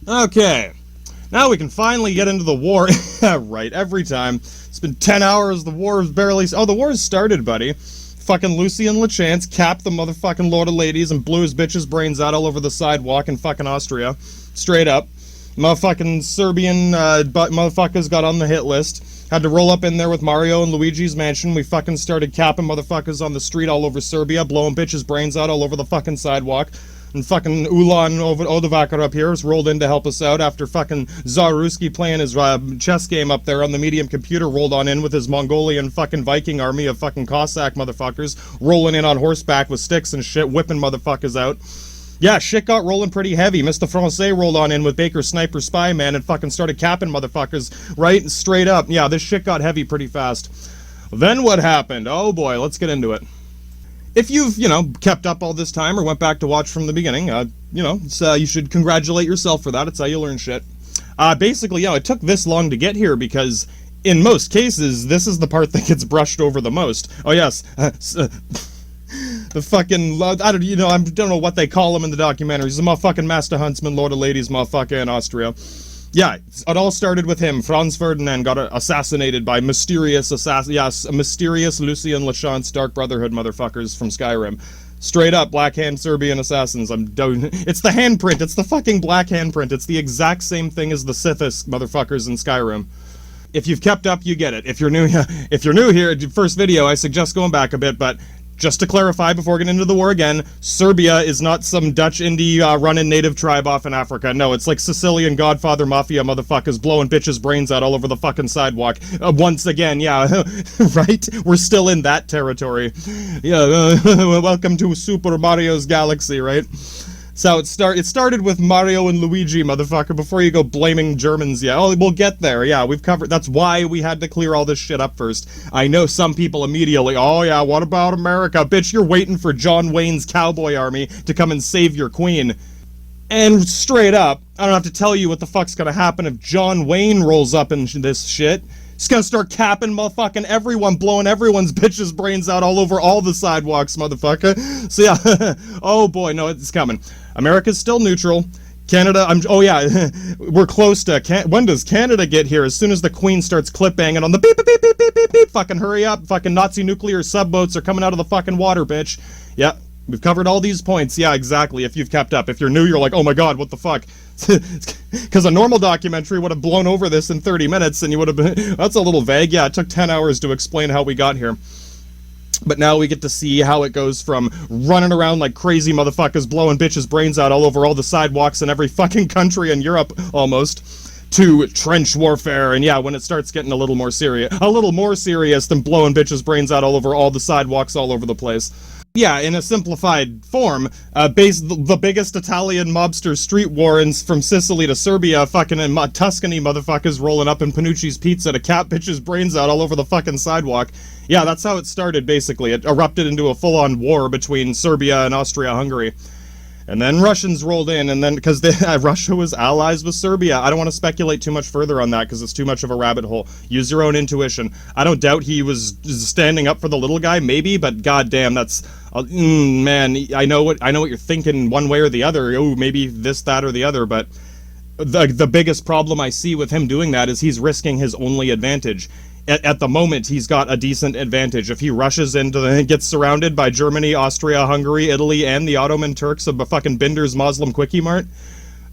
Okay. Now we can finally get into the war. Right, every time. It's been 10 hours, the war is barely... Oh, the war's started, buddy. Fucking Lucien Lachance capped the motherfucking Lord of Ladies and blew his bitch's brains out all over the sidewalk in fucking Austria. Straight up. Motherfucking Serbian motherfuckers got on the hit list. Had to roll up in there with Mario and Luigi's mansion. We fucking started capping motherfuckers on the street all over Serbia, blowing bitches' brains out all over the fucking sidewalk. And fucking Ulan Odovakar up here was rolled in to help us out after fucking Zaruski playing his chess game up there on the medium computer, rolled on in with his Mongolian fucking Viking army of fucking Cossack motherfuckers, rolling in on horseback with sticks and shit, whipping motherfuckers out. Yeah, shit got rolling pretty heavy. Mr. Francais rolled on in with Baker Sniper Spy Man and fucking started capping motherfuckers right straight up. Yeah, this shit got heavy pretty fast. Then what happened? Oh boy, let's get into it. If you've, kept up all this time or went back to watch from the beginning, you should congratulate yourself for that. It's how you learn shit. Basically, it took this long to get here because in most cases, this is the part that gets brushed over the most. Oh yes, the fucking, I don't know what they call him in the documentaries. The motherfucking Master Huntsman, Lord of Ladies motherfucker in Austria. Yeah, it all started with him. Franz Ferdinand got assassinated by mysterious mysterious Lucien Lachance Dark Brotherhood motherfuckers from Skyrim. Straight up, Black Hand Serbian assassins. It's the handprint. It's the fucking black handprint. It's the exact same thing as the Sithis motherfuckers in Skyrim. If you've kept up, you get it. If you're new here, first video, I suggest going back a bit, but just to clarify before getting into the war again, Serbia is not some Dutch indie running native tribe off in Africa. No, it's like Sicilian Godfather Mafia motherfuckers blowing bitches' brains out all over the fucking sidewalk. Once again, yeah, right? We're still in that territory. Yeah, welcome to Super Mario's Galaxy, right? So it started with Mario and Luigi, motherfucker, before you go blaming Germans. Yeah, oh, we'll get there. Yeah, we've covered... That's why we had to clear all this shit up first. I know some people immediately, oh yeah, what about America? Bitch, you're waiting for John Wayne's cowboy army to come and save your queen. And straight up, I don't have to tell you what the fuck's gonna happen if John Wayne rolls up in this shit. He's gonna start capping motherfucking everyone, blowing everyone's bitches' brains out all over all the sidewalks, motherfucker. So yeah, oh boy, no, it's coming. America's still neutral. Canada, oh yeah, we're close to, when does Canada get here? As soon as the Queen starts clip-banging on the beep, beep, beep, beep, beep, beep, beep, fucking hurry up, fucking Nazi nuclear subboats are coming out of the fucking water, bitch. Yeah, we've covered all these points, yeah, exactly, if you've kept up. If you're new, you're like, oh my god, what the fuck? Because a normal documentary would have blown over this in 30 minutes, and you would have been, that's a little vague, yeah, it took 10 hours to explain how we got here. But now we get to see how it goes from running around like crazy motherfuckers blowing bitches' brains out all over all the sidewalks in every fucking country in Europe, almost, to trench warfare, and yeah, when it starts getting a little more serious than blowing bitches' brains out all over all the sidewalks all over the place. Yeah, in a simplified form, the biggest Italian mobster street war from Sicily to Serbia, fucking in Tuscany motherfuckers rolling up in Panucci's Pizza to cap bitches' brains out all over the fucking sidewalk. Yeah, that's how it started, basically. It erupted into a full-on war between Serbia and Austria-Hungary. And then Russians rolled in, and then, because Russia was allies with Serbia. I don't want to speculate too much further on that, because it's too much of a rabbit hole. Use your own intuition. I don't doubt he was standing up for the little guy, maybe, but goddamn, that's... man, I know what you're thinking one way or the other. Oh, maybe this, that, or the other, but... The biggest problem I see with him doing that is he's risking his only advantage. At the moment, he's got a decent advantage. If he rushes into gets surrounded by Germany, Austria, Hungary, Italy, and the Ottoman Turks of fucking Binder's Muslim Quickie Mart,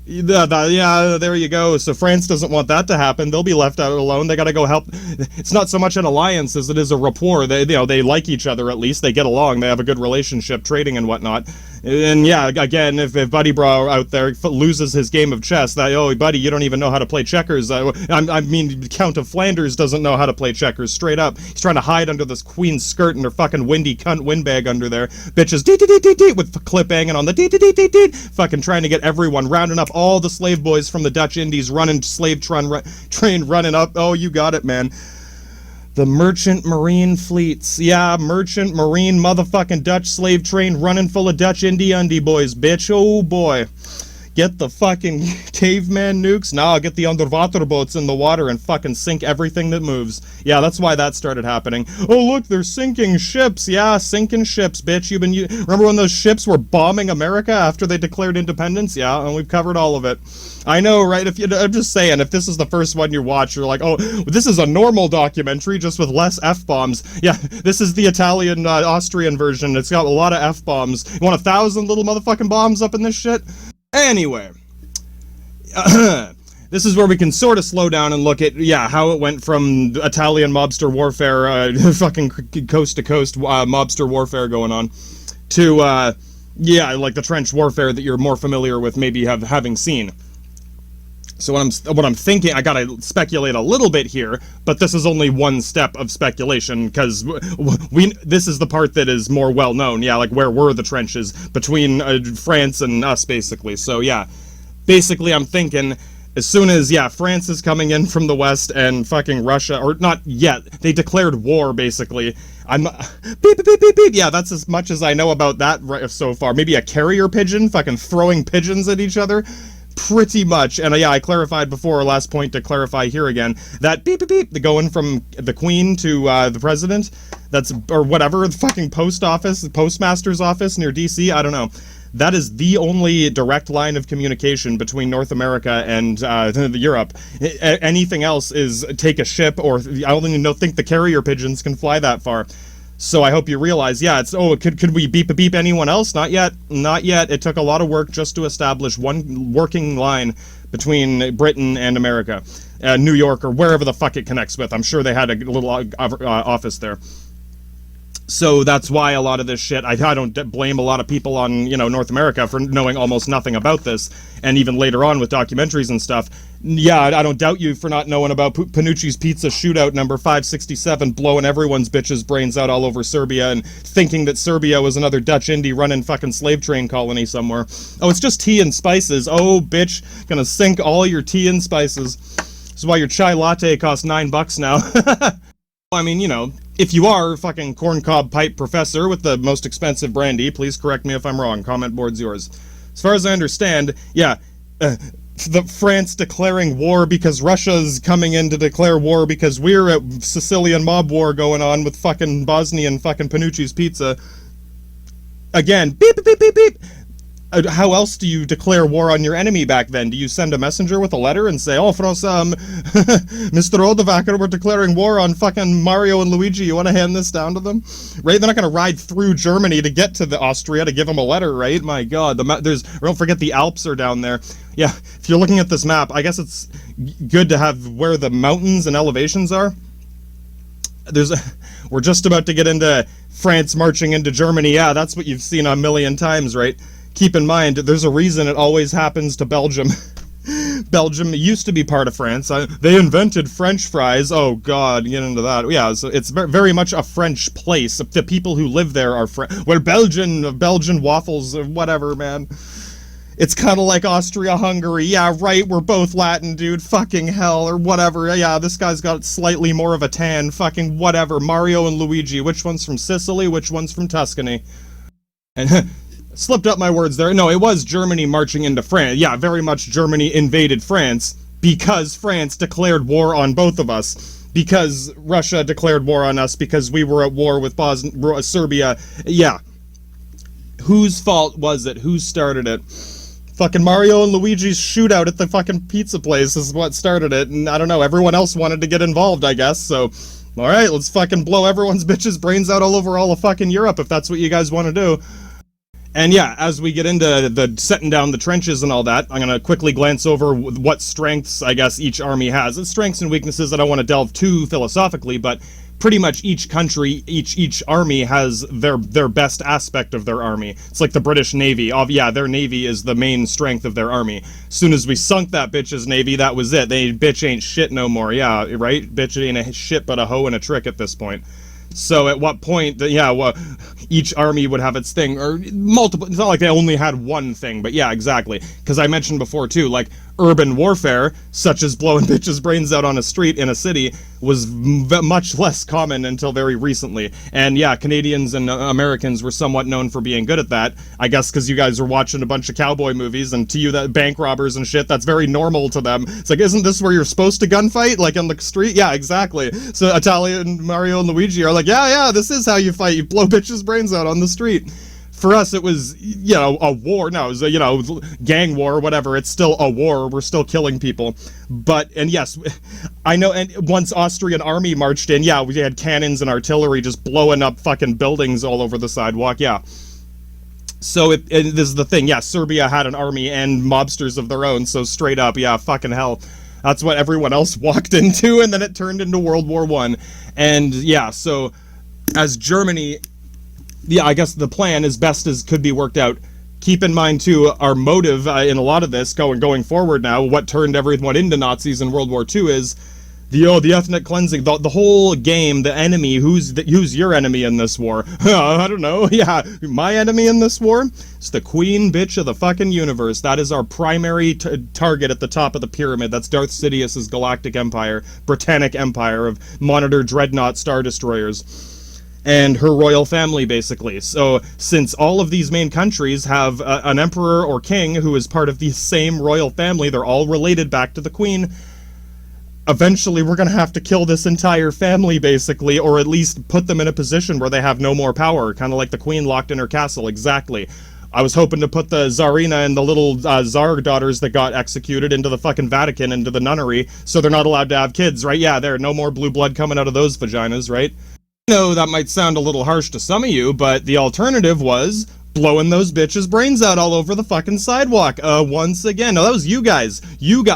yeah, there you go. So France doesn't want that to happen. They'll be left out alone. They gotta go help. It's not so much an alliance as it is a rapport. They like each other at least. They get along. They have a good relationship, trading and whatnot. And yeah, again, if Buddy Bro out there loses his game of chess, oh, buddy, you don't even know how to play checkers. I mean, Count of Flanders doesn't know how to play checkers, straight up. He's trying to hide under this queen's skirt and her fucking windy cunt windbag under there. Bitches, dee-dee-dee-dee-dee, with clip banging on the dee-dee-dee-dee-dee, fucking trying to get everyone, rounding up all the slave boys from the Dutch Indies, running slave train running up. Oh, you got it, man. The merchant marine fleets. Yeah, merchant marine motherfucking Dutch slave train running full of Dutch indie boys, bitch. Oh boy. Get the fucking caveman nukes. Now I'll get the underwater boats in the water and fucking sink everything that moves. Yeah, that's why that started happening. Oh, look, they're sinking ships. Yeah, sinking ships, bitch. Remember when those ships were bombing America after they declared independence? Yeah, and we've covered all of it. I know, right? I'm just saying, if this is the first one you watch, you're like, oh, this is a normal documentary just with less F-bombs. Yeah, this is the Italian, Austrian version. It's got a lot of F-bombs. You want 1,000 little motherfucking bombs up in this shit? Anyway, this is where we can sort of slow down and look at, yeah, how it went from Italian mobster warfare, fucking coast-to-coast mobster warfare going on, to, yeah, like the trench warfare that you're more familiar with maybe having seen. So what I'm thinking, I gotta speculate a little bit here, but this is only one step of speculation, because this is the part that is more well-known, yeah, like where were the trenches between France and us, basically. So yeah, basically I'm thinking, as soon as, yeah, France is coming in from the west and fucking Russia, or not yet, they declared war, basically. Beep, beep, beep, beep, beep. Yeah, that's as much as I know about that so far. Maybe a carrier pigeon, fucking throwing pigeons at each other. Pretty much, and yeah, I clarified before, last point to clarify here again, that beep beep beep, the going from the Queen to the President, that's, or whatever, the fucking post office, the postmaster's office near DC, I don't know. That is the only direct line of communication between North America and Europe. Anything else is take a ship, or I don't even think the carrier pigeons can fly that far. So I hope you realize, yeah, it's, oh, could we beep anyone else? Not yet. Not yet. It took a lot of work just to establish one working line between Britain and America. New York, or wherever the fuck it connects with. I'm sure they had a little office there. So that's why a lot of this shit, I don't blame a lot of people on, you know, North America for knowing almost nothing about this. And even later on with documentaries and stuff, yeah, I don't doubt you for not knowing about Panucci's Pizza Shootout number 567, blowing everyone's bitches' brains out all over Serbia and thinking that Serbia was another Dutch Indy running fucking slave train colony somewhere. Oh, it's just tea and spices. Oh, bitch, gonna sink all your tea and spices. This is why your chai latte costs $9 now. I mean, you know, if you are fucking corncob pipe professor with the most expensive brandy, please correct me if I'm wrong. Comment board's yours. As far as I understand, yeah, the France declaring war because Russia's coming in to declare war because we're at Sicilian mob war going on with fucking Bosnian fucking Panucci's Pizza. Again, beep, beep, beep, beep, beep. How else do you declare war on your enemy back then? Do you send a messenger with a letter and say, oh, France, Mr. Odevaker, we're declaring war on fucking Mario and Luigi. You want to hand this down to them? Right? They're not going to ride through Germany to get to Austria to give them a letter, right? My God. Don't forget the Alps are down there. Yeah, if you're looking at this map, I guess it's good to have where the mountains and elevations are. We're just about to get into France marching into Germany. Yeah, that's what you've seen a million times, right? Keep in mind, there's a reason it always happens to Belgium. Belgium used to be part of France. They invented French fries. Oh, God, get into that. Yeah, so it's very much a French place. The people who live there are We're Belgian waffles or whatever, man. It's kind of like Austria-Hungary. Yeah, right, we're both Latin, dude. Fucking hell, or whatever. Yeah, this guy's got slightly more of a tan. Fucking whatever. Mario and Luigi. Which one's from Sicily? Which one's from Tuscany? And... slipped up my words there. No, it was Germany marching into France. Yeah, very much Germany invaded France because France declared war on both of us. Because Russia declared war on us because we were at war with Serbia. Yeah. Whose fault was it? Who started it? Fucking Mario and Luigi's shootout at the fucking pizza place is what started it. And I don't know, everyone else wanted to get involved, I guess, so... alright, let's fucking blow everyone's bitches' brains out all over all of fucking Europe if that's what you guys want to do. And yeah, as we get into the setting down the trenches and all that, I'm going to quickly glance over what strengths, I guess, each army has. It's strengths and weaknesses I don't want to delve too philosophically, but pretty much each country, each army has their best aspect of their army. It's like the British Navy. Oh, yeah, their Navy is the main strength of their army. As soon as we sunk that bitch's Navy, that was it. Bitch ain't shit no more. Yeah, right? Bitch ain't a shit but a hoe and a trick at this point. So at what point, yeah, well, each army would have its thing, or multiple, it's not like they only had one thing, but yeah, exactly. Because I mentioned before, too, like, urban warfare, such as blowing bitches' brains out on a street in a city, was much less common until very recently. And yeah, Canadians and Americans were somewhat known for being good at that. I guess because you guys are watching a bunch of cowboy movies, and to you, that bank robbers and shit, that's very normal to them. It's like, isn't this where you're supposed to gunfight? Like on the street? Yeah, exactly. So Italian, Mario, and Luigi are like, yeah, this is how you fight. You blow bitches' brains out on the street. For us, it was, you know, a war. No, it was a, you know, gang war or whatever. It's still a war. We're still killing people. But, and yes, I know, and once Austrian army marched in, yeah, we had cannons and artillery just blowing up fucking buildings all over the sidewalk, yeah. So, and this is the thing, yeah, Serbia had an army and mobsters of their own, so straight up, yeah, fucking hell. That's what everyone else walked into, and then it turned into World War I. And, yeah, so, as Germany... Yeah, I guess the plan, as best as could be worked out. Keep in mind, too, our motive in a lot of this, going forward now, what turned everyone into Nazis in World War II is the ethnic cleansing, the whole game, the enemy, who's your enemy in this war? I don't know, yeah, my enemy in this war? It's the queen bitch of the fucking universe. That is our primary target at the top of the pyramid. That's Darth Sidious's galactic empire, Britannic empire of Monitor Dreadnought Star Destroyers. And her royal family, basically. So, since all of these main countries have an emperor or king who is part of the same royal family, they're all related back to the queen, eventually we're gonna have to kill this entire family, basically, or at least put them in a position where they have no more power, kind of like the queen locked in her castle, exactly. I was hoping to put the Tsarina and the little Tsar daughters that got executed into the fucking Vatican, into the nunnery, so they're not allowed to have kids, right? Yeah, there, no more blue blood coming out of those vaginas, right? I know that might sound a little harsh to some of you, but the alternative was blowing those bitches' brains out all over the fucking sidewalk. Once again. No, that was you guys.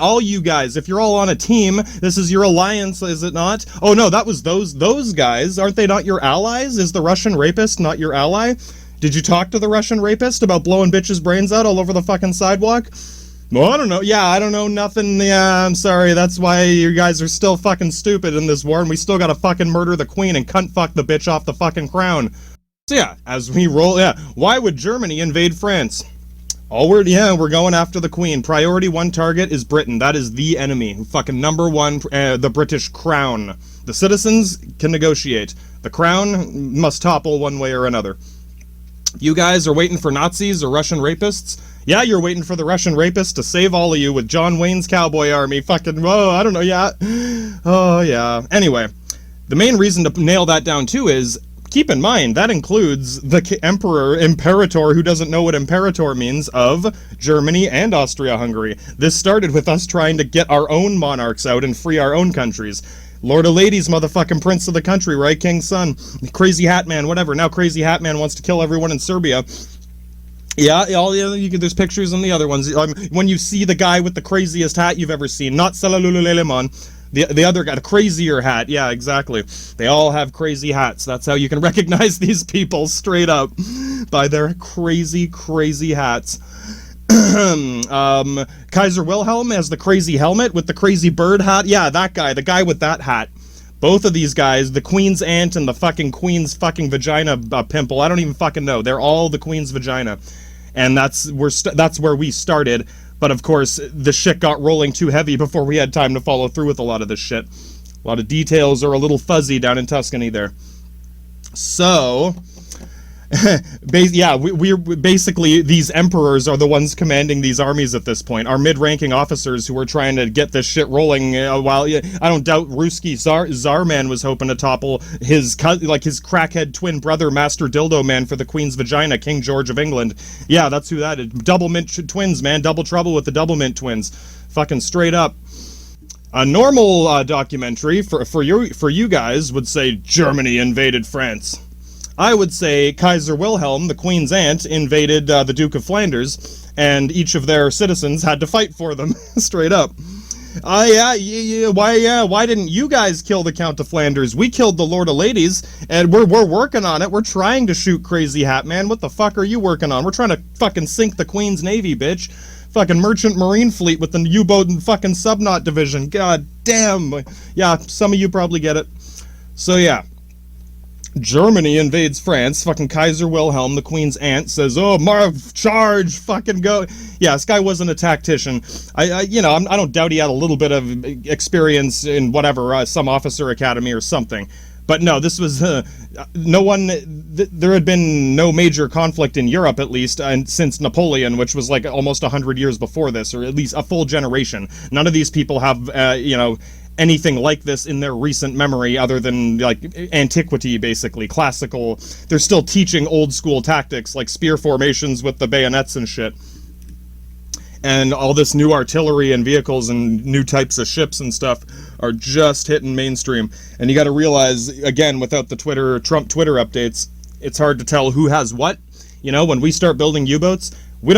All you guys. If you're all on a team, this is your alliance, is it not? Oh no, that was those guys. Aren't they not your allies? Is the Russian rapist not your ally? Did you talk to the Russian rapist about blowing bitches' brains out all over the fucking sidewalk? Well, I don't know. Yeah, I don't know nothing. Yeah, I'm sorry. That's why you guys are still fucking stupid in this war, and we still gotta fucking murder the queen and cunt fuck the bitch off the fucking crown. So yeah, as we roll, yeah, why would Germany invade France? We're going after the queen. Priority 1 target is Britain. That is the enemy. Fucking number 1, the British crown. The citizens can negotiate. The crown must topple one way or another. You guys are waiting for Nazis or Russian rapists? Yeah, you're waiting for the Russian rapist to save all of you with John Wayne's cowboy army. Fucking, oh, I don't know, yeah. Oh, yeah. Anyway, the main reason to nail that down, too, is, keep in mind, that includes the imperator who doesn't know what imperator means of Germany and Austria-Hungary. This started with us trying to get our own monarchs out and free our own countries. Lord of Ladies, motherfucking prince of the country, right? King's son. Crazy Hat Man, whatever. Now Crazy Hat Man wants to kill everyone in Serbia. Yeah, there's pictures on the other ones. When you see the guy with the craziest hat you've ever seen, not Salaluleleman, the other guy, the crazier hat. Yeah, exactly. They all have crazy hats. That's how you can recognize these people, straight up, by their crazy, crazy hats. Kaiser Wilhelm has the crazy helmet with the crazy bird hat. Yeah, that guy, the guy with that hat. Both of these guys, the queen's aunt and the fucking queen's fucking vagina pimple, I don't even fucking know. They're all the queen's vagina. And that's where we started. But of course, the shit got rolling too heavy before we had time to follow through with a lot of this shit. A lot of details are a little fuzzy down in Tuscany there. So... yeah, we're basically, these emperors are the ones commanding these armies at this point. Our mid-ranking officers who are trying to get this shit rolling, while I don't doubt Ruski Tsarman was hoping to topple his crackhead twin brother, Master Dildo Man for the Queen's Vagina, King George of England. Yeah, that's who that is. Double mint twins, man. Double trouble with the double mint twins. Fucking straight up. A normal documentary for you guys would say Germany invaded France. I would say Kaiser Wilhelm, the Queen's aunt, invaded the Duke of Flanders, and each of their citizens had to fight for them, straight up. Why didn't you guys kill the Count of Flanders? We killed the Lord of Ladies, and we're working on it. We're trying to shoot Crazy Hat Man. What the fuck are you working on? We're trying to fucking sink the Queen's Navy, bitch. Fucking merchant marine fleet with the U-boat and fucking subnaut division. God damn. Yeah, some of you probably get it. So yeah. Germany invades France. Fucking Kaiser Wilhelm, the Queen's aunt, says, "Oh, charge, fucking go." Yeah, this guy wasn't a tactician. I don't doubt he had a little bit of experience in whatever, some officer academy or something. But no, this was no one. There had been no major conflict in Europe, at least, and since Napoleon, which was like almost 100 years before this, or at least a full generation. None of these people have, anything like this in their recent memory other than like antiquity, basically classical. They're still teaching old school tactics like spear formations with the bayonets and shit, and all this new artillery and vehicles and new types of ships and stuff are just hitting mainstream. And you got to realize, again, without the Trump Twitter updates, it's hard to tell who has what. When we start building U-boats,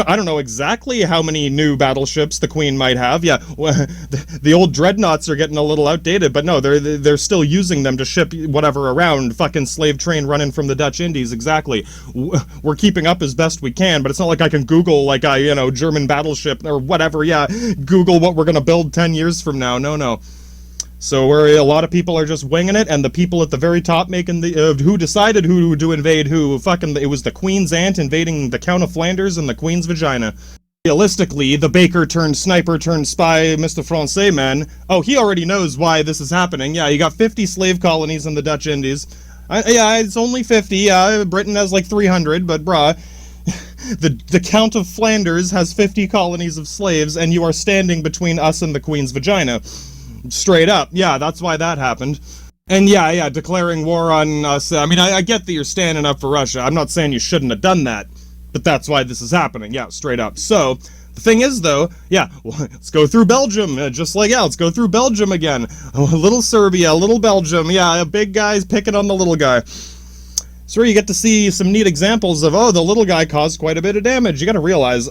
I don't know exactly how many new battleships the Queen might have. Yeah, the old dreadnoughts are getting a little outdated, but no, they're still using them to ship whatever around. Fucking slave train running from the Dutch Indies, exactly. We're keeping up as best we can, but it's not like I can Google, like, German battleship or whatever. Yeah, Google what we're gonna build 10 years from now. No. So a lot of people are just winging it, and the people at the very top making the who decided who to invade who. It was the Queen's aunt invading the Count of Flanders and the Queen's vagina. Realistically, the baker turned sniper turned spy, Mr. Francais man. Oh, he already knows why this is happening. Yeah, you got 50 slave colonies in the Dutch Indies. It's only 50. Yeah, Britain has like 300, but brah. The Count of Flanders has 50 colonies of slaves, and you are standing between us and the Queen's vagina. Straight up. Yeah, that's why that happened. And yeah, declaring war on us. I mean, I get that you're standing up for Russia. I'm not saying you shouldn't have done that, but that's why this is happening. Yeah, straight up. So, the thing is, though, let's go through Belgium. Let's go through Belgium again. A little Serbia, a little Belgium. Yeah, a big guy's picking on the little guy. So you get to see some neat examples of, the little guy caused quite a bit of damage. You gotta realize...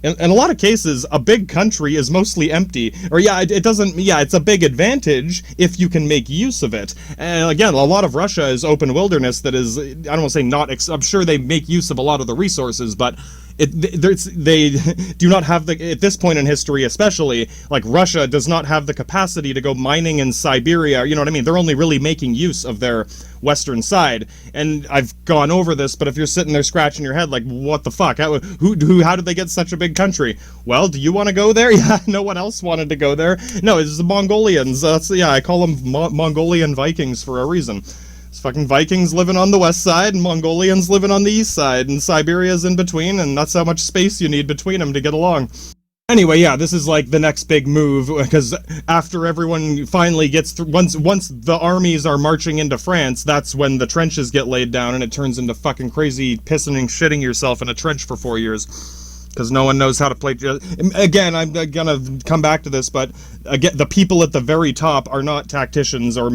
in a lot of cases, a big country is mostly empty. Or it's a big advantage if you can make use of it. And again, a lot of Russia is open wilderness that is, I don't want to say not, I'm sure they make use of a lot of the resources, but they do not have at this point in history especially, like Russia does not have the capacity to go mining in Siberia, you know what I mean? They're only really making use of their western side. And I've gone over this, but if you're sitting there scratching your head like, what the fuck? How did they get such a big country? Well, do you want to go there? Yeah, no one else wanted to go there. No, it's the Mongolians. I call them Mongolian Vikings for a reason. It's fucking Vikings living on the west side and Mongolians living on the east side, and Siberia's in between, and that's how much space you need between them to get along. Anyway, yeah, this is like the next big move, because after everyone finally gets through, once the armies are marching into France, that's when the trenches get laid down, and it turns into fucking crazy pissing and shitting yourself in a trench for 4 years. Because no one knows how to play. Again, I'm gonna come back to this, but again, the people at the very top are not tacticians or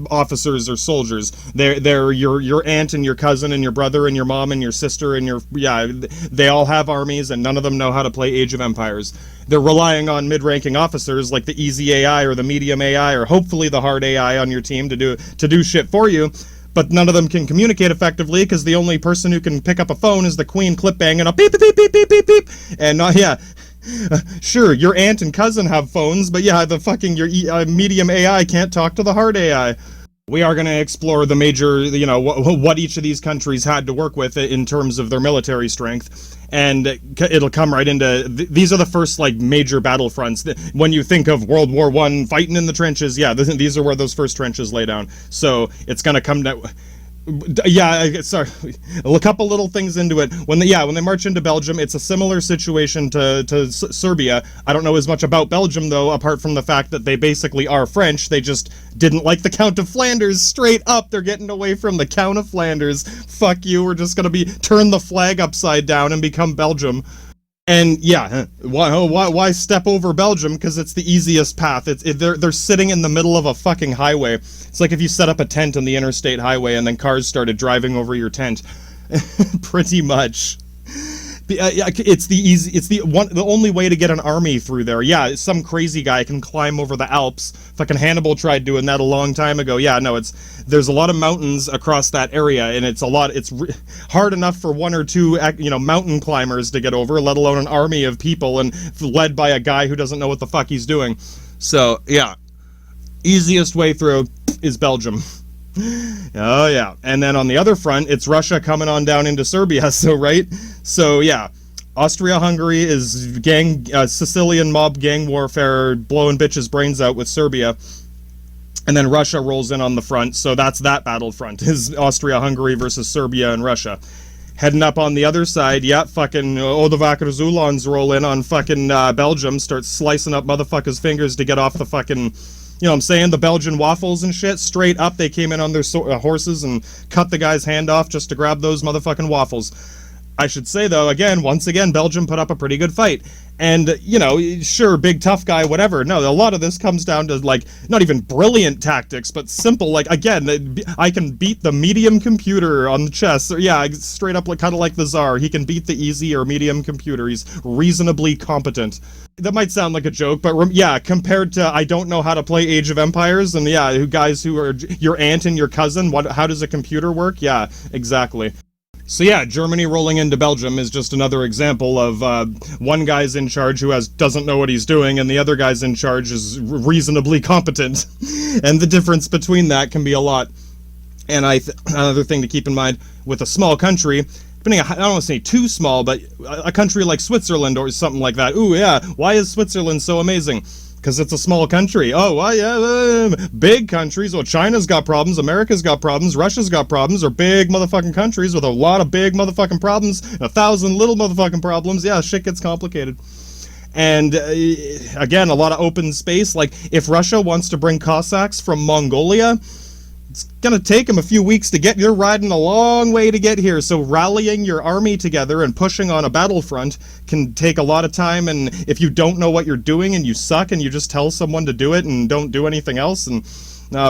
officers or soldiers. They're your aunt and your cousin and your brother and your mom and your sister and they all have armies, and none of them know how to play Age of Empires. They're relying on mid-ranking officers like the easy AI or the medium AI or hopefully the hard AI on your team to do shit for you. But none of them can communicate effectively because the only person who can pick up a phone is the Queen clip banging a beep, beep, beep, beep, beep, beep. And sure, your aunt and cousin have phones, but the fucking your medium AI can't talk to the hard AI. We are going to explore the major, what each of these countries had to work with in terms of their military strength. And it'll come right into, these are the first, major battlefronts. When you think of World War I fighting in the trenches, these are where those first trenches lay down. So it's going to come down... sorry, a couple little things into it. When they march into Belgium, it's a similar situation to Serbia. I don't know as much about Belgium, though, apart from the fact that they basically are French. They just didn't like the Count of Flanders. Straight up, they're getting away from the Count of Flanders. Fuck you, we're just gonna turn the flag upside down and become Belgium. And why step over Belgium? Because it's the easiest path. They're sitting in the middle of a fucking highway. It's like if you set up a tent on the interstate highway and then cars started driving over your tent. Pretty much. It's the only way to get an army through there. Yeah, some crazy guy can climb over the Alps. Fucking Hannibal tried doing that a long time ago. Yeah, no, there's a lot of mountains across that area, and it's hard enough for one or two, mountain climbers to get over, let alone an army of people and led by a guy who doesn't know what the fuck he's doing. So, yeah, easiest way through is Belgium. Oh, yeah. And then on the other front, it's Russia coming on down into Serbia, so, right? So, yeah. Austria-Hungary is Sicilian mob gang warfare, blowing bitches' brains out with Serbia. And then Russia rolls in on the front, so that's that battlefront, is Austria-Hungary versus Serbia and Russia. Heading up on the other side, yeah, fucking Odovac Zulons roll in on fucking Belgium, start slicing up motherfuckers' fingers to get off the fucking, you know what I'm saying, the Belgian waffles and shit. Straight up, they came in on their horses and cut the guy's hand off just to grab those motherfucking waffles. I should say, though, once again, Belgium put up a pretty good fight. And, you know, sure, big tough guy, whatever. No, a lot of this comes down to, like, not even brilliant tactics, but simple, like, again, I can beat the medium computer on the chess. Or, yeah, straight up, like, kind of like the Tsar. He can beat the easy or medium computer. He's reasonably competent. That might sound like a joke, but yeah, compared to I don't know how to play Age of Empires, and yeah, guys who are your aunt and your cousin, how does a computer work? Yeah, exactly. So yeah, Germany rolling into Belgium is just another example of one guy's in charge who doesn't know what he's doing, and the other guy's in charge is reasonably competent. And the difference between that can be a lot. And another thing to keep in mind with a small country, I don't want to say too small, but a country like Switzerland or something like that. Ooh, yeah, why is Switzerland so amazing? Because it's a small country. Oh, well, yeah, big countries. Well, China's got problems, America's got problems, Russia's got problems, or big motherfucking countries with a lot of big motherfucking problems, 1,000 little motherfucking problems. Yeah, shit gets complicated. And, again, a lot of open space. Like, if Russia wants to bring Cossacks from Mongolia, it's gonna take them a few weeks to get. You're riding a long way to get here, so rallying your army together and pushing on a battlefront can take a lot of time, and if you don't know what you're doing and you suck and you just tell someone to do it and don't do anything else, and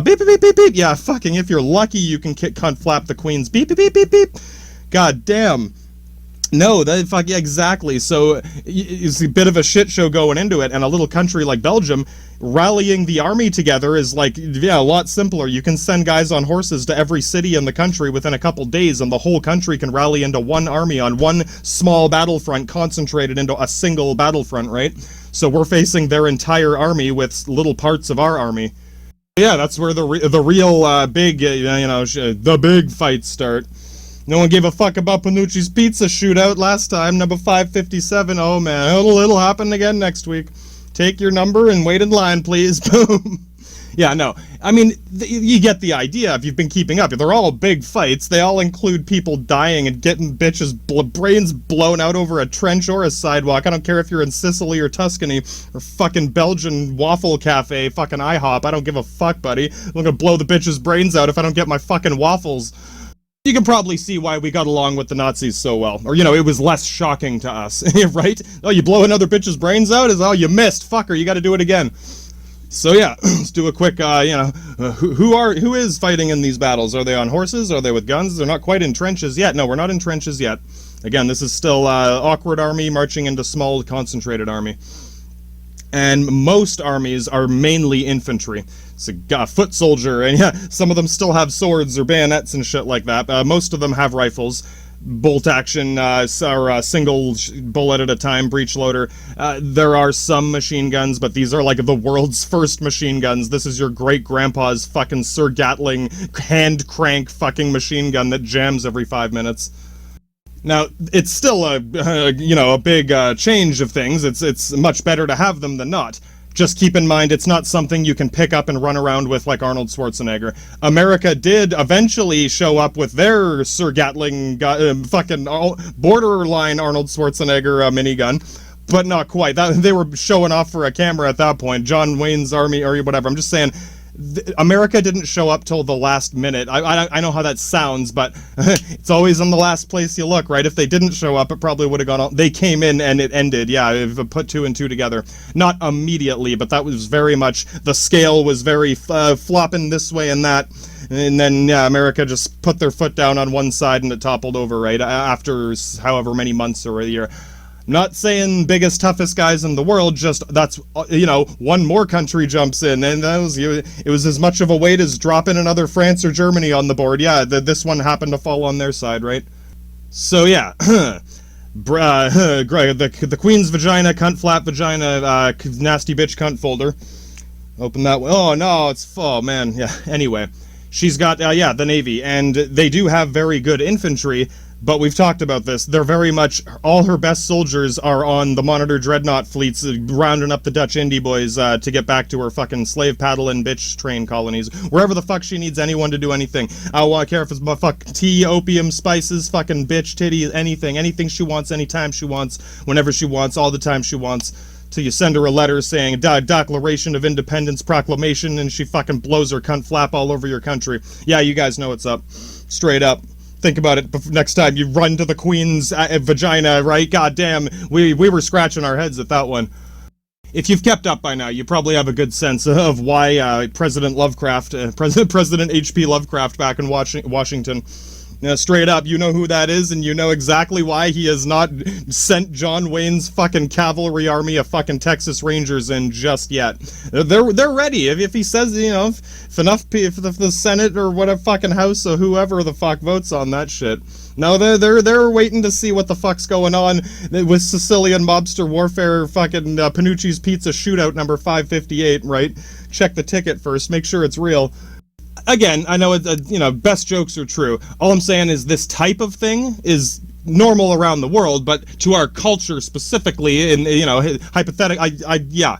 beep, beep, beep, beep, beep, yeah, fucking, if you're lucky, you can cunt flap the Queen's beep, beep, beep, beep, beep. God damn. No, yeah, exactly. So it's a bit of a shit show going into it, and a little country like Belgium, rallying the army together is like, yeah, a lot simpler. You can send guys on horses to every city in the country within a couple days, and the whole country can rally into one army on one small battlefront, concentrated into a single battlefront, right? So we're facing their entire army with little parts of our army. Yeah, that's where the real big, the big fights start. No one gave a fuck about Panucci's Pizza shootout last time, number 557. Oh man, it'll happen again next week. Take your number and wait in line, please. Boom. Yeah, no. I mean, you get the idea if you've been keeping up. They're all big fights. They all include people dying and getting bitches' brains blown out over a trench or a sidewalk. I don't care if you're in Sicily or Tuscany or fucking Belgian waffle cafe, fucking IHOP. I don't give a fuck, buddy. I'm gonna blow the bitches' brains out if I don't get my fucking waffles. You can probably see why we got along with the Nazis so well. Or, it was less shocking to us, right? Oh, you blow another bitch's brains out? You missed, fucker, you gotta do it again. So yeah, let's do a quick, who is fighting in these battles? Are they on horses? Are they with guns? They're not quite in trenches yet. No, we're not in trenches yet. Again, this is still awkward army marching into small, concentrated army. And most armies are mainly infantry. It's a foot soldier, and yeah, some of them still have swords or bayonets and shit like that. Most of them have rifles, bolt action, or single bullet at a time, breech loader. There are some machine guns, but these are like the world's first machine guns. This is your great-grandpa's fucking Sir Gatling hand-crank fucking machine gun that jams every 5 minutes. Now, it's still a big change of things. It's much better to have them than not. Just keep in mind, it's not something you can pick up and run around with like Arnold Schwarzenegger. America did eventually show up with their Sir Gatling fucking borderline Arnold Schwarzenegger minigun, but not quite. They were showing off for a camera at that point. John Wayne's army or whatever. I'm just saying, America didn't show up till the last minute. I know how that sounds, but it's always in the last place you look, right? If they didn't show up, it probably would have gone on. They came in and it ended, yeah, if it put two and two together. Not immediately, but that was very much, the scale was very flopping this way and that. And then, yeah, America just put their foot down on one side and it toppled over, right? After however many months or a year. Not saying biggest, toughest guys in the world, just that's, one more country jumps in, and it was as much of a weight as dropping another France or Germany on the board. Yeah, this one happened to fall on their side, right? So, yeah. The Queen's vagina, cunt flap vagina, nasty bitch cunt folder. Open that one. Oh, no, oh, man, yeah, anyway. She's got, yeah, the Navy, and they do have very good infantry, but we've talked about this. They're very much, all her best soldiers are on the Monitor Dreadnought fleets, rounding up the Dutch Indie boys to get back to her fucking slave paddling bitch train colonies. Wherever the fuck she needs anyone to do anything. I don't care if it's fucking tea, opium, spices, fucking bitch, titty, anything. Anything she wants, anytime she wants, whenever she wants, all the time she wants. Till you send her a letter saying Declaration of Independence Proclamation, and she fucking blows her cunt flap all over your country. Yeah, you guys know what's up. Straight up. Think about it next time you run to the Queen's vagina, right? God damn, we were scratching our heads at that one. If you've kept up by now, you probably have a good sense of why President Lovecraft, President H.P. Lovecraft back in Washington, straight up, you know who that is, and you know exactly why he has not sent John Wayne's fucking cavalry army of fucking Texas Rangers in just yet. They're ready. If he says, you know, if the Senate or whatever fucking House or whoever the fuck votes on that shit. No, they're waiting to see what the fuck's going on with Sicilian mobster warfare, fucking Panucci's Pizza shootout number 558, right? Check the ticket first, make sure it's real. Again, I know, you know, best jokes are true. All I'm saying is this type of thing is normal around the world, but to our culture specifically, in, you know, hypothetical, yeah.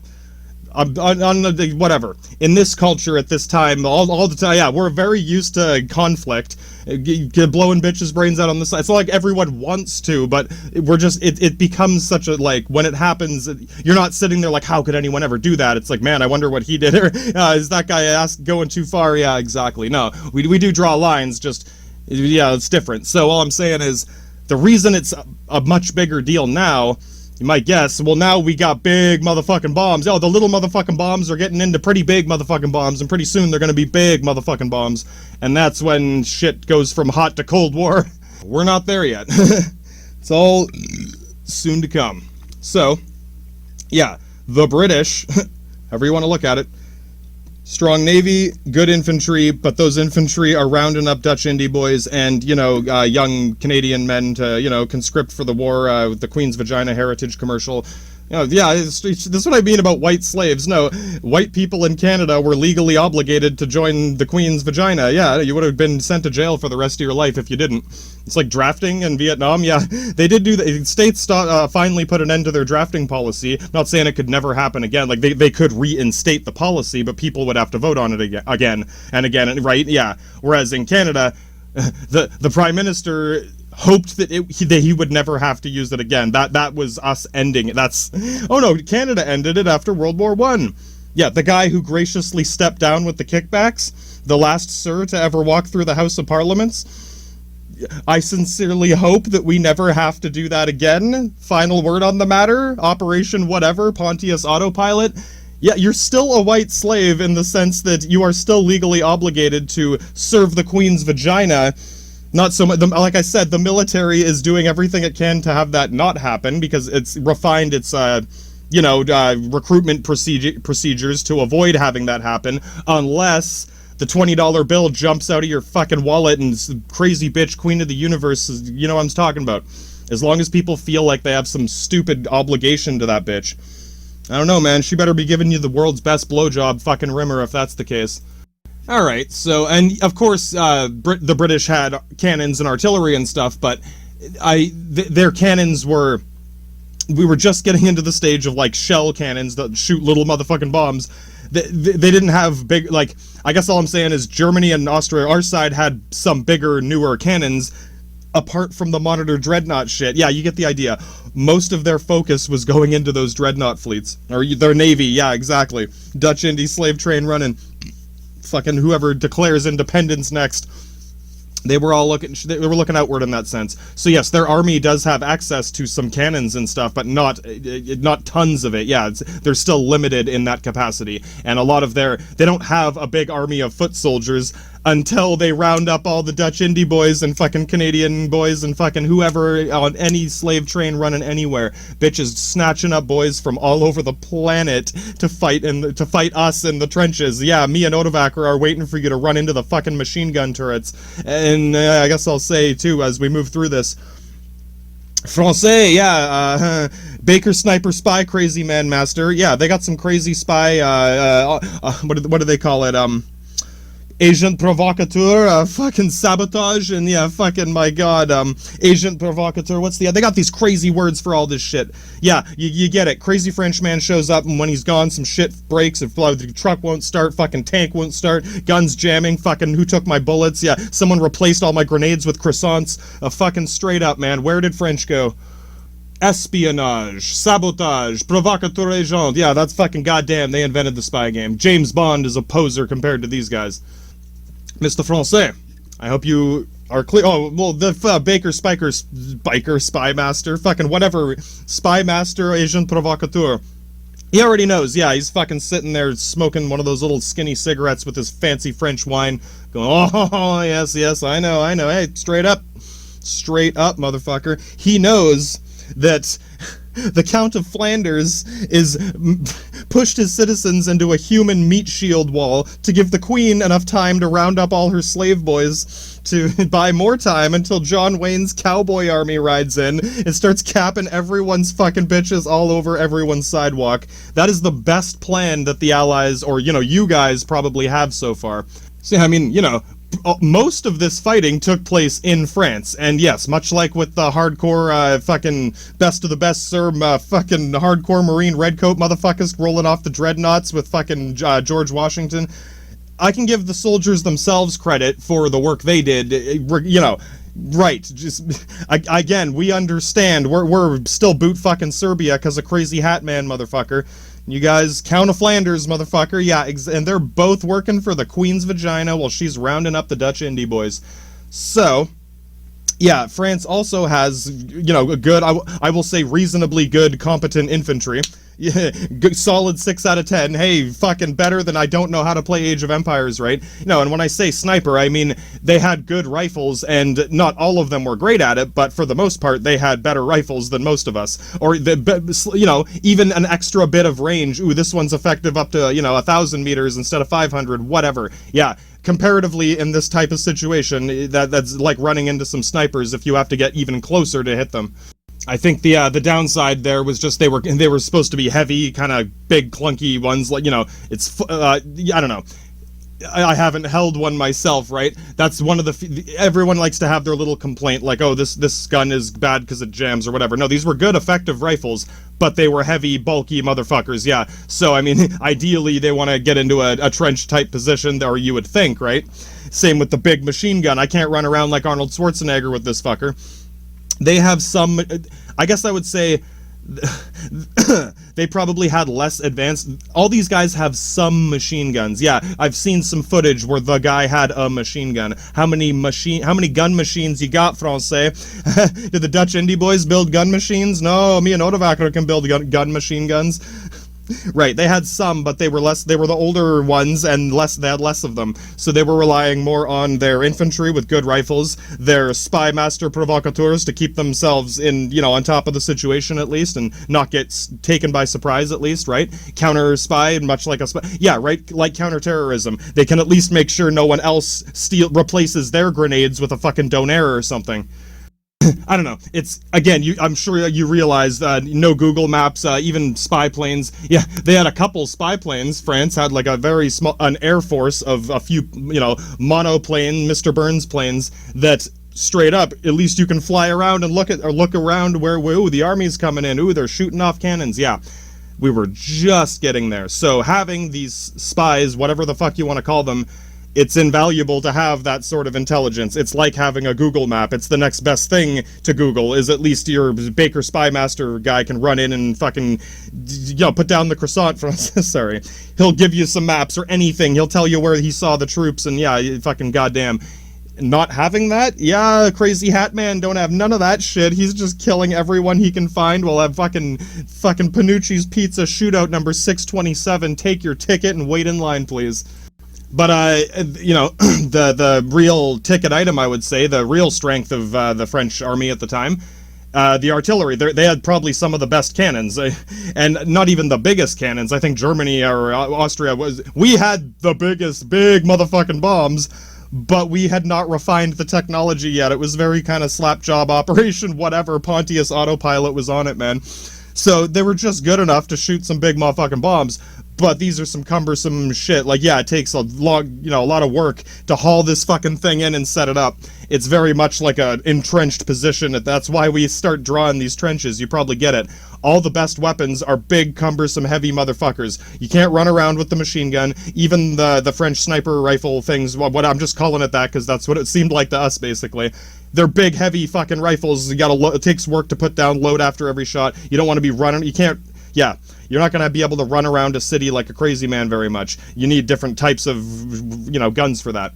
Whatever. In this culture at this time, all the time, yeah, we're very used to conflict, blowing bitches' brains out on the side. It's not like everyone wants to, but we're just, it becomes such a, like, when it happens, you're not sitting there like, how could anyone ever do that? It's like, man, I wonder what he did, or is that guy going too far? Yeah, exactly. No, we do draw lines, just, yeah, it's different. So all I'm saying is, the reason it's a much bigger deal now, you might guess, well, now we got big motherfucking bombs. Oh, the little motherfucking bombs are getting into pretty big motherfucking bombs, and pretty soon they're gonna be big motherfucking bombs. And that's when shit goes from hot to Cold War. We're not there yet. It's all soon to come. So, yeah, the British, however you want to look at it, strong navy, good infantry, but those infantry are rounding up Dutch Indie boys and, you know, young Canadian men to, you know, conscript for the war with the Queen's Vagina heritage commercial. You know, yeah, this is what I mean about white slaves. No, white people in Canada were legally obligated to join the Queen's Vagina. Yeah, you would have been sent to jail for the rest of your life if you didn't. It's like drafting in Vietnam. Yeah, they did do that. States finally put an end to their drafting policy. Not saying it could never happen again. Like, they could reinstate the policy, but people would have to vote on it again and again, right? Yeah. Whereas in Canada, the Prime Minister hoped that he would never have to use it again. That was us ending it. Oh no, Canada ended it after World War I. Yeah, the guy who graciously stepped down with the kickbacks, the last sir to ever walk through the House of Parliaments. I sincerely hope that we never have to do that again. Final word on the matter, Operation whatever, Pontius Autopilot. Yeah, you're still a white slave in the sense that you are still legally obligated to serve the Queen's vagina. Not so much, like I said, the military is doing everything it can to have that not happen because it's refined its, you know, recruitment procedures to avoid having that happen, unless the $20 bill jumps out of your fucking wallet and this crazy bitch Queen of the Universe, you know what I'm talking about. As long as people feel like they have some stupid obligation to that bitch. I don't know, man, she better be giving you the world's best blowjob fucking rimmer if that's the case. Alright, so, and of course, the British had cannons and artillery and stuff, but their cannons were, we were just getting into the stage of, like, shell cannons that shoot little motherfucking bombs. They didn't have big, like, I guess all I'm saying is Germany and Austria, our side, had some bigger, newer cannons, apart from the Monitor Dreadnought shit. Yeah, you get the idea. Most of their focus was going into those Dreadnought fleets. Or their navy, yeah, exactly. Dutch Indie slave train running. Fucking whoever declares independence next. They were looking outward in that sense. So yes, their army does have access to some cannons and stuff, but not tons of it. Yeah, they're still limited in that capacity. And a lot of they don't have a big army of foot soldiers until they round up all the Dutch Indie boys and fucking Canadian boys and fucking whoever on any slave train running anywhere. Bitches snatching up boys from all over the planet to fight us in the trenches. Yeah, me and Odovac are waiting for you to run into the fucking machine gun turrets. And I guess I'll say, too, as we move through this, Francais, yeah, Baker Sniper Spy Crazy Man Master, yeah, they got some crazy spy, what do they call it, agent provocateur, fucking sabotage, and yeah, fucking, my god, agent provocateur, what's the, they got these crazy words for all this shit. Yeah, you get it. Crazy Frenchman shows up, and when he's gone, some shit breaks, if the truck won't start, fucking tank won't start, guns jamming, fucking who took my bullets, yeah, someone replaced all my grenades with croissants, fucking straight up, man, where did French go? Espionage, sabotage, provocateur agent, yeah, that's fucking goddamn, they invented the spy game. James Bond is a poser compared to these guys. Mr. Francais, I hope you are clear. Oh, well, the Baker Spy Master, fucking whatever, Spy Master, Agent Provocateur. He already knows, yeah, he's fucking sitting there smoking one of those little skinny cigarettes with his fancy French wine, going, oh, yes, I know, hey, straight up, motherfucker. He knows that the Count of Flanders is pushed his citizens into a human meat shield wall to give the Queen enough time to round up all her slave boys to buy more time until John Wayne's cowboy army rides in and starts capping everyone's fucking bitches all over everyone's sidewalk. That is the best plan that the Allies, or, you know, you guys probably have so far. See, I mean, you know, most of this fighting took place in France, and yes, much like with the hardcore, fucking best of the best, sir, fucking hardcore Marine redcoat motherfuckers rolling off the dreadnoughts with fucking George Washington, I can give the soldiers themselves credit for the work they did, you know, right, just, again, we understand, we're still boot fucking Serbia because of Crazy Hat Man, motherfucker. You guys, Count of Flanders, motherfucker, yeah, and they're both working for the Queen's vagina while she's rounding up the Dutch indie boys. So, yeah, France also has, you know, a good, I will say reasonably good, competent infantry. Yeah, good, solid 6 out of 10. Hey, fucking better than I don't know how to play Age of Empires, right? No, and when I say sniper, I mean they had good rifles, and not all of them were great at it, but for the most part, they had better rifles than most of us. Or, you know, even an extra bit of range. Ooh, this one's effective up to, you know, 1,000 meters instead of 500, whatever. Yeah, comparatively in this type of situation, that's like running into some snipers if you have to get even closer to hit them. I think the downside there was just they were supposed to be heavy, kind of big, clunky ones, like, you know, it's, I don't know. I haven't held one myself, right? That's one of the, everyone likes to have their little complaint, like, oh, this gun is bad because it jams or whatever. No, these were good, effective rifles, but they were heavy, bulky motherfuckers, yeah. So, I mean, ideally, they want to get into a trench-type position, or you would think, right? Same with the big machine gun. I can't run around like Arnold Schwarzenegger with this fucker. They have some, I guess I would say, they probably had less advanced, all these guys have some machine guns. Yeah, I've seen some footage where the guy had a machine gun. How many gun machines you got, Francais? Did the Dutch indie boys build gun machines? No, me and Odovaker can build gun machine guns. Right, they had some, but they were the older ones, and they had less of them. So they were relying more on their infantry with good rifles, their spy master provocateurs to keep themselves in, you know, on top of the situation at least, and not get taken by surprise at least, right? Counter spy, much like a spy. Yeah, right, like counterterrorism. They can at least make sure no one else replaces their grenades with a fucking donaire or something. I don't know. It's, again, I'm sure you realize no Google Maps, even spy planes. Yeah, they had a couple spy planes. France had like a very small, an air force of a few, you know, monoplane, Mr. Burns planes that straight up, at least you can fly around and look around where, ooh, the army's coming in. Ooh, they're shooting off cannons. Yeah, we were just getting there. So having these spies, whatever the fuck you want to call them, it's invaluable to have that sort of intelligence. It's like having a Google map. It's the next best thing to Google, is at least your Baker Spy Master guy can run in and fucking, you know, put down the croissant for us. Sorry. He'll give you some maps or anything. He'll tell you where he saw the troops, and yeah, fucking goddamn. Not having that? Yeah, Crazy Hat Man don't have none of that shit. He's just killing everyone he can find. We'll have fucking Panucci's Pizza Shootout number 627. Take your ticket and wait in line, please. But, you know, the real ticket item, I would say, the real strength of the French army at the time, the artillery, they had probably some of the best cannons, and not even the biggest cannons. I think Germany or Austria we had the big motherfucking bombs, but we had not refined the technology yet. It was very kind of slap job operation, whatever, Pontius Autopilot was on it, man. So they were just good enough to shoot some big motherfucking bombs. but these are some cumbersome shit. Like, yeah, it takes a lot of work to haul this fucking thing in and set it up. It's very much like a entrenched position. That's why we start drawing these trenches. You probably get it. All the best weapons are big, cumbersome, heavy motherfuckers. You can't run around with the machine gun. Even the French sniper rifle things, what I'm just calling it that because that's what it seemed like to us, basically. They're big, heavy fucking rifles. It takes work to put down, load after every shot. You don't want to be running. You can't, yeah. You're not going to be able to run around a city like a crazy man very much. You need different types of, guns for that.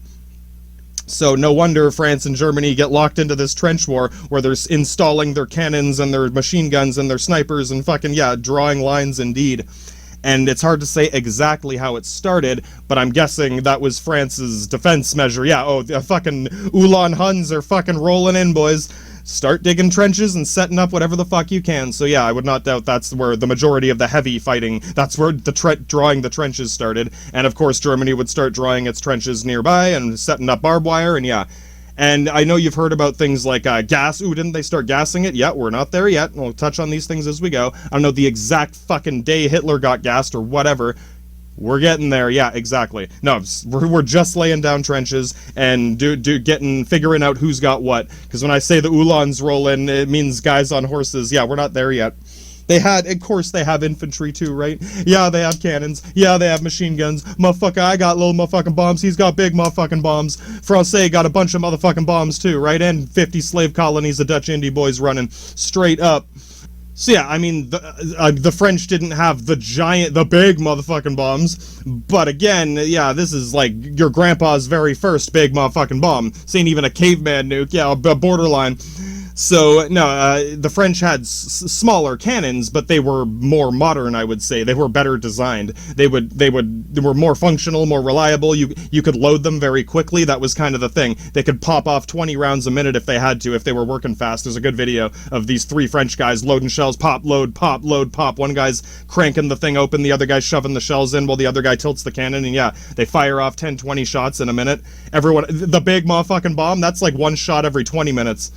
So no wonder France and Germany get locked into this trench war where they're installing their cannons and their machine guns and their snipers and fucking, yeah, drawing lines indeed. And it's hard to say exactly how it started, but I'm guessing that was France's defense measure. Yeah, the fucking Ulan Huns are fucking rolling in, boys. Start digging trenches and setting up whatever the fuck you can. So yeah, I would not doubt that's where the majority of the heavy fighting, that's where the drawing the trenches started. And of course, Germany would start drawing its trenches nearby and setting up barbed wire, and yeah. And I know you've heard about things like gas. Ooh, didn't they start gassing it? Yeah, we're not there yet. We'll touch on these things as we go. I don't know the exact fucking day Hitler got gassed or whatever. We're getting there, yeah, exactly. No, we're just laying down trenches and figuring out who's got what. Because when I say the Ulans roll in, it means guys on horses. Yeah, we're not there yet. Of course they have infantry too, right? Yeah, they have cannons. Yeah, they have machine guns. Motherfucker, I got little motherfucking bombs. He's got big motherfucking bombs. Francais got a bunch of motherfucking bombs too, right? And 50 slave colonies of Dutch Indie boys running straight up. So yeah, I mean, the French didn't have the big motherfucking bombs, but again, yeah, this is like your grandpa's very first big motherfucking bomb. This ain't even a caveman nuke, yeah, a borderline. So, no, the French had smaller cannons, but they were more modern, I would say. They were better designed. They were more functional, more reliable. You could load them very quickly. That was kind of the thing. They could pop off 20 rounds a minute if they had to, if they were working fast. There's a good video of these 3 French guys loading shells, pop, load, pop, load, pop. One guy's cranking the thing open, the other guy's shoving the shells in while the other guy tilts the cannon, and yeah, they fire off 10, 20 shots in a minute. The big motherfucking bomb, that's like 1 shot every 20 minutes.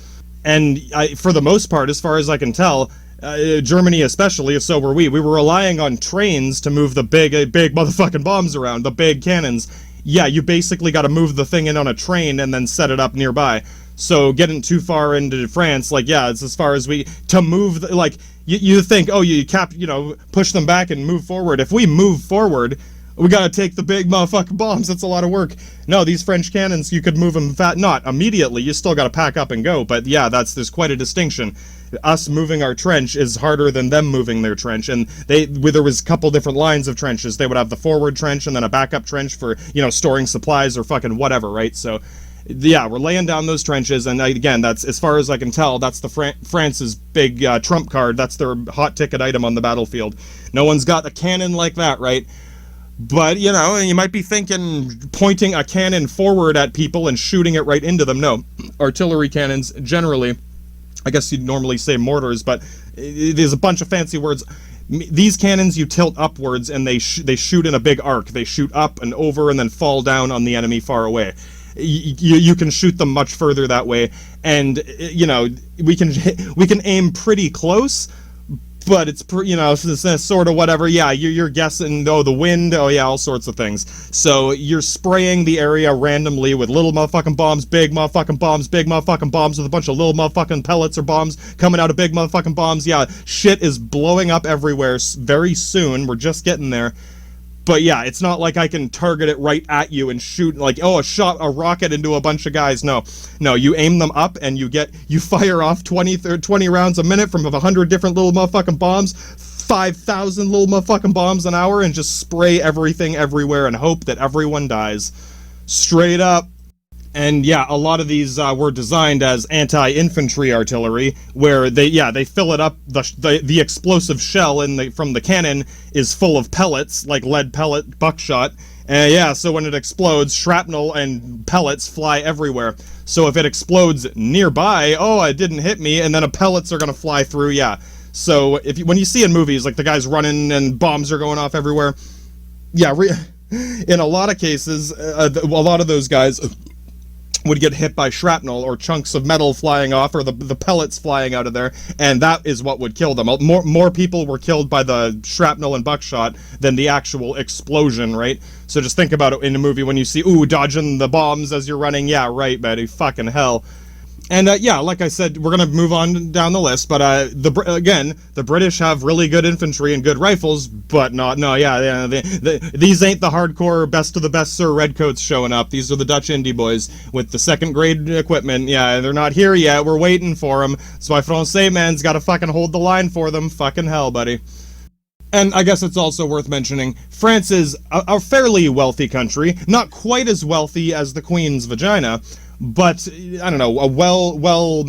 And for the most part, as far as I can tell, Germany especially, so were we. We were relying on trains to move the big motherfucking bombs around, the big cannons. Yeah, you basically got to move the thing in on a train and then set it up nearby. So getting too far into France, like, yeah, it's as far as to move, you think, oh, push them back and move forward. If we move forward, we gotta take the big motherfucking bombs. That's a lot of work. No, these French cannons, you could move them not immediately. You still gotta pack up and go. But yeah, there's quite a distinction. Us moving our trench is harder than them moving their trench. And there was a couple different lines of trenches. They would have the forward trench and then a backup trench for, storing supplies or fucking whatever, right? So, yeah, we're laying down those trenches. And again, that's, as far as I can tell, that's France's big trump card. That's their hot ticket item on the battlefield. No one's got a cannon like that, right? But, you might be thinking pointing a cannon forward at people and shooting it right into them. No, artillery cannons, generally, I guess you'd normally say mortars, but there's a bunch of fancy words. These cannons you tilt upwards and they shoot in a big arc. They shoot up and over and then fall down on the enemy far away. You can shoot them much further that way, and, we can aim pretty close, but it's, it's sort of whatever. Yeah, you're guessing, the wind, all sorts of things. So you're spraying the area randomly with little motherfucking bombs, big motherfucking bombs, big motherfucking bombs with a bunch of little motherfucking pellets or bombs coming out of big motherfucking bombs. Yeah, shit is blowing up everywhere very soon. We're just getting there. But yeah, it's not like I can target it right at you and shoot, a rocket into a bunch of guys. No, you aim them up and you fire off 20 rounds a minute from 100 different little motherfucking bombs, 5,000 little motherfucking bombs an hour, and just spray everything everywhere and hope that everyone dies. Straight up. And yeah, a lot of these were designed as anti-infantry artillery, where they fill it up. The explosive shell from the cannon is full of pellets, like lead pellet, buckshot. So when it explodes, shrapnel and pellets fly everywhere. So if it explodes nearby, it didn't hit me, and then the pellets are gonna fly through. Yeah. So when you see in movies, like the guys running and bombs are going off everywhere, yeah, in a lot of cases, a lot of those guys would get hit by shrapnel or chunks of metal flying off or the pellets flying out of there, and that is what would kill them. More people were killed by the shrapnel and buckshot than the actual explosion, right? So just think about it in a movie when you see, ooh, dodging the bombs as you're running. Yeah, right, buddy. Fucking hell. And yeah, like I said, we're gonna move on down the list, but the British have really good infantry and good rifles, but these ain't the hardcore best of the best Sir Redcoats showing up. These are the Dutch indie boys with the second grade equipment. Yeah, they're not here yet. We're waiting for them. That's why Francais man's got to fucking hold the line for them. Fucking hell, buddy. And I guess it's also worth mentioning, France is a fairly wealthy country, not quite as wealthy as the Queen's vagina, but I don't know,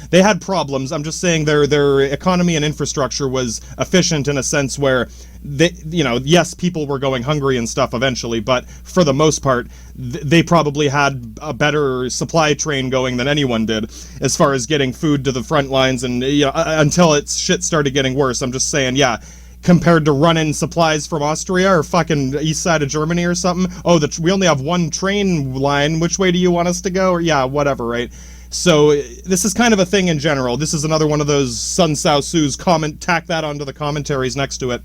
they had problems. I'm just saying their economy and infrastructure was efficient in a sense where they, yes, people were going hungry and stuff eventually, but for the most part, they probably had a better supply train going than anyone did as far as getting food to the front lines and until shit started getting worse. I'm just saying, yeah. Compared to running supplies from Austria or fucking east side of Germany or something. Oh, we only have one train line. Which way do you want us to go? Or yeah, whatever, right? So this is kind of a thing in general. This is another one of those Sun Sao Su's tack that onto the commentaries next to it.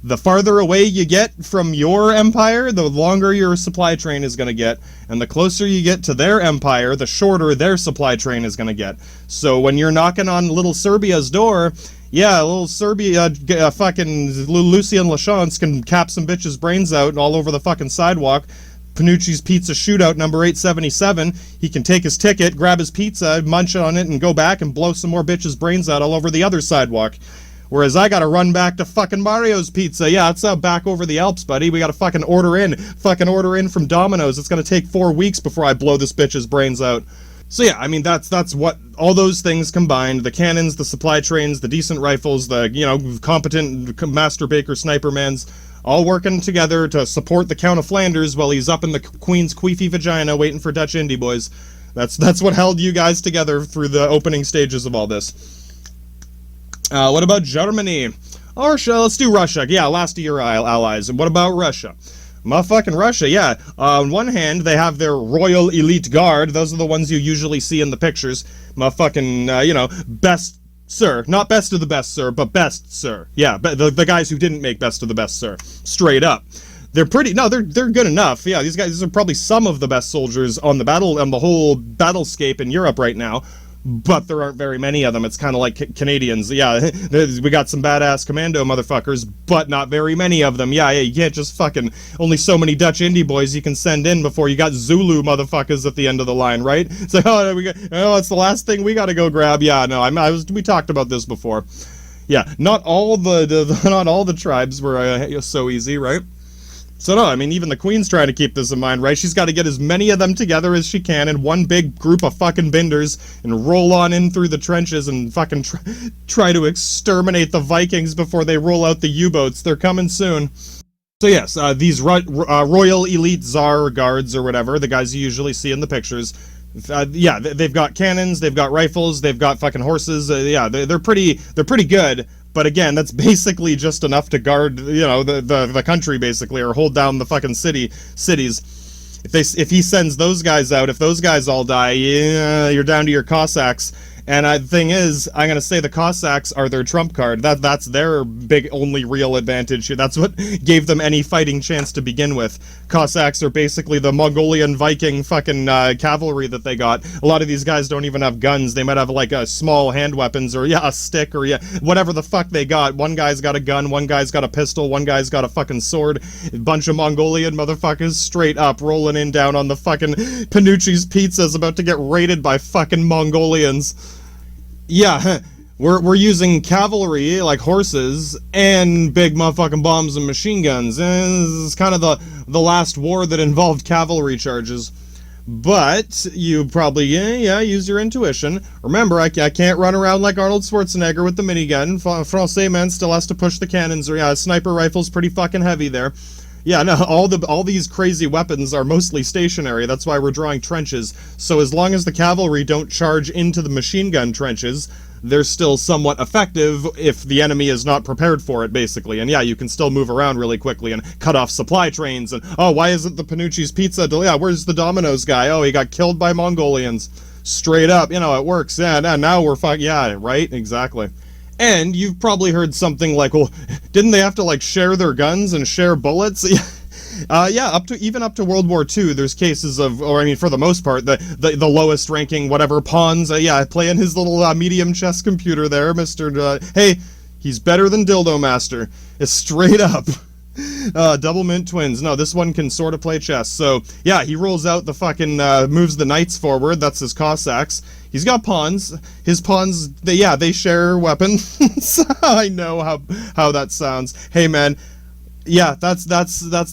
The farther away you get from your empire, the longer your supply train is going to get. And the closer you get to their empire, the shorter their supply train is going to get. So when you're knocking on little Serbia's door, yeah, little Serbia, fucking Lucien Lachance can cap some bitches' brains out all over the fucking sidewalk. Panucci's Pizza Shootout number 877. He can take his ticket, grab his pizza, munch on it, and go back and blow some more bitches' brains out all over the other sidewalk. Whereas I gotta run back to fucking Mario's Pizza. Yeah, it's out back over the Alps, buddy. We gotta fucking order in from Domino's. It's gonna take 4 weeks before I blow this bitch's brains out. So yeah, I mean, that's what all those things combined, the cannons, the supply trains, the decent rifles, the, competent Master Baker sniper mans, all working together to support the Count of Flanders while he's up in the Queen's queefy vagina waiting for Dutch indie boys. That's what held you guys together through the opening stages of all this. What about Germany? Or let's do Russia. Yeah, last of your allies. And what about Russia? Motherfucking Russia, yeah. On one hand, they have their Royal Elite Guard. Those are the ones you usually see in the pictures. Motherfucking, best sir. Not best of the best sir, but best sir. Yeah, the guys who didn't make best of the best sir. Straight up. They're good enough. Yeah, these are probably some of the best soldiers on the whole battlescape in Europe right now. But there aren't very many of them. It's kind of like Canadians. Yeah, we got some badass commando motherfuckers, but not very many of them. Yeah, you can't just fucking... Only so many Dutch indie boys you can send in before you got Zulu motherfuckers at the end of the line, right? It's like, it's the last thing we gotta go grab. Yeah, no, we talked about this before. Yeah, not all the tribes were so easy, right? So no, I mean, even the Queen's trying to keep this in mind, right? She's got to get as many of them together as she can in one big group of fucking binders and roll on in through the trenches and fucking try to exterminate the Vikings before they roll out the U-boats. They're coming soon. So yes, these Royal Elite Tsar Guards or whatever, the guys you usually see in the pictures, they've got cannons, they've got rifles, they've got fucking horses. They're pretty good. But again, that's basically just enough to guard, the country basically, or hold down the fucking cities. If he sends those guys out, if those guys all die, you're down to your Cossacks. And the thing is, I'm gonna say the Cossacks are their trump card. That's their big only real advantage. That's what gave them any fighting chance to begin with. Cossacks are basically the Mongolian Viking fucking cavalry that they got. A lot of these guys don't even have guns. They might have like a small hand weapons or a stick or whatever the fuck they got. One guy's got a gun, one guy's got a pistol, one guy's got a fucking sword. A bunch of Mongolian motherfuckers straight up rolling in down on the fucking Panucci's Pizzas about to get raided by fucking Mongolians. Yeah, we're using cavalry, like horses, and big motherfucking bombs and machine guns. And this is kind of the last war that involved cavalry charges. But you probably, use your intuition. Remember, I can't run around like Arnold Schwarzenegger with the minigun. Francais man still has to push the cannons, or sniper rifle's pretty fucking heavy there. Yeah, no, all these crazy weapons are mostly stationary. That's why we're drawing trenches. So as long as the cavalry don't charge into the machine gun trenches, they're still somewhat effective if the enemy is not prepared for it, basically. And yeah, you can still move around really quickly and cut off supply trains. And, oh, why isn't the Panucci's Pizza? Yeah, where's the Domino's guy? Oh, he got killed by Mongolians. Straight up, you know, it works. Yeah, now we're yeah, right? Exactly. And you've probably heard something like, well, didn't they have to, like, share their guns and share bullets? Yeah, even up to World War II, there's cases of, or I mean, for the most part, the lowest ranking whatever pawns, yeah, playing his little medium chess computer there, Mr. Hey, he's better than Dildo Master. It's straight up. Double mint twins. No, this one can sort of play chess. So, yeah, he rolls out the fucking, moves the knights forward. That's his Cossacks. He's got pawns. His pawns, they share weapons. I know how that sounds. Hey, man. Yeah, that's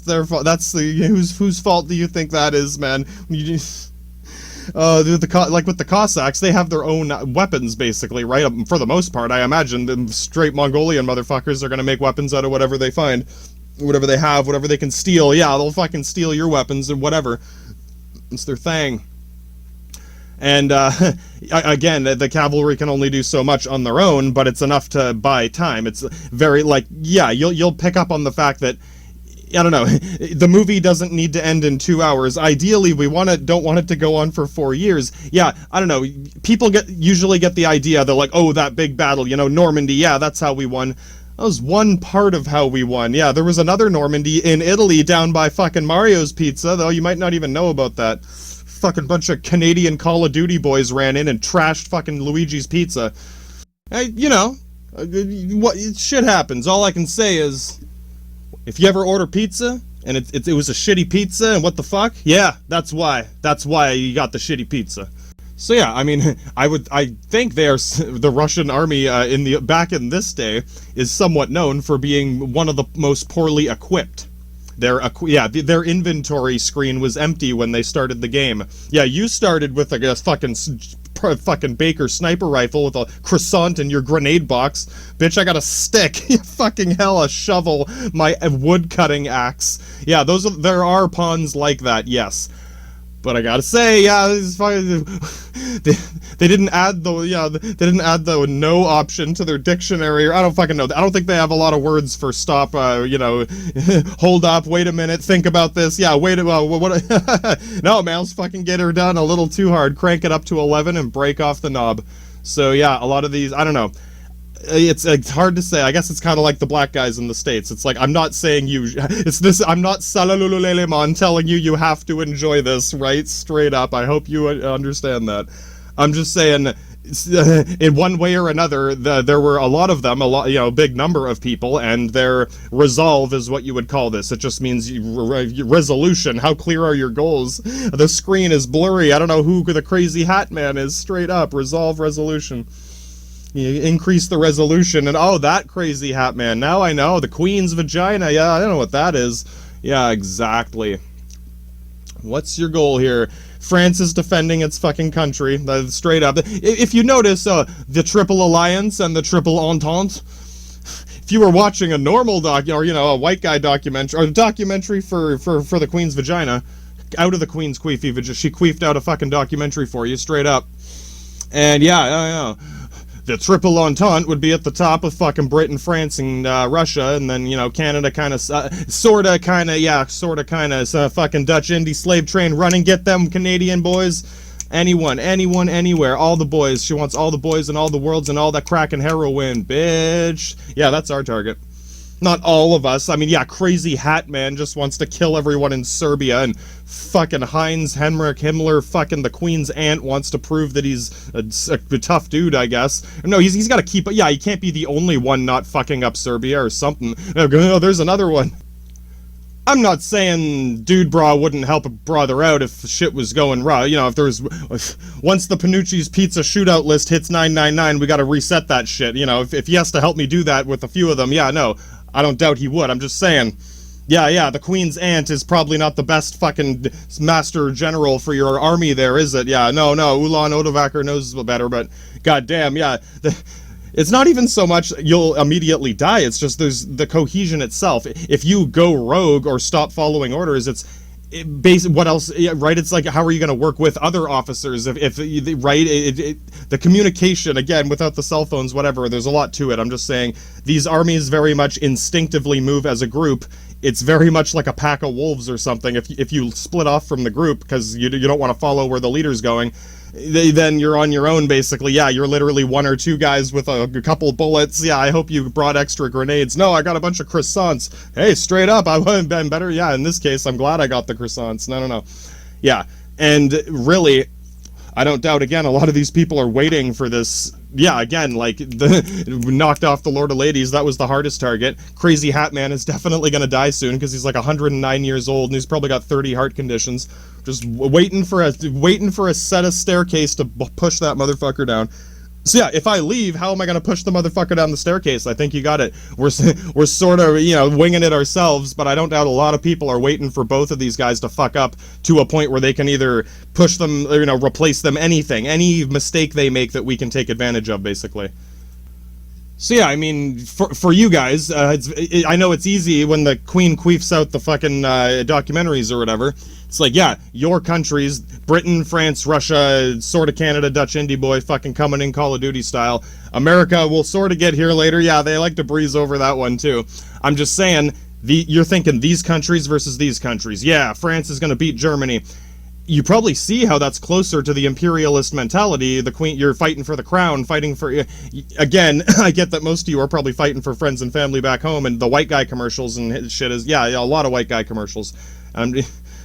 their fault. That's whose fault do you think that is, man? You just, like with the Cossacks, they have their own weapons, basically, right? For the most part, I imagine the straight Mongolian motherfuckers are gonna make weapons out of whatever they find, whatever they have, whatever they can steal. Yeah, they'll fucking steal your weapons and whatever. It's their thing. And, again, the cavalry can only do so much on their own, but it's enough to buy time. It's very, like, yeah, you'll pick up on the fact that, I don't know, the movie doesn't need to end in 2 hours. Ideally, we don't want it to go on for 4 years. Yeah, I don't know, people usually get the idea, they're like, oh, that big battle, you know, Normandy, yeah, that's how we won. That was one part of how we won. Yeah, there was another Normandy in Italy down by fucking Mario's Pizza, though you might not even know about that. Fucking bunch of Canadian Call of Duty boys ran in and trashed fucking Luigi's Pizza. You know, shit happens. All I can say is, if you ever order pizza and it was a shitty pizza and what the fuck, yeah, that's why you got the shitty pizza. So yeah, I mean, I think the Russian army back in this day is somewhat known for being one of the most poorly equipped. Their inventory screen was empty when they started the game. Yeah, you started with like a fucking Baker sniper rifle with a croissant in your grenade box. Bitch, I got a stick. Fucking hell, a shovel, my wood cutting axe. Yeah, there are pawns like that, yes. But I gotta say, yeah, they didn't add the no option to their dictionary. Or I don't fucking know. I don't think they have a lot of words for stop. Hold up, wait a minute, think about this. Yeah, wait. No, man, let's fucking get her done a little too hard. Crank it up to 11 and break off the knob. So yeah, a lot of these, I don't know. It's hard to say. I guess it's kind of like the black guys in the States. It's like, I'm not saying I'm not salalululeleman telling you have to enjoy this, right? Straight up. I hope you understand that. I'm just saying, in one way or another, there were a lot of them, big number of people, and their resolve is what you would call this. It just means resolution. How clear are your goals? The screen is blurry. I don't know who the crazy hat man is. Straight up. Resolve, resolution. You increase the resolution, and oh, that crazy hat man. Now I know. The Queen's vagina. Yeah, I don't know what that is. Yeah, exactly. What's your goal here? France is defending its fucking country. Straight up. If you notice, the Triple Alliance and the Triple Entente, if you were watching a normal a white guy documentary, or a documentary for the Queen's vagina, out of the Queen's queefy, she queefed out a fucking documentary for you, straight up. And yeah, the Triple Entente would be at the top with fucking Britain, France, and Russia, and then, Canada sorta kind of, fucking Dutch Indie slave train running, get them Canadian boys, anyone, anywhere, all the boys, she wants all the boys in all the worlds and all that crack and heroin, bitch. Yeah, that's our target. Not all of us. I mean, yeah, crazy hat man just wants to kill everyone in Serbia, and fucking Heinz Henrik Himmler, fucking the Queen's aunt, wants to prove that he's a tough dude, I guess. No, he's got to keep it. Yeah, he can't be the only one not fucking up Serbia or something. Oh, there's another one. I'm not saying Dude Bra wouldn't help a brother out if shit was going wrong. If there was... Once the Panucci's Pizza shootout list hits 999, we gotta reset that shit. If he has to help me do that with a few of them, yeah, no. I don't doubt he would. I'm just saying, yeah, the Queen's aunt is probably not the best fucking master general for your army there, is it? Yeah, no, Ulan Odovaker knows better, but goddamn, yeah. It's not even so much you'll immediately die, it's just there's the cohesion itself. If you go rogue or stop following orders, what else? Yeah, right. It's like, how are you going to work with other officers if right? The communication, again, without the cell phones, whatever. There's a lot to it. I'm just saying these armies very much instinctively move as a group. It's very much like a pack of wolves or something. If you split off from the group because you don't want to follow where the leader's going, then you're on your own, basically. Yeah, you're literally one or two guys with a couple bullets. Yeah, I hope you brought extra grenades. No, I got a bunch of croissants. Hey, straight up, I would have been better. Yeah, in this case, I'm glad I got the croissants. No. Yeah, and really, I don't doubt, again, a lot of these people are waiting for this. Yeah, again, like, knocked off the Lord of Ladies. That was the hardest target. Crazy Hat Man is definitely going to die soon because he's like 109 years old and he's probably got 30 heart conditions. Just waiting for a set of staircase to push that motherfucker down. So yeah, if I leave, how am I going to push the motherfucker down the staircase? I think you got it. We're sort of, winging it ourselves, but I don't doubt a lot of people are waiting for both of these guys to fuck up to a point where they can either push them, or, replace them, anything. Any mistake they make that we can take advantage of, basically. So yeah, I mean, for you guys, I know it's easy when the Queen queefs out the fucking documentaries or whatever. It's like, yeah, your countries, Britain, France, Russia, sort of Canada, Dutch indie boy, fucking coming in Call of Duty style. America will sort of get here later. Yeah, they like to breeze over that one too. I'm just saying, you're thinking these countries versus these countries. Yeah, France is going to beat Germany. You probably see how that's closer to the imperialist mentality. The Queen, you're fighting for the crown, fighting for... Again, I get that most of you are probably fighting for friends and family back home, and the white guy commercials and shit is... Yeah, a lot of white guy commercials.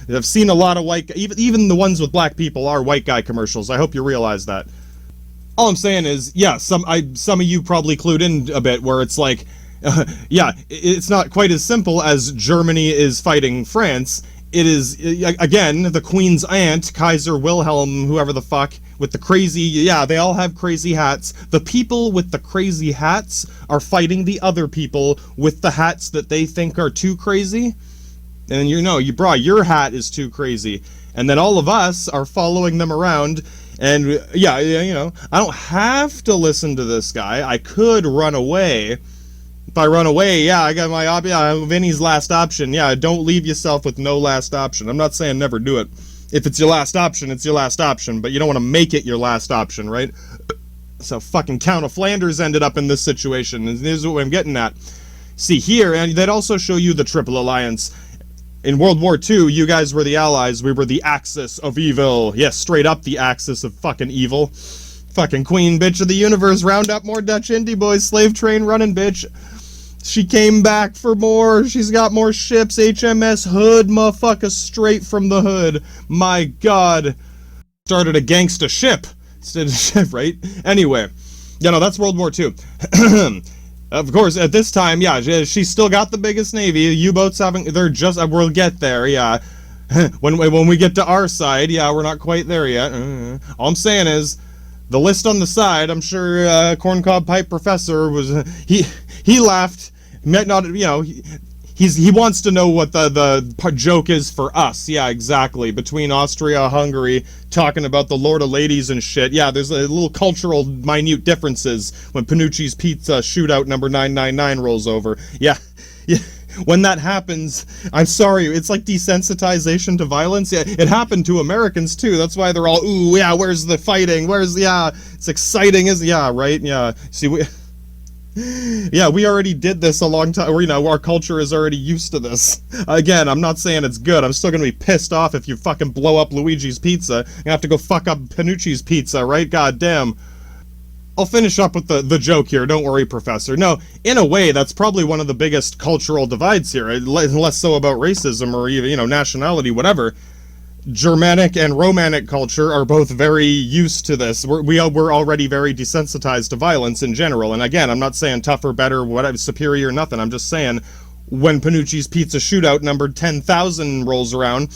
I've seen a lot of even the ones with black people are white guy commercials. I hope you realize that. All I'm saying is, yeah, some of you probably clued in a bit where it's like, yeah, it's not quite as simple as Germany is fighting France. It is, again, the Queen's aunt, Kaiser Wilhelm, whoever the fuck, with the crazy, yeah, they all have crazy hats. The people with the crazy hats are fighting the other people with the hats that they think are too crazy. And your hat is too crazy. And then all of us are following them around. And yeah, I don't have to listen to this guy. I could run away. If I run away, yeah, I got my Vinny's last option. Yeah, don't leave yourself with no last option. I'm not saying never do it. If it's your last option, it's your last option. But you don't want to make it your last option, right? So fucking Count of Flanders ended up in this situation. And this is what I'm getting at. See here, and they'd also show you the Triple Alliance. In World War II, you guys were the Allies. We were the Axis of evil. Yes, straight up the Axis of fucking evil. Fucking Queen Bitch of the Universe. Round up more Dutch indie boys. Slave train running, bitch. She came back for more. She's got more ships. HMS Hood, motherfucker, straight from the hood. My God. Started a gangsta ship. Instead of ship, right? Anyway. That's World War II. Of course, at this time, yeah, she's still got the biggest navy. U-boats we'll get there, yeah. When we get to our side, yeah, we're not quite there yet. All I'm saying is, the list on the side, I'm sure Corncob Pipe Professor he laughed. Not, he wants to know what the joke is for us. Yeah, exactly. Between Austria, Hungary, talking about the Lord of Ladies and shit. Yeah, there's a little cultural minute differences when Panucci's Pizza shootout number 999 rolls over. Yeah. When that happens, I'm sorry, it's like desensitization to violence. Yeah, it happened to Americans too. That's why they're all, ooh, yeah, where's the fighting? It's exciting, right? Yeah. See, yeah, we already did this a long time. Our culture is already used to this. Again, I'm not saying it's good. I'm still gonna be pissed off if you fucking blow up Luigi's Pizza. You have to go fuck up Panucci's Pizza, right? God damn. I'll finish up with the joke here. Don't worry, Professor. No, in a way, that's probably one of the biggest cultural divides here. Less so about racism or even, nationality, whatever. Germanic and Romanic culture are both very used to this. We're already very desensitized to violence in general. And again, I'm not saying tougher, better, whatever, superior, nothing. I'm just saying when Panucci's Pizza shootout number 10,000 rolls around,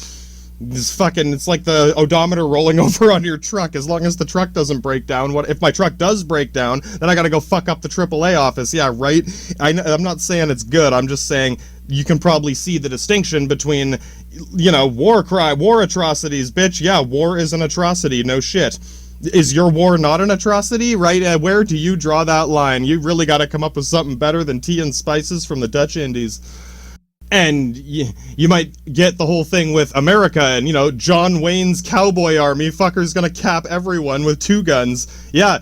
it's like the odometer rolling over on your truck. As long as the truck doesn't break down, what if my truck does break down, then I gotta go fuck up the AAA office. Yeah, right? I'm not saying it's good. I'm just saying you can probably see the distinction between, war atrocities, bitch. Yeah, war is an atrocity, no shit. Is your war not an atrocity, right? Where do you draw that line? You really gotta come up with something better than tea and spices from the Dutch Indies. And you might get the whole thing with America and, you know, John Wayne's cowboy army fucker's gonna cap everyone with 2 guns. Yeah,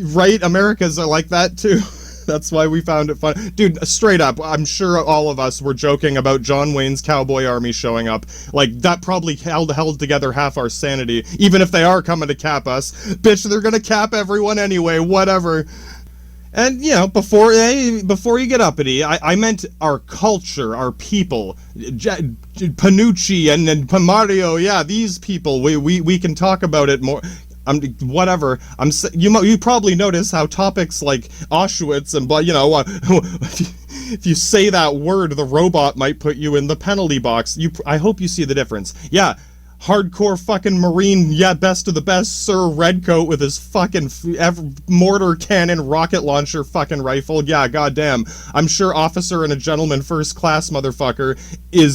right, Americans are like that too. That's why we found it fun. Dude, straight up, I'm sure all of us were joking about John Wayne's cowboy army showing up. Like, that probably held together half our sanity. Even if they are coming to cap us. Bitch, they're gonna cap everyone anyway, whatever. And, you know, before you get uppity, I meant our culture, our people. Panucci and Mario, yeah, these people, we can talk about it more. Whatever. You probably notice how topics like Auschwitz and, you know, if you say that word, the robot might put you in the penalty box. I hope you see the difference. Yeah. Hardcore fucking Marine, yeah, best of the best, Sir Redcoat with his fucking mortar cannon rocket launcher fucking rifle. Yeah, goddamn. I'm sure Officer and a Gentleman First Class motherfucker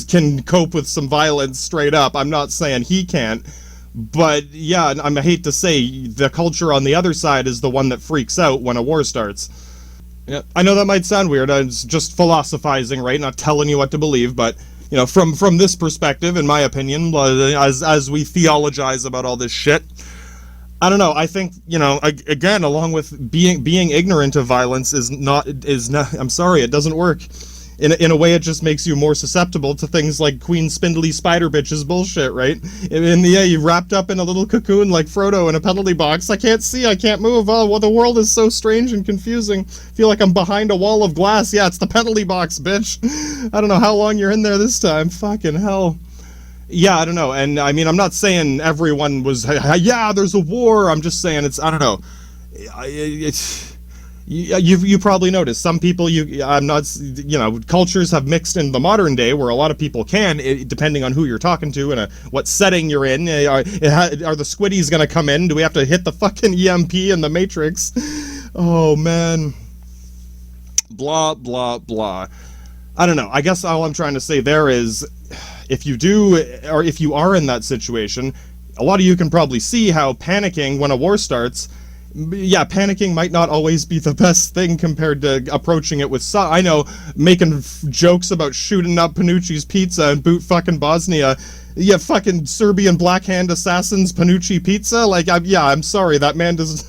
can cope with some violence straight up. I'm not saying he can't. But, yeah, I hate to say, the culture on the other side is the one that freaks out when a war starts. Yeah, I know that might sound weird. I'm just philosophizing, right? Not telling you what to believe, but... You know, from this perspective, in my opinion, as we theologize about all this shit, I don't know. I think, you know, again, along with being ignorant of violence is not. I'm sorry, it doesn't work. In a way, it just makes you more susceptible to things like Queen Spindly Spider Bitch's bullshit, right? You wrapped up in a little cocoon like Frodo in a penalty box. I can't see, I can't move. Oh, well, the world is so strange and confusing. Feel like I'm behind a wall of glass. Yeah, it's the penalty box, bitch. I don't know how long you're in there this time. Fucking hell. Yeah, I don't know. And, I mean, I'm not saying everyone was, yeah, there's a war. I'm just saying I don't know. You probably noticed some people, I'm not, you know, cultures have mixed in the modern day where a lot of people can, depending on who you're talking to and what setting you're in. Are the squiddies gonna come in? Do we have to hit the fucking EMP in the Matrix? Oh, man. Blah, blah, blah. I don't know. I guess all I'm trying to say there is, if you do, or if you are in that situation, a lot of you can probably see how panicking when a war starts, yeah, panicking might not always be the best thing compared to approaching it with I know, making jokes about shooting up Panucci's pizza and boot fucking Bosnia. Yeah, fucking Serbian Black Hand Assassins Panucci pizza? Like, I'm sorry, that man doesn't...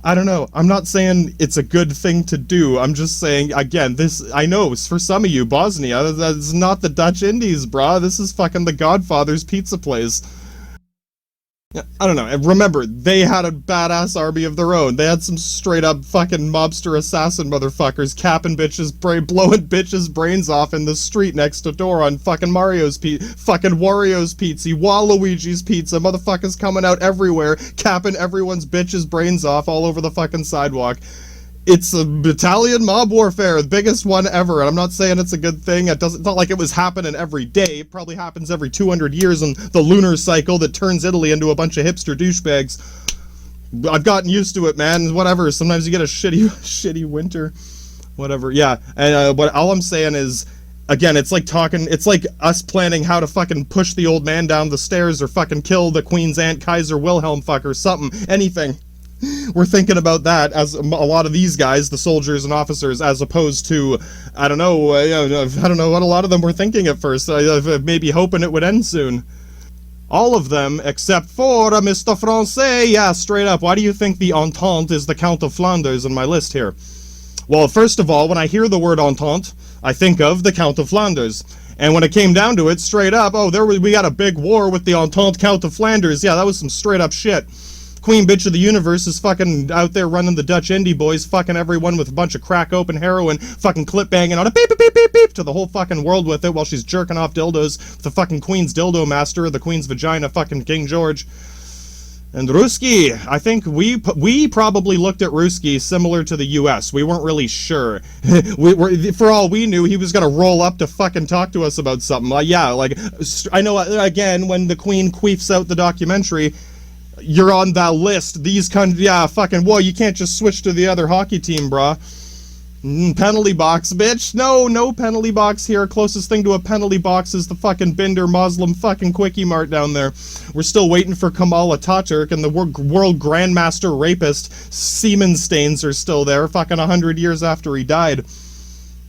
I don't know. I'm not saying it's a good thing to do. I'm just saying, again, I know, for some of you, Bosnia, that's not the Dutch Indies, brah. This is fucking the Godfather's pizza place. I don't know. Remember, they had a badass army of their own. They had some straight-up fucking mobster assassin motherfuckers capping bitches, blowing bitches' brains off in the street next door on fucking fucking Wario's pizza, Waluigi's pizza, motherfuckers coming out everywhere, capping everyone's bitches' brains off all over the fucking sidewalk. It's a battalion mob warfare, the biggest one ever, and I'm not saying it's a good thing. It's not like it was happening every day. It probably happens every 200 years in the lunar cycle that turns Italy into a bunch of hipster douchebags. I've gotten used to it, man. Whatever. Sometimes you get a shitty winter. Whatever. Yeah. And but all I'm saying is, again, it's like us planning how to fucking push the old man down the stairs or fucking kill the Queen's Aunt Kaiser Wilhelm fucker, something, anything. We're thinking about that as a lot of these guys, the soldiers and officers, as opposed to, I don't know what a lot of them were thinking at first, maybe hoping it would end soon. All of them, except for Mr. Francais, yeah, straight up. Why do you think the Entente is the Count of Flanders on my list here? Well, first of all, when I hear the word Entente, I think of the Count of Flanders. And when it came down to it, straight up, we got a big war with the Entente Count of Flanders. Yeah, that was some straight up shit. Queen Bitch of the Universe is fucking out there running the Dutch indie boys, fucking everyone with a bunch of crack open heroin, fucking clip banging on a beep beep beep beep beep to the whole fucking world with it while she's jerking off dildos with the fucking Queen's dildo master, the Queen's vagina, fucking King George. And Ruski, I think we probably looked at Ruski similar to the US. We weren't really sure. For all we knew, he was gonna roll up to fucking talk to us about something. I know, again, when the Queen queefs out the documentary, you're on that list. These whoa, you can't just switch to the other hockey team, brah. Penalty box, bitch. No penalty box here. Closest thing to a penalty box is the fucking Binder Muslim fucking Quickie Mart down there. We're still waiting for Kamal Ataturk, and the world grandmaster rapist Seaman stains are still there, fucking 100 years after he died.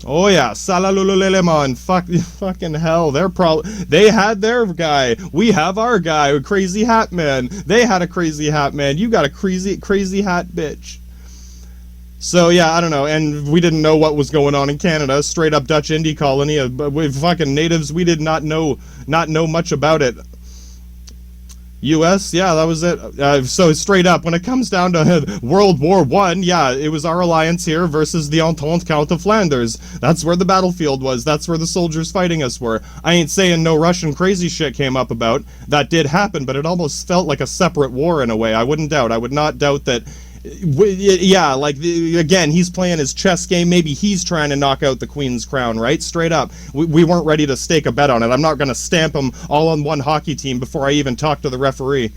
Oh yeah, Salalululelemon, fucking hell, they had their guy, we have our guy, Crazy Hat Man, they had a Crazy Hat Man, you got a crazy hat bitch. So yeah, I don't know, and we didn't know what was going on in Canada, straight up Dutch Indie colony, but we fucking natives, we did not know much about it. US, yeah, that was it. So straight up, when it comes down to World War I, yeah, it was our alliance here versus the Entente Count of Flanders. That's where the battlefield was. That's where the soldiers fighting us were. I ain't saying no Russian crazy shit came up about. That did happen, but it almost felt like a separate war in a way. I would not doubt that. Yeah, like, again, he's playing his chess game. Maybe he's trying to knock out the Queen's crown, right? Straight up. We weren't ready to stake a bet on it. I'm not going to stamp him all on one hockey team before I even talk to the referee.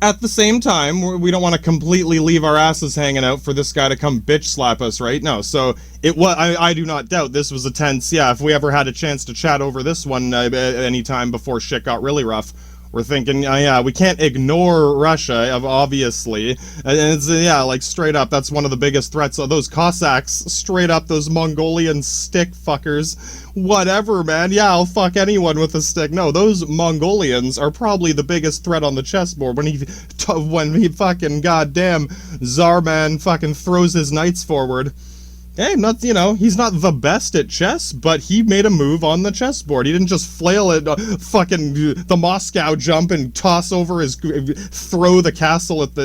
At the same time, we don't want to completely leave our asses hanging out for this guy to come bitch slap us, right? No, so I do not doubt this was a tense, yeah, if we ever had a chance to chat over this one any time before shit got really rough. We're thinking, yeah, we can't ignore Russia, obviously. And it's, yeah, like, straight up, that's one of the biggest threats. Those Cossacks, straight up, those Mongolian stick fuckers. Whatever, man. Yeah, I'll fuck anyone with a stick. No, those Mongolians are probably the biggest threat on the chessboard. When he fucking goddamn Tsarman fucking throws his knights forward. Hey, not, you know, he's not the best at chess, but he made a move on the chessboard. He didn't just flail at fucking the Moscow jump and toss over throw the castle at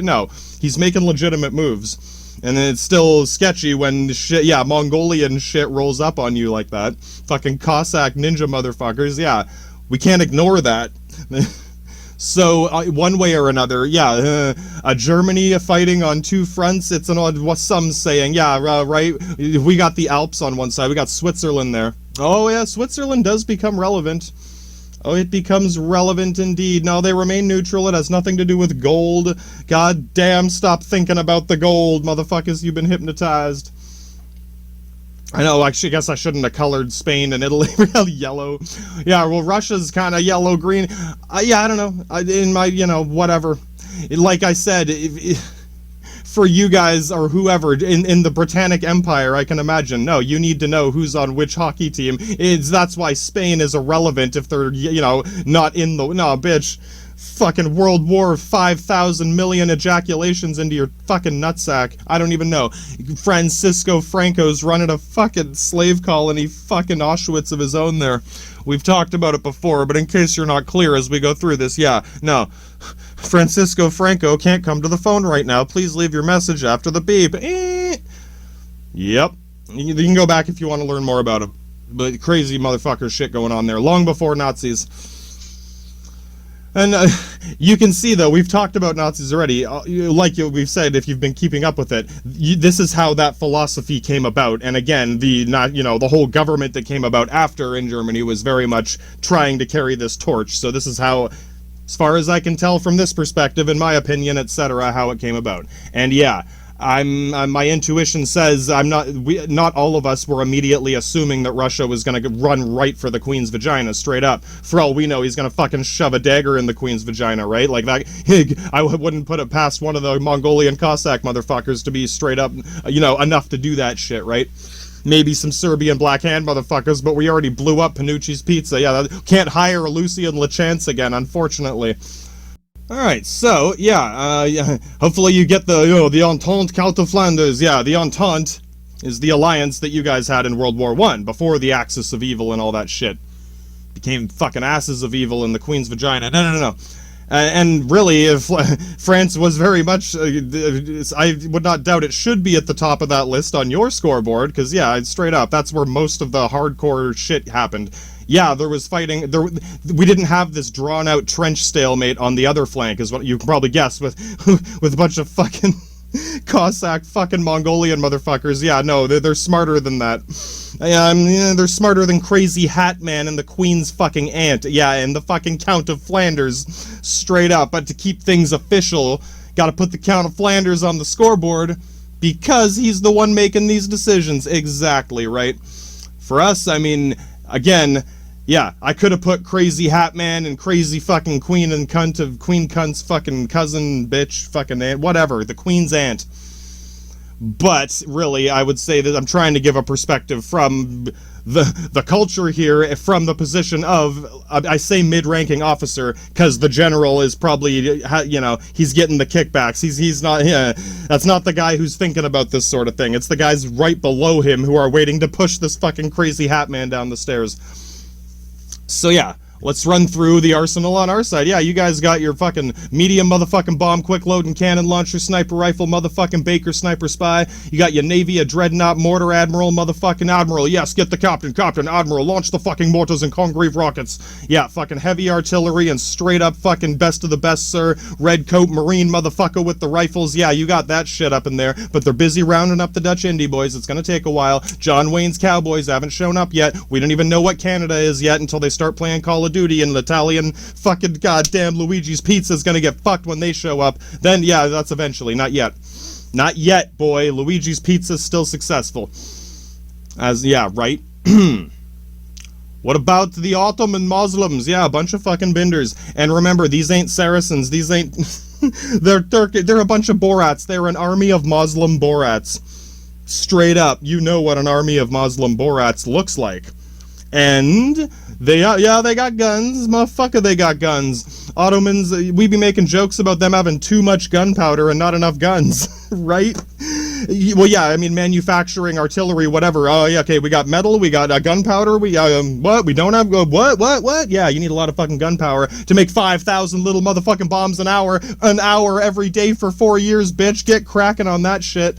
no. He's making legitimate moves. And then it's still sketchy when shit, yeah, Mongolian shit rolls up on you like that. Fucking Cossack ninja motherfuckers, yeah. We can't ignore that. So, one way or another, yeah, Germany fighting on two fronts, it's what some saying, yeah, right, we got the Alps on one side, we got Switzerland there. Oh yeah, Switzerland does become relevant. Oh, it becomes relevant indeed. No, they remain neutral, it has nothing to do with gold. God damn, stop thinking about the gold, motherfuckers, you've been hypnotized. I know, actually, I guess I shouldn't have colored Spain and Italy real yellow. Yeah, well, Russia's kind of yellow-green. Yeah, I don't know. In my, you know, whatever. Like I said, for you guys or whoever in the Britannic Empire, I can imagine, no, you need to know who's on which hockey team. That's why Spain is irrelevant if they're, you know, not in the... No, bitch. Fucking World War 5,000 million ejaculations into your fucking nutsack. I don't even know. Francisco Franco's running a fucking slave colony, fucking Auschwitz of his own there. We've talked about it before, but in case you're not clear as we go through this, yeah, no. Francisco Franco can't come to the phone right now. Please leave your message after the beep. Yep. You can go back if you want to learn more about him. But crazy motherfucker shit going on there. Long before Nazis. And you can see, though, we've talked about Nazis already. Like we've said, if you've been keeping up with it, this is how that philosophy came about. And again, the whole government that came about after in Germany was very much trying to carry this torch. So this is how, as far as I can tell from this perspective, in my opinion, etc., how it came about. And yeah, my intuition says not all of us were immediately assuming that Russia was going to run right for the Queen's vagina, straight up. For all we know, he's going to fucking shove a dagger in the Queen's vagina, right? Like that, I wouldn't put it past one of the Mongolian Cossack motherfuckers to be straight up, you know, enough to do that shit, right? Maybe some Serbian Black Hand motherfuckers, but we already blew up Panucci's Pizza. Yeah, can't hire Lucian LeChance again, unfortunately. Alright, so, yeah, hopefully you get the Entente Count of Flanders. Yeah, the Entente is the alliance that you guys had in World War I, before the Axis of Evil and all that shit. Became fucking asses of evil in the Queen's vagina. No. And really, if France was very much, I would not doubt it should be at the top of that list on your scoreboard, because, yeah, straight up, that's where most of the hardcore shit happened. Yeah, there was fighting, we didn't have this drawn-out trench stalemate on the other flank, is what you can probably guess, with a bunch of fucking Cossack fucking Mongolian motherfuckers. Yeah, no, they're smarter than that. Yeah, they're smarter than Crazy Hat Man and the Queen's fucking aunt. Yeah, and the fucking Count of Flanders, straight up. But to keep things official, gotta put the Count of Flanders on the scoreboard, because he's the one making these decisions. Exactly, right? For us, I mean, again... Yeah, I could have put Crazy Hat Man and Crazy fucking Queen and Cunt of Queen Cunt's fucking cousin, bitch, fucking aunt, whatever, the Queen's aunt. But really, I would say that I'm trying to give a perspective from the culture here, from the position of, I say mid-ranking officer because the general is probably, he's getting the kickbacks. He's not, that's not the guy who's thinking about this sort of thing. It's the guys right below him who are waiting to push this fucking crazy hat man down the stairs. So yeah, let's run through the arsenal on our side. Yeah, you guys got your fucking medium motherfucking bomb, quick loading cannon launcher, sniper rifle, motherfucking Baker sniper spy. You got your Navy, a dreadnought, mortar admiral, motherfucking admiral. Yes, get the captain, admiral, launch the fucking mortars and Congreve rockets. Yeah, fucking heavy artillery and straight up fucking best of the best, sir. Red coat marine motherfucker with the rifles. Yeah, you got that shit up in there. But they're busy rounding up the Dutch indie boys. It's gonna take a while. John Wayne's Cowboys haven't shown up yet. We don't even know what Canada is yet until they start playing Call of Duty, and Italian fucking goddamn Luigi's Pizza is gonna get fucked when they show up. Then yeah, that's eventually. Not yet. Not yet, boy. Luigi's Pizza is still successful. Yeah, right? What about the Ottoman Muslims? Yeah, a bunch of fucking binders. And remember, these ain't Saracens. These ain't... they're Turkish. They're a bunch of Borats. They're an army of Muslim Borats. Straight up. You know what an army of Muslim Borats looks like. And they got guns. Motherfucker, they got guns. Ottomans, we be making jokes about them having too much gunpowder and not enough guns, right? Well, yeah, I mean, manufacturing, artillery, whatever. Oh, yeah, okay, we got metal, we got gunpowder, what? We don't have, what? Yeah, you need a lot of fucking gunpowder to make 5,000 little motherfucking bombs an hour every day for 4 years, bitch. Get cracking on that shit.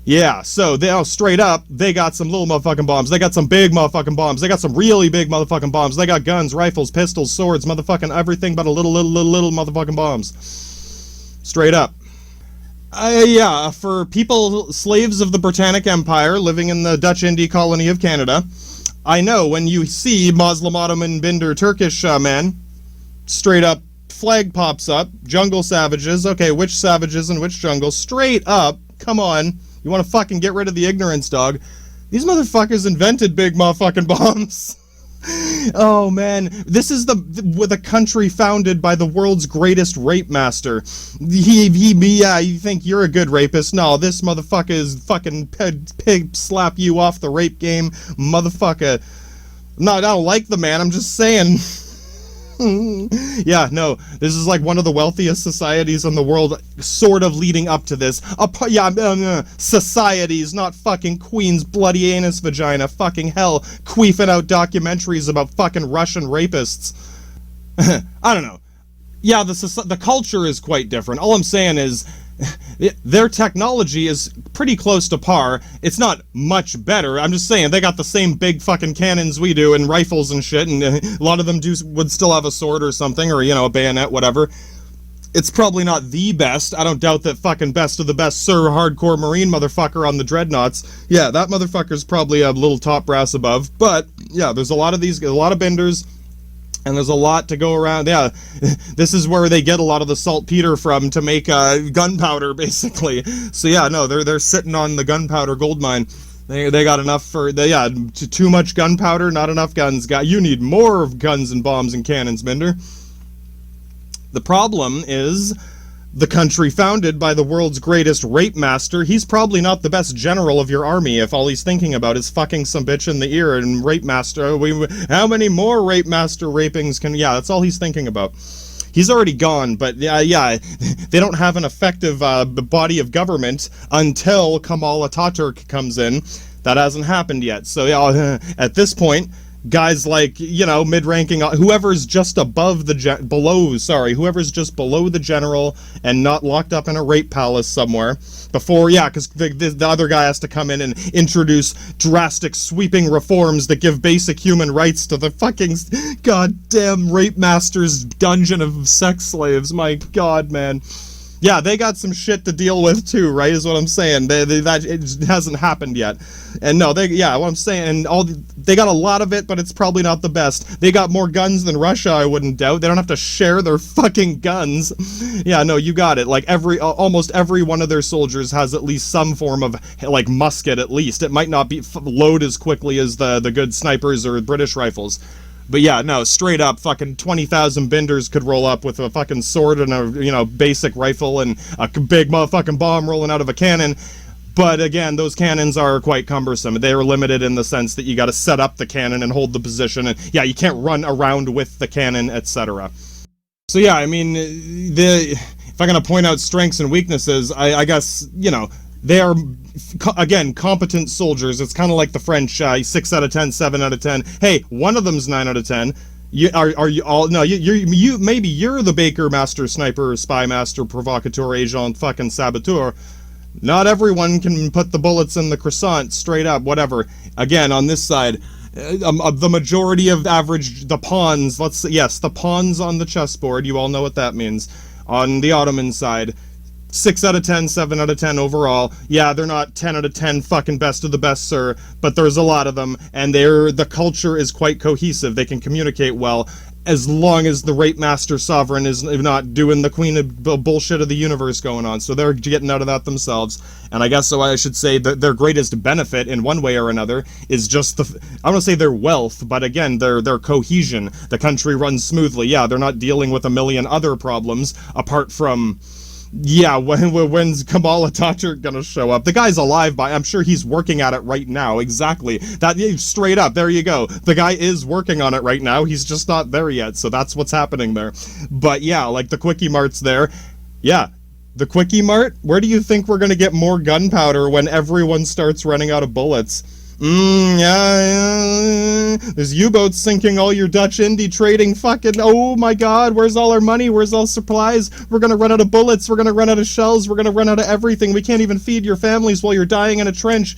Yeah, so they straight up, they got some little motherfucking bombs. They got some big motherfucking bombs. They got some really big motherfucking bombs. They got guns, rifles, pistols, swords, motherfucking everything but a little motherfucking bombs. Straight up. Yeah, for people, slaves of the Britannic Empire living in the Dutch Indie colony of Canada, I know when you see Muslim, Ottoman, Binder, Turkish man, straight up flag pops up, jungle savages. Okay, which savages and which jungle? Straight up, come on. You want to fucking get rid of the ignorance, dog. These motherfuckers invented big motherfucking bombs. Oh, man. This is with a country founded by the world's greatest rape master. Yeah, you think you're a good rapist? No, this motherfucker is fucking pig slap you off the rape game. Motherfucker. No, I don't like the man. I'm just saying... Yeah, no, this is like one of the wealthiest societies in the world, sort of leading up to this. Societies, not fucking Queen's bloody anus vagina. Fucking hell, queefing out documentaries about fucking Russian rapists. I don't know. Yeah, the culture is quite different. All I'm saying is, their technology is pretty close to par. It's not much better. I'm just saying, they got the same big fucking cannons we do, and rifles and shit, and a lot of them would still have a sword or something, or, a bayonet, whatever. It's probably not the best. I don't doubt that fucking best of the best Sir Hardcore Marine motherfucker on the Dreadnoughts. Yeah, that motherfucker's probably a little top brass above. But, yeah, there's a lot of benders. And there's a lot to go around. Yeah, this is where they get a lot of the saltpeter from to make gunpowder, basically. So yeah, no, they're sitting on the gunpowder gold mine. They got enough for too much gunpowder, not enough guns. You need more of guns and bombs and cannons, Bender. The problem is the country founded by the world's greatest rape master. He's probably not the best general of your army if all he's thinking about is fucking some bitch in the ear and rape master. How many more rape master rapings can... Yeah, that's all he's thinking about. He's already gone, but yeah, they don't have an effective body of government until Kemal Ataturk comes in. That hasn't happened yet. So yeah, at this point... Guys like, mid-ranking, whoever's just above whoever's just below the general and not locked up in a rape palace somewhere before, yeah, because the other guy has to come in and introduce drastic sweeping reforms that give basic human rights to the fucking goddamn rape master's dungeon of sex slaves. My god, man. Yeah, they got some shit to deal with too, right, is what I'm saying. It hasn't happened yet. And no, what I'm saying, they got a lot of it, but it's probably not the best. They got more guns than Russia, I wouldn't doubt. They don't have to share their fucking guns. Yeah, no, you got it. Like, almost every one of their soldiers has at least some form of, like, musket at least. It might not load as quickly as the good snipers or British rifles. But yeah, no, straight up, fucking 20,000 binders could roll up with a fucking sword and a, basic rifle and a big motherfucking bomb rolling out of a cannon. But again, those cannons are quite cumbersome. They are limited in the sense that you got to set up the cannon and hold the position, and yeah, you can't run around with the cannon, etc. So yeah, I mean, if I'm going to point out strengths and weaknesses, I guess, you know, they are, again, competent soldiers. It's kind of like the French, 6 out of 10, 7 out of 10. Hey, one of them's 9 out of 10. Are you all, no, you maybe you're the Baker Master Sniper, Spy Master, Provocateur, Agent, fucking Saboteur. Not everyone can put the bullets in the croissant, straight up, whatever. Again, on this side, the majority of the pawns, the pawns on the chessboard, you all know what that means. On the Ottoman side, 6 out of 10, 7 out of 10 overall. Yeah, they're not 10 out of 10 fucking best of the best, sir, but there's a lot of them, and the culture is quite cohesive. They can communicate well, as long as the rape master sovereign is not doing the queen of bullshit of the universe going on. So they're getting out of that themselves. And I guess so I should say that their greatest benefit in one way or another is just I don't want to say their wealth, but again, their cohesion. The country runs smoothly. Yeah, they're not dealing with a million other problems apart from, yeah, when's Kemal Ataturk gonna show up? The guy's alive, I'm sure he's working at it right now. Exactly. That, straight up, there you go. The guy is working on it right now, he's just not there yet, so that's what's happening there. But yeah, like the Quickie Mart's there. Yeah, the Quickie Mart, where do you think we're gonna get more gunpowder when everyone starts running out of bullets? Yeah, there's U-boats sinking all your Dutch indie trading fucking, oh my god, where's all our money, where's all supplies, we're gonna run out of bullets, we're gonna run out of shells, we're gonna run out of everything, we can't even feed your families while you're dying in a trench.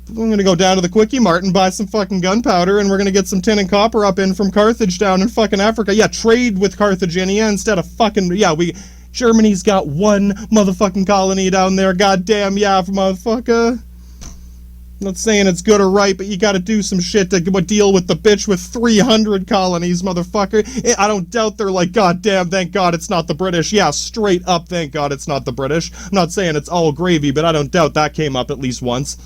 I'm gonna go down to the Quickie Mart and buy some fucking gunpowder, and we're gonna get some tin and copper up in from Carthage down in fucking Africa. Yeah, trade with Carthagenia instead of fucking, yeah, Germany's got one motherfucking colony down there, goddamn, yeah, motherfucker. Not saying it's good or right, but you gotta do some shit to deal with the bitch with 300 colonies, motherfucker. I don't doubt they're like, god damn, thank god it's not the British. Yeah, straight up, thank god it's not the British. I'm not saying it's all gravy, but I don't doubt that came up at least once.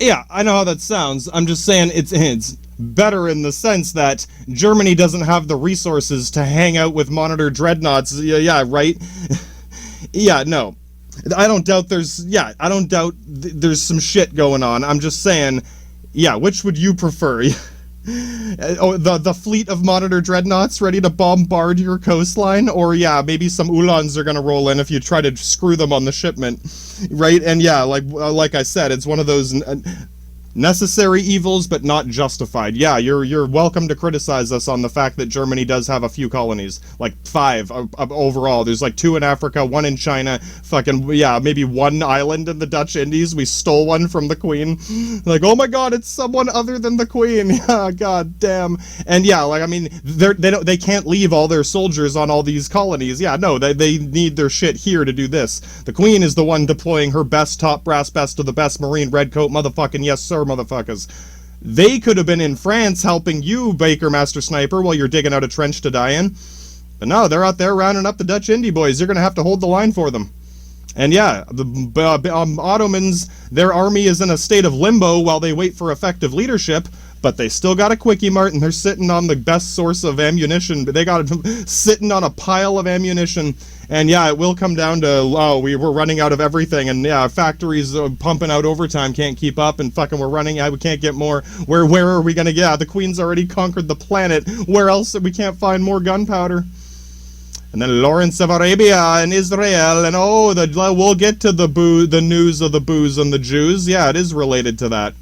Yeah, I know how that sounds. I'm just saying it's better in the sense that Germany doesn't have the resources to hang out with monitor dreadnoughts. Yeah, right? Yeah, no. I don't doubt there's some shit going on. I'm just saying, yeah, which would you prefer? Oh, the fleet of monitor dreadnoughts ready to bombard your coastline? Or yeah, maybe some Ulans are gonna roll in if you try to screw them on the shipment, right? And yeah, like I said, it's one of those necessary evils, but not justified. Yeah, you're welcome to criticize us on the fact that Germany does have a few colonies, like 5 overall. There's like 2 in Africa, 1 in China, fucking, yeah, maybe 1 island in the Dutch Indies. We stole one from the Queen. Like, oh my god, it's someone other than the Queen. Yeah, god damn. And yeah, like, I mean, they can't leave all their soldiers on all these colonies. Yeah, no, they need their shit here to do this. The Queen is the one deploying her best top brass, best of the best Marine redcoat motherfucking yes sir motherfuckers. They could have been in France helping you, Baker Master Sniper, while you're digging out a trench to die in. But no, they're out there rounding up the Dutch indie boys. You're gonna have to hold the line for them. And yeah, the Ottomans, their army is in a state of limbo while they wait for effective leadership, but they still got a Quickie Mart, and they're sitting on the best source of ammunition. They got it sitting on a pile of ammunition. And yeah, it will come down to, oh, we're running out of everything, and yeah, factories pumping out overtime, can't keep up, and fucking we're running out, we can't get more. Where are we gonna get? Yeah, the Queen's already conquered the planet. Where else we can't find more gunpowder? And then Lawrence of Arabia and Israel, and oh, we'll get to the news of the booze and the Jews. Yeah, it is related to that.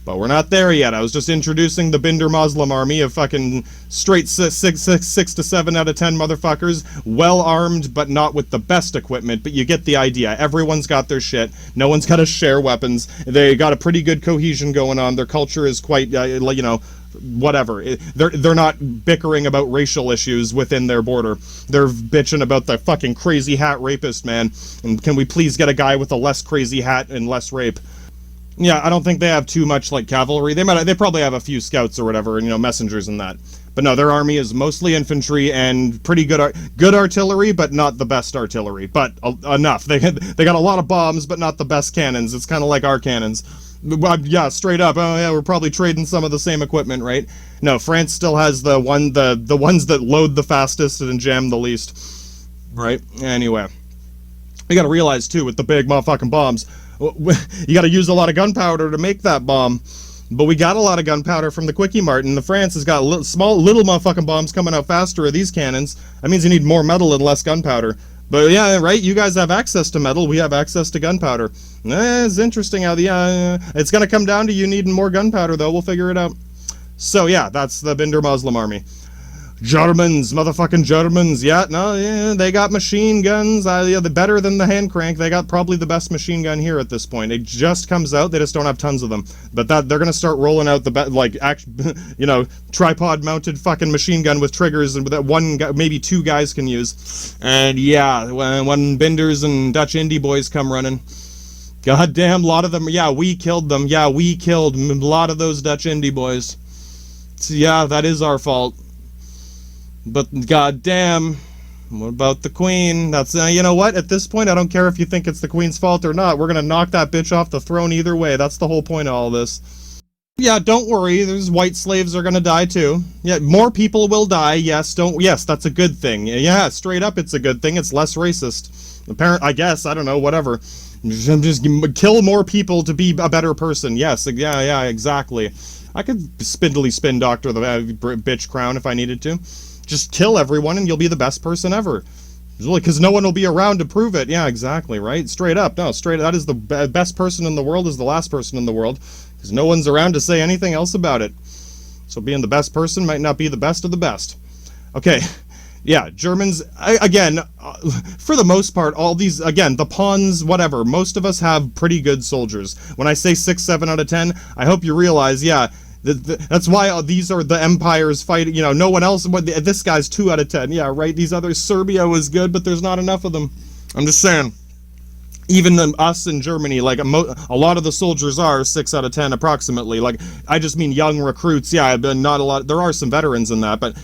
But we're not there yet. I was just introducing the Binder Muslim army of fucking straight 6 to 7 out of 10 motherfuckers, well armed, but not with the best equipment, but you get the idea. Everyone's got their shit. No one's got to share weapons. They got a pretty good cohesion going on. Their culture is quite, you know, whatever. They're not bickering about racial issues within their border. They're bitching about the fucking crazy hat rapist, man. And can we please get a guy with a less crazy hat and less rape? Yeah, I don't think they have too much, like, cavalry. They probably have a few scouts or whatever, and, you know, messengers and that. But no, their army is mostly infantry and pretty good artillery, but not the best artillery. But enough. They got a lot of bombs, but not the best cannons. It's kind of like our cannons. Yeah, straight up. Oh yeah, we're probably trading some of the same equipment, right? No, France still has the ones that load the fastest and jam the least. Right? Anyway. You gotta realize, too, with the big motherfucking bombs, you gotta use a lot of gunpowder to make that bomb. But we got a lot of gunpowder from the Quickie Mart, and the France has got little motherfucking bombs coming out faster with these cannons. That means you need more metal and less gunpowder. But yeah, right, you guys have access to metal, we have access to gunpowder. It's interesting how it's gonna come down to you needing more gunpowder, though. We'll figure it out. So yeah, that's the Binder Muslim army. Germans, motherfucking Germans, yeah, they got machine guns, they're better than the hand crank. They got probably the best machine gun here at this point. It just comes out, they just don't have tons of them. But they're gonna start rolling out the tripod-mounted fucking machine gun with triggers, and that one guy, maybe two guys can use. And yeah, when Binders and Dutch indie boys come running, goddamn lot of them, yeah, we killed them. Yeah, we killed a lot of those Dutch indie boys. So yeah, that is our fault. But goddamn, what about the Queen? That's you know what? At this point, I don't care if you think it's the Queen's fault or not. We're gonna knock that bitch off the throne either way. That's the whole point of all this. Yeah, don't worry. There's white slaves are gonna die too. Yeah, more people will die. Yes, yes, that's a good thing. Yeah, straight up, it's a good thing. It's less racist. I guess. I don't know. Whatever. Just kill more people to be a better person. Yes. Yeah. Exactly. I could spin Doctor the bitch crown if I needed to. Just kill everyone and you'll be the best person ever. Really, because no one will be around to prove it. Yeah, exactly, right? Straight up. No, straight up. That is the best person in the world is the last person in the world. Because no one's around to say anything else about it. So being the best person might not be the best of the best. Okay. Yeah, Germans, again, for the most part, all these, again, the pawns, whatever, most of us have pretty good soldiers. When I say 6, 7 out of 10, I hope you realize, yeah, that's why these are the empires fighting, you know, no one else, this guy's 2 out of 10, yeah, right, these others, Serbia was good, but there's not enough of them. I'm just saying, even us in Germany, like, a lot of the soldiers are 6 out of 10 approximately, like, I just mean young recruits, yeah, but not a lot, there are some veterans in that, but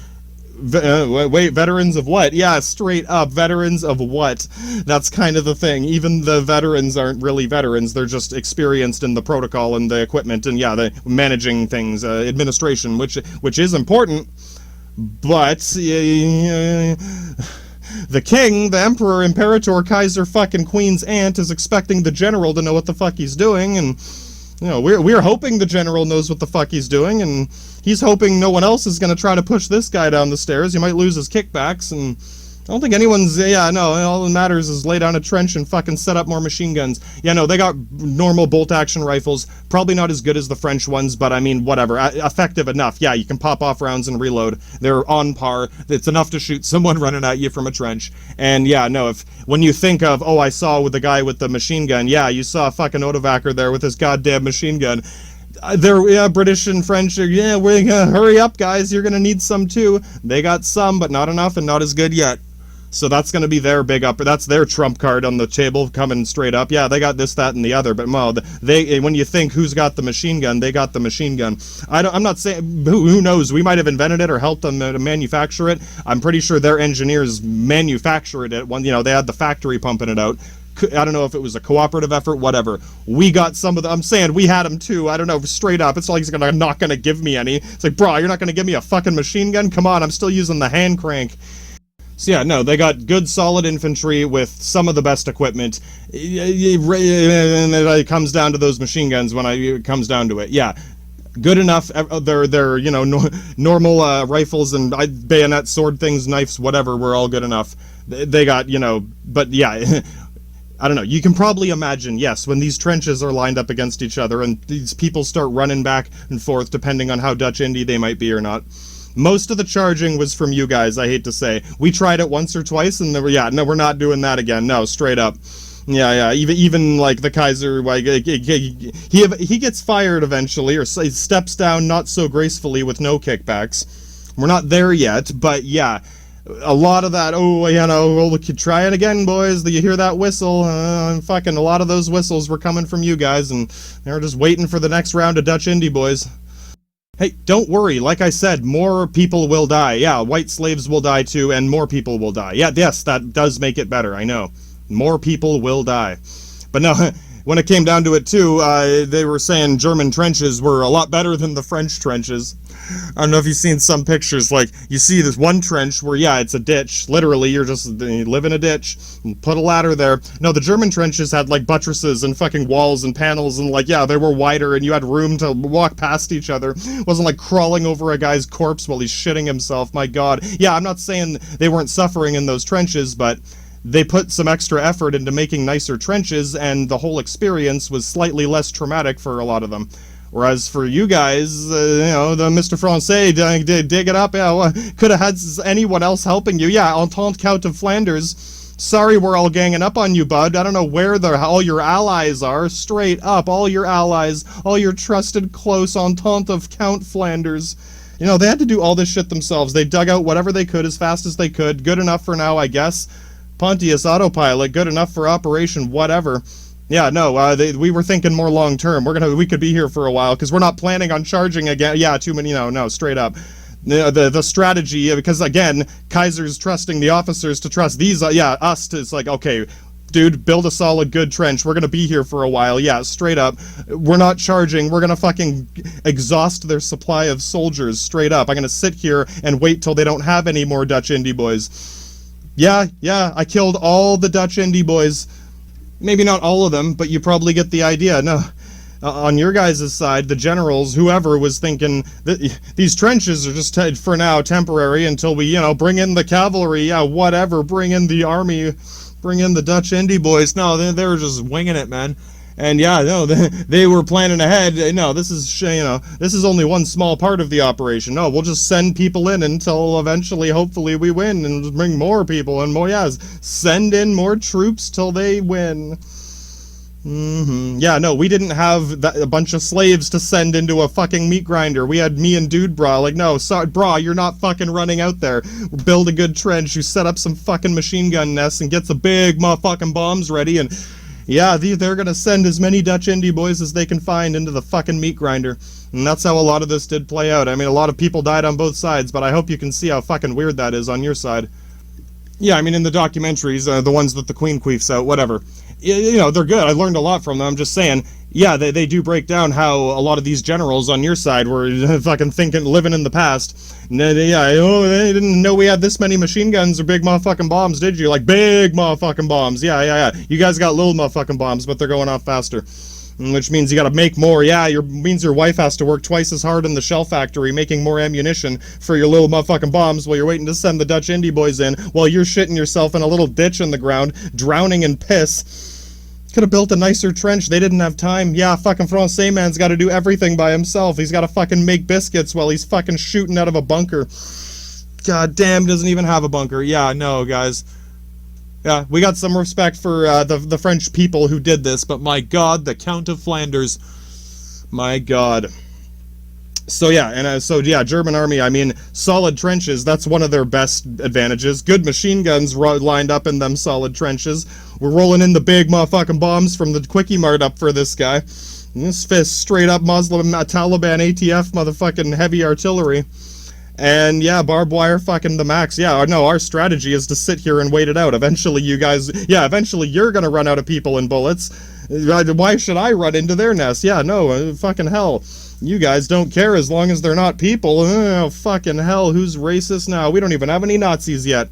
wait, veterans of what? Yeah, straight up, veterans of what? That's kind of the thing. Even the veterans aren't really veterans. They're just experienced in the protocol and the equipment and, yeah, the managing things, administration, which is important. But the king, the emperor, imperator, Kaiser, fucking Queen's aunt is expecting the general to know what the fuck he's doing, and you know, we're hoping the general knows what the fuck he's doing, and he's hoping no one else is going to try to push this guy down the stairs. He might lose his kickbacks, and I don't think anyone's, yeah, no, all that matters is lay down a trench and fucking set up more machine guns. Yeah, no, they got normal bolt-action rifles, probably not as good as the French ones, but I mean, whatever, effective enough. Yeah, you can pop off rounds and reload. They're on par. It's enough to shoot someone running at you from a trench. And yeah, no, when you think of, oh, I saw with the guy with the machine gun, yeah, you saw fucking Odovaker there with his goddamn machine gun. Yeah, British and French are, yeah, we're gonna hurry up, guys, you're gonna need some too. They got some, but not enough and not as good yet. So that's going to be their big up. That's their trump card on the table coming straight up. Yeah, they got this, that, and the other. But well, when you think who's got the machine gun, they got the machine gun. I'm not saying, who knows? We might have invented it or helped them to manufacture it. I'm pretty sure their engineers manufactured it. When, you know, they had the factory pumping it out. I don't know if it was a cooperative effort, whatever. We got some of them. I'm saying we had them too. I don't know, straight up. It's not like he's not going to give me any. It's like, bro, you're not going to give me a fucking machine gun? Come on, I'm still using the hand crank. So yeah, no, they got good solid infantry with some of the best equipment. And it comes down to those machine guns when it comes down to it. Yeah, good enough. They're you know, normal rifles and bayonet, sword things, knives, whatever, were all good enough. They got, you know, but yeah, I don't know. You can probably imagine, yes, when these trenches are lined up against each other and these people start running back and forth depending on how Dutch indie they might be or not. Most of the charging was from you guys, I hate to say. We tried it once or twice, and yeah, no, we're not doing that again. No, straight up. Yeah, even like the Kaiser, like, he gets fired eventually, or he steps down not so gracefully with no kickbacks. We're not there yet, but yeah, a lot of that, oh, you know, we'll try it again, boys. You hear that whistle? Fucking a lot of those whistles were coming from you guys, and they were just waiting for the next round of Dutch indie boys. Hey, don't worry, like I said, more people will die. Yeah, white slaves will die too, and more people will die. Yeah, yes, that does make it better, I know. More people will die. But no, when it came down to it too, they were saying German trenches were a lot better than the French trenches. I don't know if you've seen some pictures, like, you see this one trench where, yeah, it's a ditch. Literally, you live in a ditch, put a ladder there. No, the German trenches had, like, buttresses and fucking walls and panels, and, like, yeah, they were wider, and you had room to walk past each other. It wasn't like crawling over a guy's corpse while he's shitting himself, my god. Yeah, I'm not saying they weren't suffering in those trenches, but they put some extra effort into making nicer trenches, and the whole experience was slightly less traumatic for a lot of them. Whereas for you guys, the Mr. Francais, dig it up, yeah, well, could have had anyone else helping you. Yeah, Entente Count of Flanders, sorry we're all ganging up on you, bud. I don't know where all your allies are. Straight up, all your allies, all your trusted close Entente of Count Flanders. They had to do all this shit themselves. They dug out whatever they could as fast as they could. Good enough for now, I guess. Pontius Autopilot, good enough for operation, whatever. Yeah, no, we were thinking more long term. We could be here for a while, because we're not planning on charging again. Yeah, too many, no, straight up. The strategy, because again, Kaiser's trusting the officers to trust these, us, it's like, okay, dude, build a solid, good trench. We're gonna be here for a while. Yeah, straight up. We're not charging. We're gonna fucking exhaust their supply of soldiers, straight up. I'm gonna sit here and wait till they don't have any more Dutch indie boys. Yeah, I killed all the Dutch indie boys. Maybe not all of them, but you probably get the idea. No, on your guys' side, the generals, whoever was thinking that these trenches are just for now temporary until we, bring in the cavalry, yeah, whatever, bring in the army, bring in the Dutch indie boys. No, they were just winging it, man. And yeah, no, they were planning ahead. No, this is only one small part of the operation. No, we'll just send people in until eventually, hopefully, we win and bring more people and more. Yeah, send in more troops till they win. Yeah, no, we didn't have a bunch of slaves to send into a fucking meat grinder. We had me and Dude Bra. Like, no, sorry, Bra, you're not fucking running out there. Build a good trench. You set up some fucking machine gun nests and get some big motherfucking bombs ready and... yeah, they're gonna send as many Dutch indie boys as they can find into the fucking meat grinder. And that's how a lot of this did play out. I mean, a lot of people died on both sides, but I hope you can see how fucking weird that is on your side. Yeah, I mean, in the documentaries, the ones that the Queen queefs out, whatever. They're good. I learned a lot from them. I'm just saying, yeah, they do break down how a lot of these generals on your side were fucking living in the past. They didn't know we had this many machine guns or big motherfucking bombs, did you? Like, big motherfucking bombs. Yeah. You guys got little motherfucking bombs, but they're going off faster. Which means you gotta make more. Yeah, means your wife has to work twice as hard in the shell factory making more ammunition for your little motherfucking bombs while you're waiting to send the Dutch indie boys in while you're shitting yourself in a little ditch in the ground, drowning in piss. Could have built a nicer trench. They didn't have time. Yeah, fucking Francais man's got to do everything by himself. He's got to fucking make biscuits while he's fucking shooting out of a bunker. God damn, doesn't even have a bunker. Yeah, no, guys. Yeah, we got some respect for the French people who did this, but my god, the Count of Flanders. My god. So yeah, German army, I mean, solid trenches, that's one of their best advantages. Good machine guns lined up in them solid trenches. We're rolling in the big motherfucking bombs from the Quickie Mart up for this guy. And this fist straight up Muslim Taliban ATF motherfucking heavy artillery. And yeah, barbed wire fucking the max. Yeah, no, our strategy is to sit here and wait it out. Eventually eventually you're gonna run out of people and bullets. Why should I run into their nest? Yeah, no, fucking hell. You guys don't care as long as they're not people. Oh, fucking hell, who's racist now? We don't even have any Nazis yet.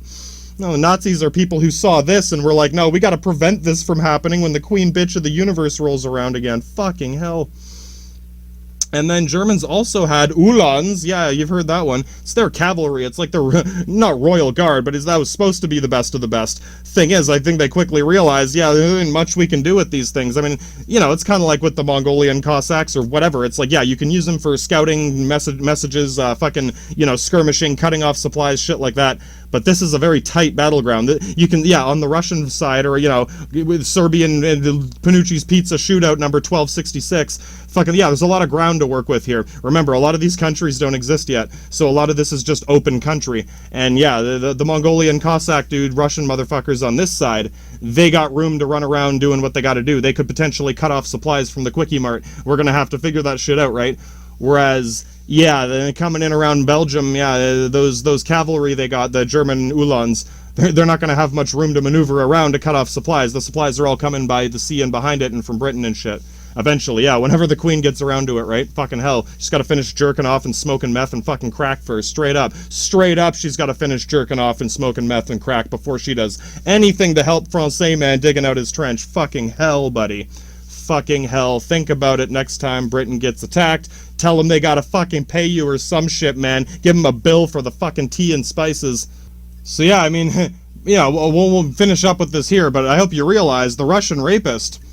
No, the Nazis are people who saw this and were like, no, we gotta prevent this from happening when the queen bitch of the universe rolls around again. Fucking hell. And then Germans also had Uhlans. Yeah, you've heard that one. It's their cavalry. It's like the, not royal guard, but that was supposed to be the best of the best. Thing is, I think they quickly realized, yeah, there isn't much we can do with these things. I mean, it's kind of like with the Mongolian Cossacks or whatever. It's like, yeah, you can use them for scouting messages, fucking, skirmishing, cutting off supplies, shit like that. But this is a very tight battleground. You can, yeah, on the Russian side, or, with Serbian and Panucci's Pizza shootout number 1266, fucking, yeah, there's a lot of ground to work with here. Remember, a lot of these countries don't exist yet, so a lot of this is just open country. And yeah, the Mongolian Cossack dude, Russian motherfuckers on this side, they got room to run around doing what they gotta do. They could potentially cut off supplies from the Quickie Mart. We're gonna have to figure that shit out, right? Whereas, yeah, coming in around Belgium, yeah, those cavalry they got, the German Uhlans, they're not going to have much room to maneuver around to cut off supplies. The supplies are all coming by the sea and behind it and from Britain and shit. Eventually, yeah, whenever the queen gets around to it, right? Fucking hell. She's got to finish jerking off and smoking meth and fucking crack first. Straight up. Straight up, she's got to finish jerking off and smoking meth and crack before she does anything to help Francais man digging out his trench. Fucking hell, buddy. Fucking hell. Think about it next time Britain gets attacked. Tell them they gotta fucking pay you or some shit, man. Give them a bill for the fucking tea and spices. So yeah, I mean, yeah, we'll finish up with this here, but I hope you realize the Russian rapist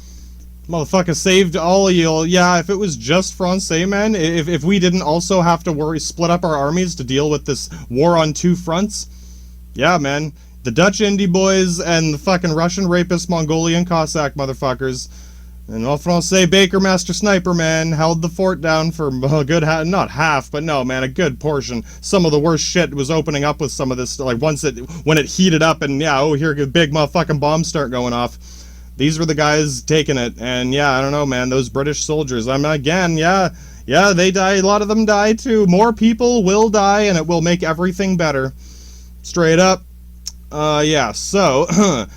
motherfucker saved all of you. Yeah, if it was just Francais, man, if we didn't also have to split up our armies to deal with this war on two fronts, yeah, man, the Dutch indie boys and the fucking Russian rapist Mongolian Cossack motherfuckers, and all Francais Baker Master Sniper, man, held the fort down for a good not half, but no, man, a good portion. Some of the worst shit was opening up with some of this, like, when it heated up and, yeah, oh, here big motherfucking bombs start going off. These were the guys taking it, and yeah, I don't know, man, those British soldiers, again, yeah, they die, a lot of them die too. More people will die, and it will make everything better. Straight up. Yeah, so,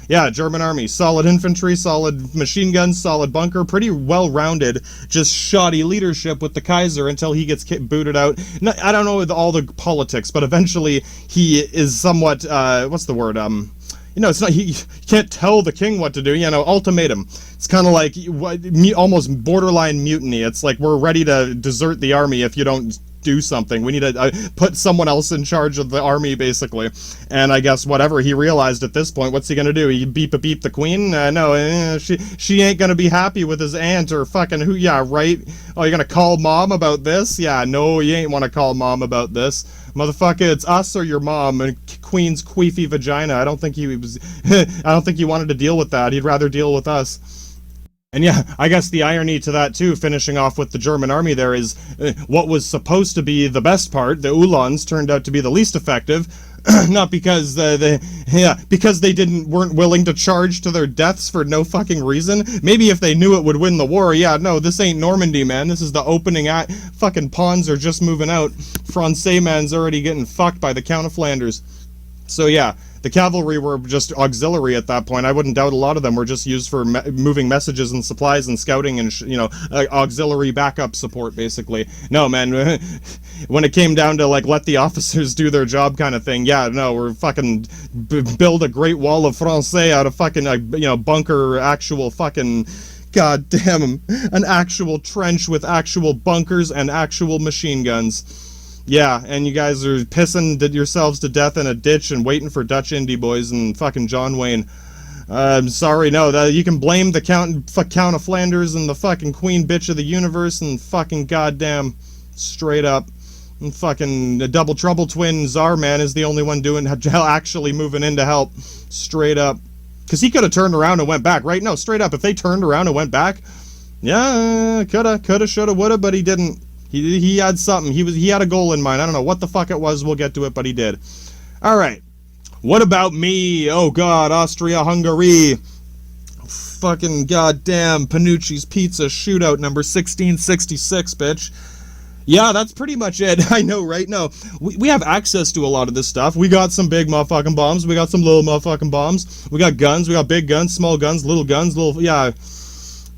yeah, German army, solid infantry, solid machine guns, solid bunker, pretty well-rounded, just shoddy leadership with the Kaiser until he gets booted out. No, I don't know all the politics, but eventually he is somewhat, what's the word, you know, it's not, he can't tell the king what to do, you know, ultimatum. It's kind of like, almost borderline mutiny. It's like, we're ready to desert the army if you don't do something. We need to put someone else in charge of the army, basically. And I guess whatever he realized at this point, what's he gonna do? He beep the queen? No, she ain't gonna be happy with his aunt or fucking who, yeah, right? Oh, you're gonna call mom about this? Yeah, no, you ain't wanna call mom about this. Motherfucker, it's us or your mom and queen's queefy vagina. I don't think he was, I don't think he wanted to deal with that. He'd rather deal with us. And yeah, I guess the irony to that too, finishing off with the German army there, is what was supposed to be the best part, the Uhlans, turned out to be the least effective. Not because because they weren't willing to charge to their deaths for no fucking reason. Maybe if they knew it would win the war, yeah, no, this ain't Normandy, man. This is the opening act. Fucking pawns are just moving out. Francais man's already getting fucked by the Count of Flanders. So yeah, the cavalry were just auxiliary at that point. I wouldn't doubt a lot of them were just used for moving messages and supplies and scouting and, you know, auxiliary backup support, basically. No, man, when it came down to, like, let the officers do their job kind of thing, yeah, no, we're fucking build a great wall of Francais out of fucking, you know, bunker, actual fucking, god damn, an actual trench with actual bunkers and actual machine guns. Yeah, and you guys are pissing yourselves to death in a ditch and waiting for Dutch indie boys and fucking John Wayne. I'm sorry, no, you can blame the Count of Flanders and the fucking queen bitch of the universe and fucking goddamn straight up. And fucking the double trouble twin Tsar man is the only one actually moving in to help. Straight up. Because he could have turned around and went back, right? No, straight up, if they turned around and went back, yeah, coulda, shoulda, woulda, but he didn't. He had something. He had a goal in mind. I don't know what the fuck it was. We'll get to it, but he did. All right. What about me? Oh God, Austria-Hungary. Fucking goddamn Panucci's Pizza shootout number 1666, bitch. Yeah, that's pretty much it. I know, right? No, we have access to a lot of this stuff. We got some big motherfucking bombs. We got some little motherfucking bombs. We got guns. We got big guns, small guns, little, yeah.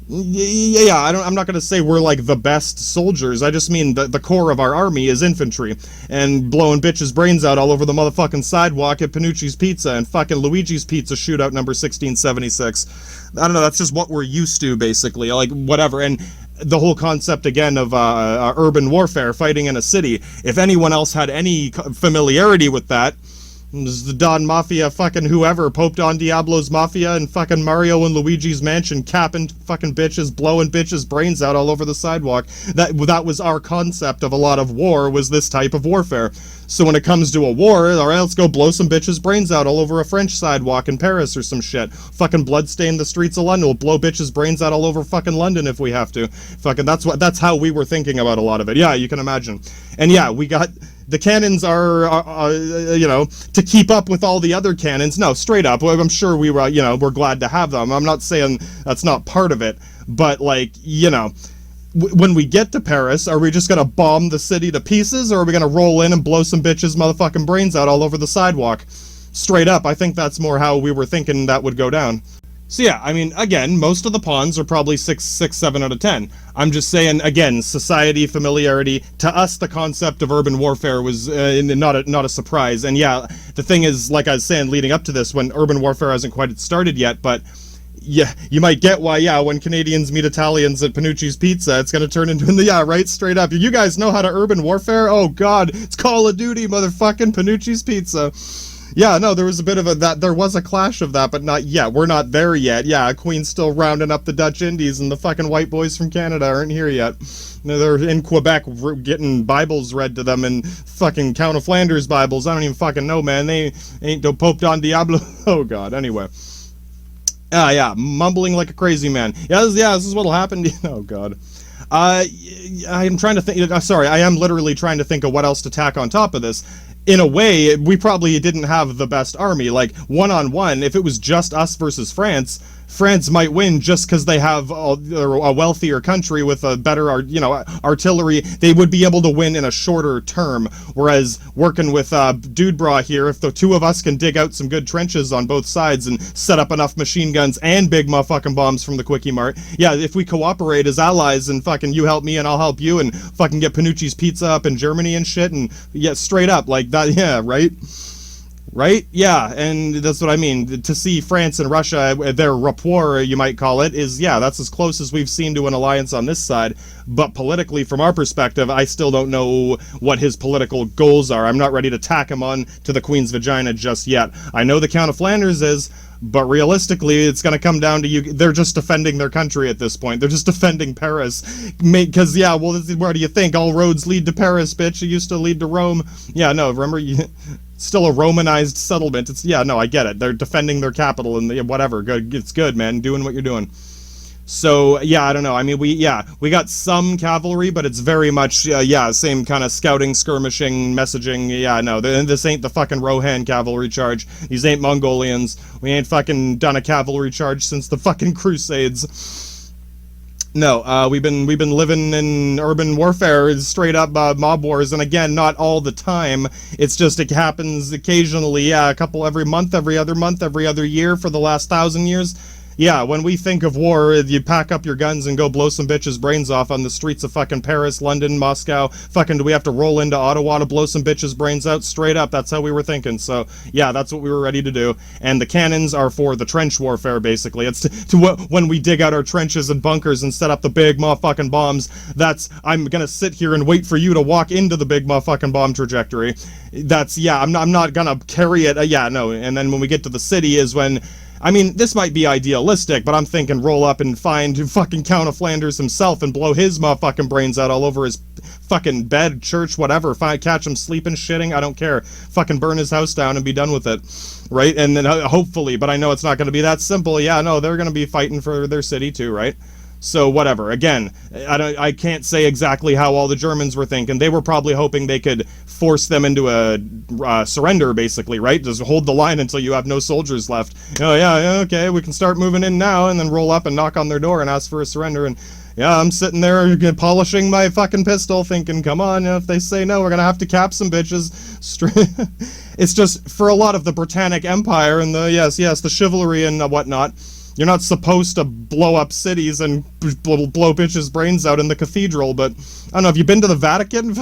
Yeah, I'm not gonna say we're like the best soldiers. I just mean the core of our army is infantry and blowing bitches' brains out all over the motherfucking sidewalk at Panucci's Pizza and fucking Luigi's Pizza shootout number 1676. I don't know. That's just what we're used to, basically. Like whatever. And the whole concept again of urban warfare, fighting in a city. If anyone else had any familiarity with that. The Don Mafia, fucking whoever, Pope Don Diablo's Mafia and fucking Mario and Luigi's Mansion capping fucking bitches, blowing bitches' brains out all over the sidewalk. That was our concept of a lot of war, was this type of warfare. So when it comes to a war, alright, let's go blow some bitches' brains out all over a French sidewalk in Paris or some shit. Fucking bloodstain the streets of London. We'll blow bitches' brains out all over fucking London if we have to. Fucking, that's how we were thinking about a lot of it. Yeah, you can imagine. And yeah, we got... The cannons are you know, to keep up with all the other cannons. No, straight up. I'm sure we were, you know, we're glad to have them. I'm not saying that's not part of it. But, like, you know, when we get to Paris, are we just going to bomb the city to pieces? Or are we going to roll in and blow some bitches' motherfucking brains out all over the sidewalk? Straight up, I think that's more how we were thinking that would go down. So yeah, I mean, again, most of the pawns are probably 6, 7 out of 10. I'm just saying, again, society, familiarity. To us, the concept of urban warfare was not a surprise. And yeah, the thing is, like I was saying, leading up to this, when urban warfare hasn't quite started yet, but yeah, you might get why, yeah, when Canadians meet Italians at Panucci's Pizza, it's gonna turn into, yeah, right, straight up. You guys know how to urban warfare? Oh god, it's Call of Duty, motherfucking Panucci's Pizza. Yeah, no, there was a bit of there was a clash of that, but not yet. We're not there yet. Yeah, Queen's still rounding up the Dutch Indies, and the fucking white boys from Canada aren't here yet. They're in Quebec getting Bibles read to them, and fucking Count of Flanders Bibles. I don't even fucking know, man. They ain't no Pope Don Diablo. Oh, God, anyway. Yeah, mumbling like a crazy man. Yeah, this is what'll happen. Oh, God. I'm trying to think. Sorry, I am literally trying to think of what else to tack on top of this. In a way, we probably didn't have the best army. Like, one-on-one, if it was just us versus France, France might win just because they have a wealthier country with a better, artillery. They would be able to win in a shorter term. Whereas working with Dude Bra here, if the two of us can dig out some good trenches on both sides and set up enough machine guns and big motherfucking bombs from the Quickie Mart, yeah, if we cooperate as allies and fucking you help me and I'll help you and fucking get Panucci's Pizza up in Germany and shit, and yeah, straight up like that, yeah, right? Right? Yeah, and that's what I mean. To see France and Russia, their rapport, you might call it, is, yeah, that's as close as we've seen to an alliance on this side. But politically, from our perspective, I still don't know what his political goals are. I'm not ready to tack him on to the Queen's vagina just yet. I know the Count of Flanders is, but realistically, it's going to come down to you. They're just defending their country at this point. They're just defending Paris. Because, yeah, well, where do you think? All roads lead to Paris, bitch. It used to lead to Rome. Yeah, no, remember, still a Romanized settlement. It's, yeah, no, I get it. They're defending their capital and whatever. Good, it's good, man. Doing what you're doing. So, yeah, I don't know. I mean, we got some cavalry, but it's very much, same kind of scouting, skirmishing, messaging. Yeah, no, this ain't the fucking Rohan cavalry charge. These ain't Mongolians. We ain't fucking done a cavalry charge since the fucking Crusades. No, we've been living in urban warfare, straight up mob wars, and again, not all the time. It's just it happens occasionally. Yeah, a couple every month, every other year for the last 1,000 years. Yeah, when we think of war, you pack up your guns and go blow some bitches' brains off on the streets of fucking Paris, London, Moscow. Fucking, do we have to roll into Ottawa to blow some bitches' brains out? Straight up, that's how we were thinking. So, yeah, that's what we were ready to do. And the cannons are for the trench warfare, basically. It's when we dig out our trenches and bunkers and set up the big motherfucking bombs. That's, I'm gonna sit here and wait for you to walk into the big motherfucking bomb trajectory. That's, yeah, I'm not gonna carry it. Yeah, no. And then when we get to the city is when, I mean, this might be idealistic, but I'm thinking roll up and find fucking Count of Flanders himself and blow his motherfucking brains out all over his fucking bed, church, whatever. Catch him sleeping, shitting, I don't care. Fucking burn his house down and be done with it, right? And then hopefully, but I know it's not going to be that simple. Yeah, no, they're going to be fighting for their city too, right? So whatever. Again, I can't say exactly how all the Germans were thinking. They were probably hoping they could force them into a surrender, basically, right? Just hold the line until you have no soldiers left. Oh yeah, okay, we can start moving in now, and then roll up and knock on their door and ask for a surrender. And yeah, I'm sitting there polishing my fucking pistol, thinking, come on, if they say no, we're gonna have to cap some bitches. It's just for a lot of the Britannic Empire and the the chivalry and whatnot. You're not supposed to blow up cities and blow bitches' brains out in the cathedral, but I don't know, have you been to the Vatican?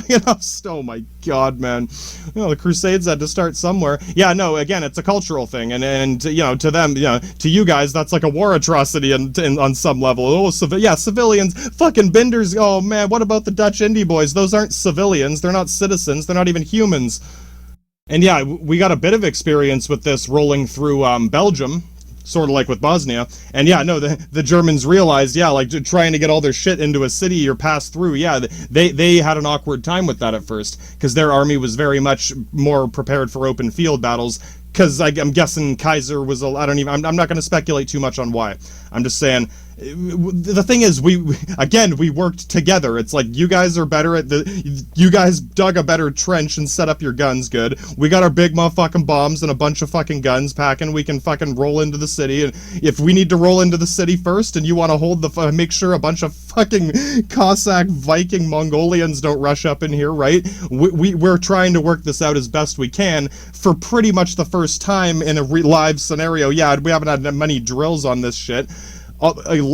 Oh my god, man. The Crusades had to start somewhere. Yeah, no, again, it's a cultural thing, and to them, to you guys, that's like a war atrocity on some level. Oh, civilians, fucking binders. Oh man, what about the Dutch Indie boys? Those aren't civilians, they're not citizens, they're not even humans. And yeah, we got a bit of experience with this rolling through Belgium. Sort of like with Bosnia. And yeah, no, the Germans realized, yeah, like trying to get all their shit into a city or pass through, yeah, they had an awkward time with that at first, because their army was very much more prepared for open field battles, because I'm guessing Kaiser was, I'm not going to speculate too much on why. I'm just saying, the thing is, we worked together. It's like, you guys are better at you guys dug a better trench and set up your guns good. We got our big motherfucking bombs and a bunch of fucking guns packing. We can fucking roll into the city, and if we need to roll into the city first and you want to hold make sure a bunch of fucking Cossack Viking Mongolians don't rush up in here, right? We're trying to work this out as best we can for pretty much the first time in a live scenario. Yeah, we haven't had many drills on this shit.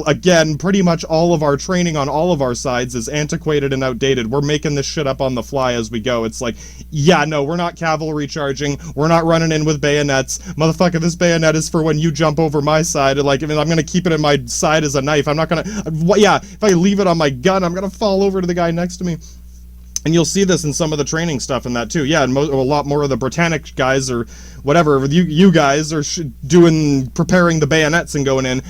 Again, pretty much all of our training on all of our sides is antiquated and outdated. We're making this shit up on the fly as we go. It's like, yeah, no, we're not cavalry charging. We're not running in with bayonets. Motherfucker, this bayonet is for when you jump over my side. Like, I mean, I'm gonna keep it in my side as a knife. I'm not gonna, yeah, if I leave it on my gun, I'm gonna fall over to the guy next to me. And you'll see this in some of the training stuff and that too. Yeah, and a lot more of the Britannic guys or whatever, you guys are preparing the bayonets and going in.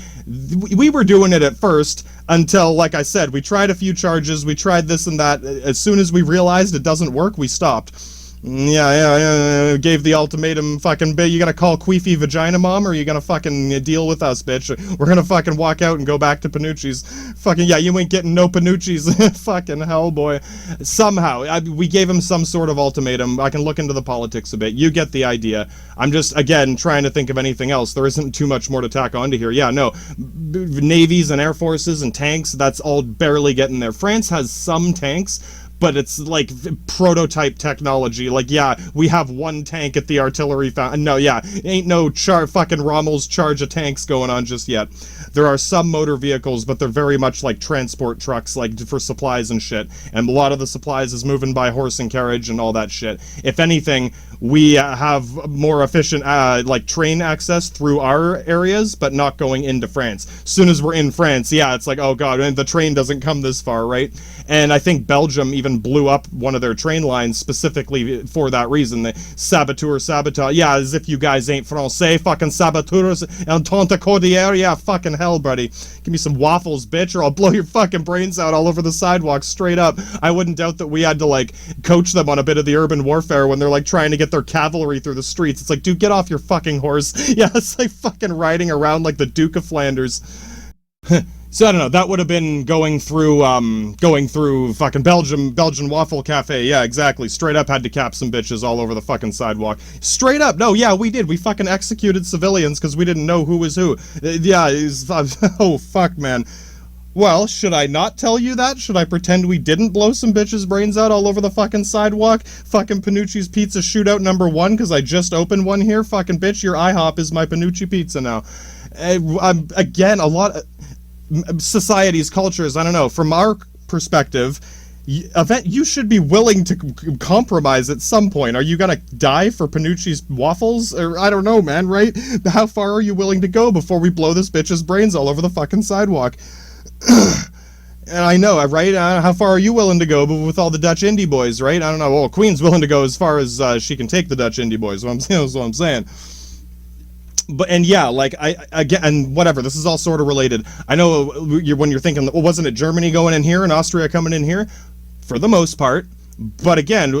We were doing it at first until, like I said, we tried a few charges, we tried this and that. As soon as we realized it doesn't work, we stopped. Yeah, gave the ultimatum, fucking, you gonna call Queefy Vagina Mom, or are you gonna fucking deal with us, bitch? We're gonna fucking walk out and go back to Panucci's. Fucking, yeah, you ain't getting no Panucci's. Fucking hell, boy. Somehow, we gave him some sort of ultimatum. I can look into the politics a bit. You get the idea. I'm just, again, trying to think of anything else. There isn't too much more to tack onto here. Yeah, no. Navies and air forces and tanks, that's all barely getting there. France has some tanks, but it's like prototype technology. Like, yeah, we have one tank at the artillery fountain. No, yeah, ain't no fucking Rommel's charge of tanks going on just yet. There are some motor vehicles, but they're very much like transport trucks, like for supplies and shit. And a lot of the supplies is moving by horse and carriage and all that shit. If anything, we have more efficient like train access through our areas, but not going into France. As soon as we're in France, yeah, it's like, oh god, and the train doesn't come this far, right? And I think Belgium even blew up one of their train lines specifically for that reason. The sabotage. Yeah, as if you guys ain't Francais. Fucking saboteurs, entente cordière. Yeah, fucking hell, buddy. Give me some waffles, bitch, or I'll blow your fucking brains out all over the sidewalk, straight up. I wouldn't doubt that we had to, like, coach them on a bit of the urban warfare when they're, like, trying to get their cavalry through the streets. It's like, dude, get off your fucking horse. Yeah, it's like fucking riding around like the Duke of Flanders. So I don't know, that would have been going through fucking Belgian Waffle Cafe. Yeah, exactly. Straight up had to cap some bitches all over the fucking sidewalk. Straight up. No, yeah, we did. We fucking executed civilians because we didn't know who was who. Yeah, oh fuck, man. Well, should I not tell you that? Should I pretend we didn't blow some bitches' brains out all over the fucking sidewalk? Fucking Panucci's Pizza Shootout #1, because I just opened one here? Fucking bitch, your IHOP is my Panucci pizza now. Again, a lot of societies, cultures, I don't know, from our perspective, you should be willing to compromise at some point. Are you gonna die for Panucci's waffles? Or, I don't know, man, right? How far are you willing to go before we blow this bitch's brains all over the fucking sidewalk? And I know, right? How far are you willing to go with all the Dutch indie boys, right? I don't know. Well, Queen's willing to go as far as she can take the Dutch indie boys, is what I'm saying. But, and yeah, like, again, and whatever, this is all sort of related. I know when you're thinking, well, wasn't it Germany going in here and Austria coming in here? For the most part. But again,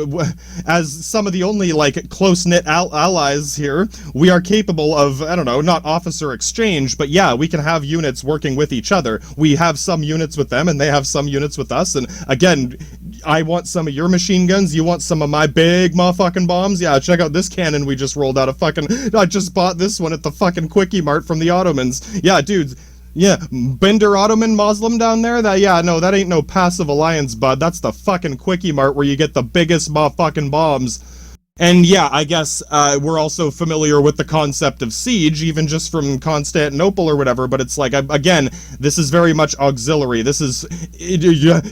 as some of the only, like, close-knit allies here, we are capable of, I don't know, not officer exchange, but yeah, we can have units working with each other. We have some units with them, and they have some units with us, and again, I want some of your machine guns, you want some of my big motherfucking bombs? Yeah, check out this cannon we just rolled out of fucking... I just bought this one at the fucking Quickie Mart from the Ottomans. Yeah, dude... Yeah, Bender Ottoman Muslim down there? Yeah, no, that ain't no passive alliance, bud. That's the fucking Quickie Mart where you get the biggest motherfucking bombs. And yeah, I guess we're also familiar with the concept of siege, even just from Constantinople or whatever, but it's like, again, this is very much auxiliary. This is,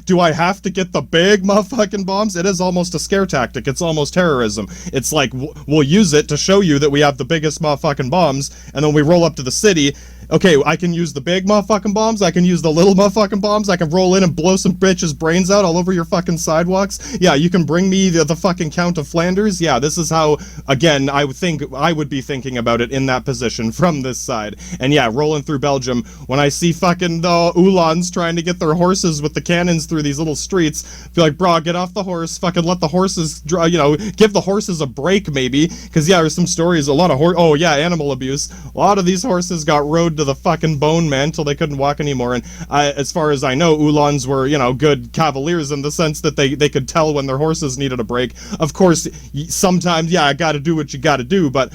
do I have to get the big motherfucking bombs? It is almost a scare tactic. It's almost terrorism. It's like, we'll use it to show you that we have the biggest motherfucking bombs, and then we roll up to the city. Okay, I can use the big motherfucking bombs, I can use the little motherfucking bombs, I can roll in and blow some bitches' brains out all over your fucking sidewalks. Yeah, you can bring me the fucking Count of Flanders. Yeah, this is how, again, I would be thinking about it in that position from this side. And yeah, rolling through Belgium, when I see fucking the Uhlans trying to get their horses with the cannons through these little streets, I feel like, bro, get off the horse, fucking let the horses, give the horses a break, maybe, because yeah, there's some stories, a lot of oh yeah, animal abuse. A lot of these horses got rode to the fucking bone, man, till they couldn't walk anymore. And as far as I know, Uhlans were, you know, good cavaliers in the sense that they could tell when their horses needed a break. Of course, sometimes, yeah, I gotta do what you gotta do, but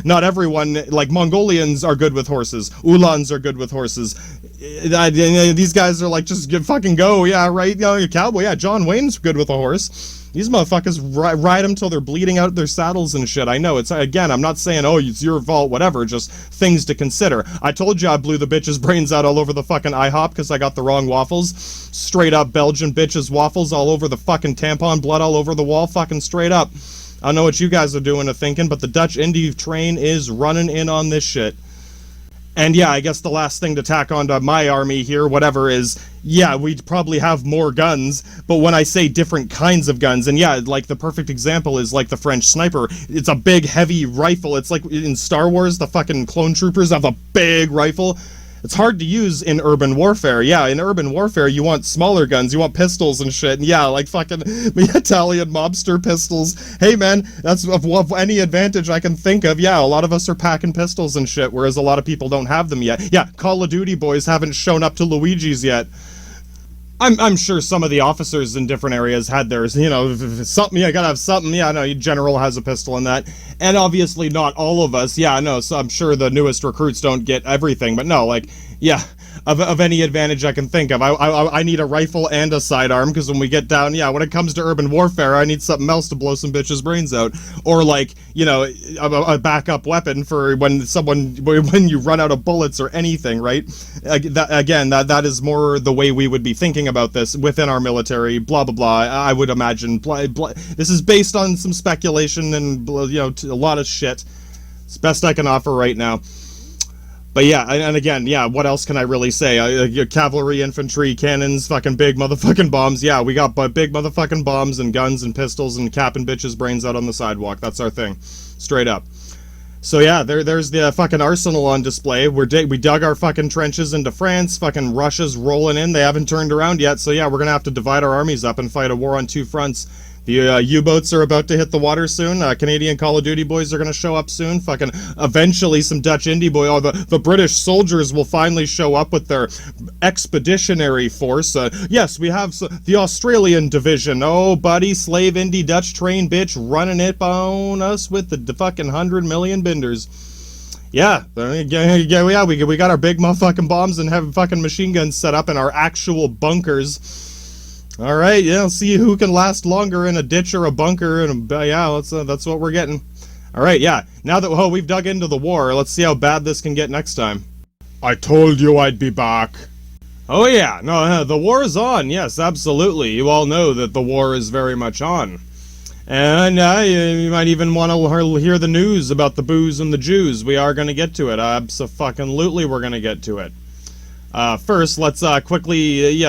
not everyone, like Mongolians are good with horses. Uhlans are good with horses. These guys are like, just fucking go, yeah, right? You know, a cowboy, yeah, John Wayne's good with a horse. These motherfuckers ride them till they're bleeding out their saddles and shit. I know, it's, again, I'm not saying, oh, it's your fault, whatever, just things to consider. I told you I blew the bitch's brains out all over the fucking IHOP because I got the wrong waffles. Straight up Belgian bitches waffles all over the fucking tampon, blood all over the wall, fucking straight up. I don't know what you guys are doing or thinking, but the Dutch Indy train is running in on this shit. And yeah, I guess the last thing to tack onto my army here, whatever, is, yeah, we'd probably have more guns, but when I say different kinds of guns, and yeah, like the perfect example is like the French sniper. It's a big, heavy rifle. It's like in Star Wars, the fucking clone troopers have a big rifle. It's hard to use in urban warfare. Yeah, in urban warfare, you want smaller guns, you want pistols and shit. And yeah, like fucking Italian mobster pistols. Hey man, that's of any advantage I can think of. Yeah, a lot of us are packing pistols and shit, whereas a lot of people don't have them yet. Yeah, Call of Duty boys haven't shown up to Luigi's yet. I'm sure some of the officers in different areas had theirs, you know, something, yeah, gotta have something, yeah, no, general has a pistol in that, and obviously not all of us, yeah, no, so I'm sure the newest recruits don't get everything, but no, like, yeah, of any advantage I can think of, I need a rifle and a sidearm, because when we get down, yeah, when it comes to urban warfare, I need something else to blow some bitches' brains out, or like, you know, a backup weapon for when you run out of bullets or anything, right? That is more the way we would be thinking about this within our military, blah blah blah. I would imagine this is based on some speculation and, you know, a lot of shit. It's best I can offer right now. But yeah, and again, yeah, what else can I really say? Cavalry, infantry, cannons, fucking big motherfucking bombs. Yeah, we got big motherfucking bombs and guns and pistols and capping bitches' brains out on the sidewalk. That's our thing. Straight up. So yeah, there's the fucking arsenal on display. We dug our fucking trenches into France. Fucking Russia's rolling in. They haven't turned around yet. So yeah, we're gonna have to divide our armies up and fight a war on two fronts. The U-boats are about to hit the water soon. Canadian Call of Duty boys are going to show up soon. Fucking eventually some Dutch Indy boy. Oh, the British soldiers will finally show up with their expeditionary force. Yes, we have the Australian division. Oh, buddy, slave Indy Dutch train bitch running it on us with the fucking 100 million binders. Yeah, we got our big motherfucking bombs and have fucking machine guns set up in our actual bunkers. All right, yeah, see who can last longer in a ditch or a bunker, and yeah, that's what we're getting. All right, yeah, now that we've dug into the war, let's see how bad this can get next time. I told you I'd be back. Oh yeah, no, the war is on, yes, absolutely. You all know that the war is very much on. And you might even want to hear the news about the booze and the Jews. We are going to get to it, abso-fucking-lutely we're going to get to it. First, let's quickly,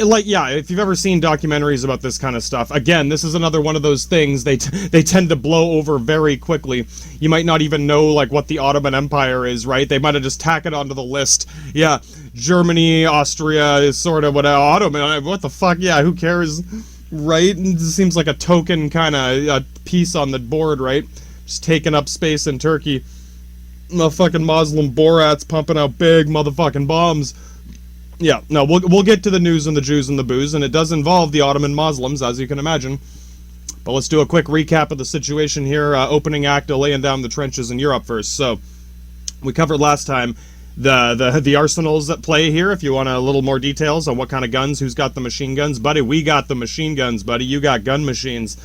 like, yeah, if you've ever seen documentaries about this kind of stuff, again, this is another one of those things they tend to blow over very quickly. You might not even know, like, what the Ottoman Empire is, right? They might have just tacked it onto the list. Yeah, Germany, Austria is sort of what Ottoman, what the fuck, yeah, who cares, right? It seems like a token kind of piece on the board, right? Just taking up space in Turkey. Motherfucking Muslim Borats pumping out big motherfucking bombs. Yeah, no, we'll get to the news and the Jews and the booze, and it does involve the Ottoman Muslims, as you can imagine. But let's do a quick recap of the situation here. Opening act of laying down the trenches in Europe first. So, we covered last time the arsenals at play here. If you want a little more details on what kind of guns, who's got the machine guns, buddy, we got the machine guns, buddy. You got gun machines.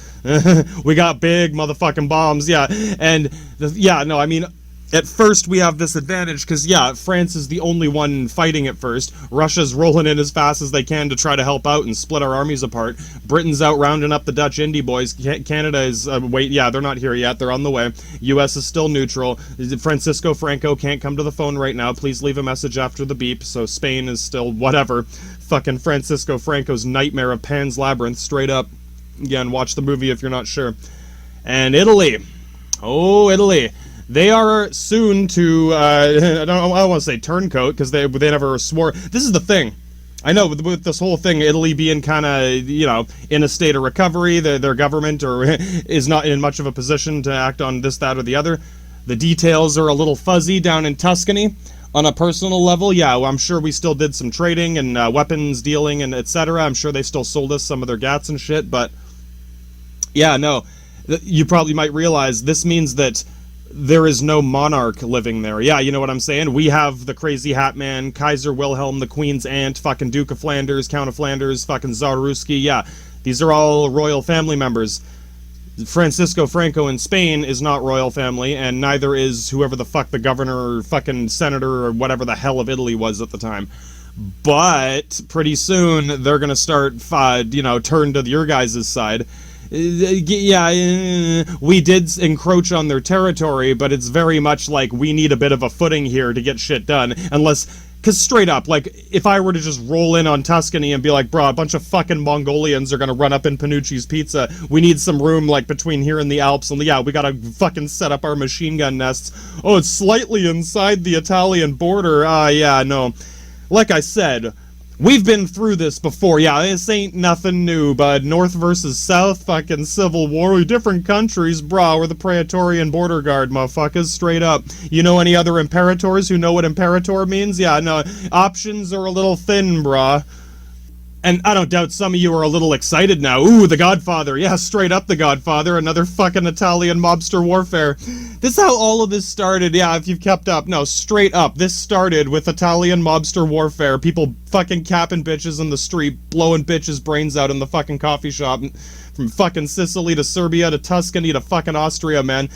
We got big motherfucking bombs, yeah. And I mean, at first we have this advantage because, yeah, France is the only one fighting at first. Russia's rolling in as fast as they can to try to help out and split our armies apart. Britain's out rounding up the Dutch Indy boys. Canada is, they're not here yet. They're on the way. US is still neutral. Francisco Franco can't come to the phone right now. Please leave a message after the beep. So Spain is still whatever. Fucking Francisco Franco's nightmare of Pan's Labyrinth, straight up. Again, watch the movie if you're not sure. And Italy. Oh, Italy. They are soon to, I don't want to say turncoat, because they never swore. This is the thing. I know, with this whole thing, Italy being kind of, in a state of recovery, their government is not in much of a position to act on this, that, or the other. The details are a little fuzzy down in Tuscany. On a personal level, yeah, well, I'm sure we still did some trading and weapons dealing and etc. I'm sure they still sold us some of their gats and shit, but yeah, no, you probably might realize this means that there is no monarch living there. Yeah, you know what I'm saying? We have the crazy hat man, Kaiser Wilhelm, the Queen's aunt, fucking Duke of Flanders, Count of Flanders, fucking Tsar Ruski. Yeah, these are all royal family members. Francisco Franco in Spain is not royal family, and neither is whoever the fuck the governor or fucking senator or whatever the hell of Italy was at the time. But pretty soon they're gonna start, turn to your guys' side. Yeah, we did encroach on their territory, but it's very much like we need a bit of a footing here to get shit done, unless... Because straight up, like, if I were to just roll in on Tuscany and be like, bro, a bunch of fucking Mongolians are gonna run up in Panucci's Pizza, we need some room, like, between here and the Alps, and yeah, we gotta fucking set up our machine gun nests. Oh, it's slightly inside the Italian border. Yeah, no. Like I said, we've been through this before. Yeah, this ain't nothing new, bud. North versus South, fucking civil war, different countries, brah. We're the Praetorian border guard, motherfuckers, straight up. You know any other imperators who know what imperator means? Yeah, no, options are a little thin, brah. And I don't doubt some of you are a little excited now. Ooh, The Godfather. Yeah, straight up The Godfather. Another fucking Italian mobster warfare. This is how all of this started. Yeah, if you've kept up. No, straight up. This started with Italian mobster warfare. People fucking capping bitches in the street, blowing bitches' brains out in the fucking coffee shop. From fucking Sicily to Serbia to Tuscany to fucking Austria, man.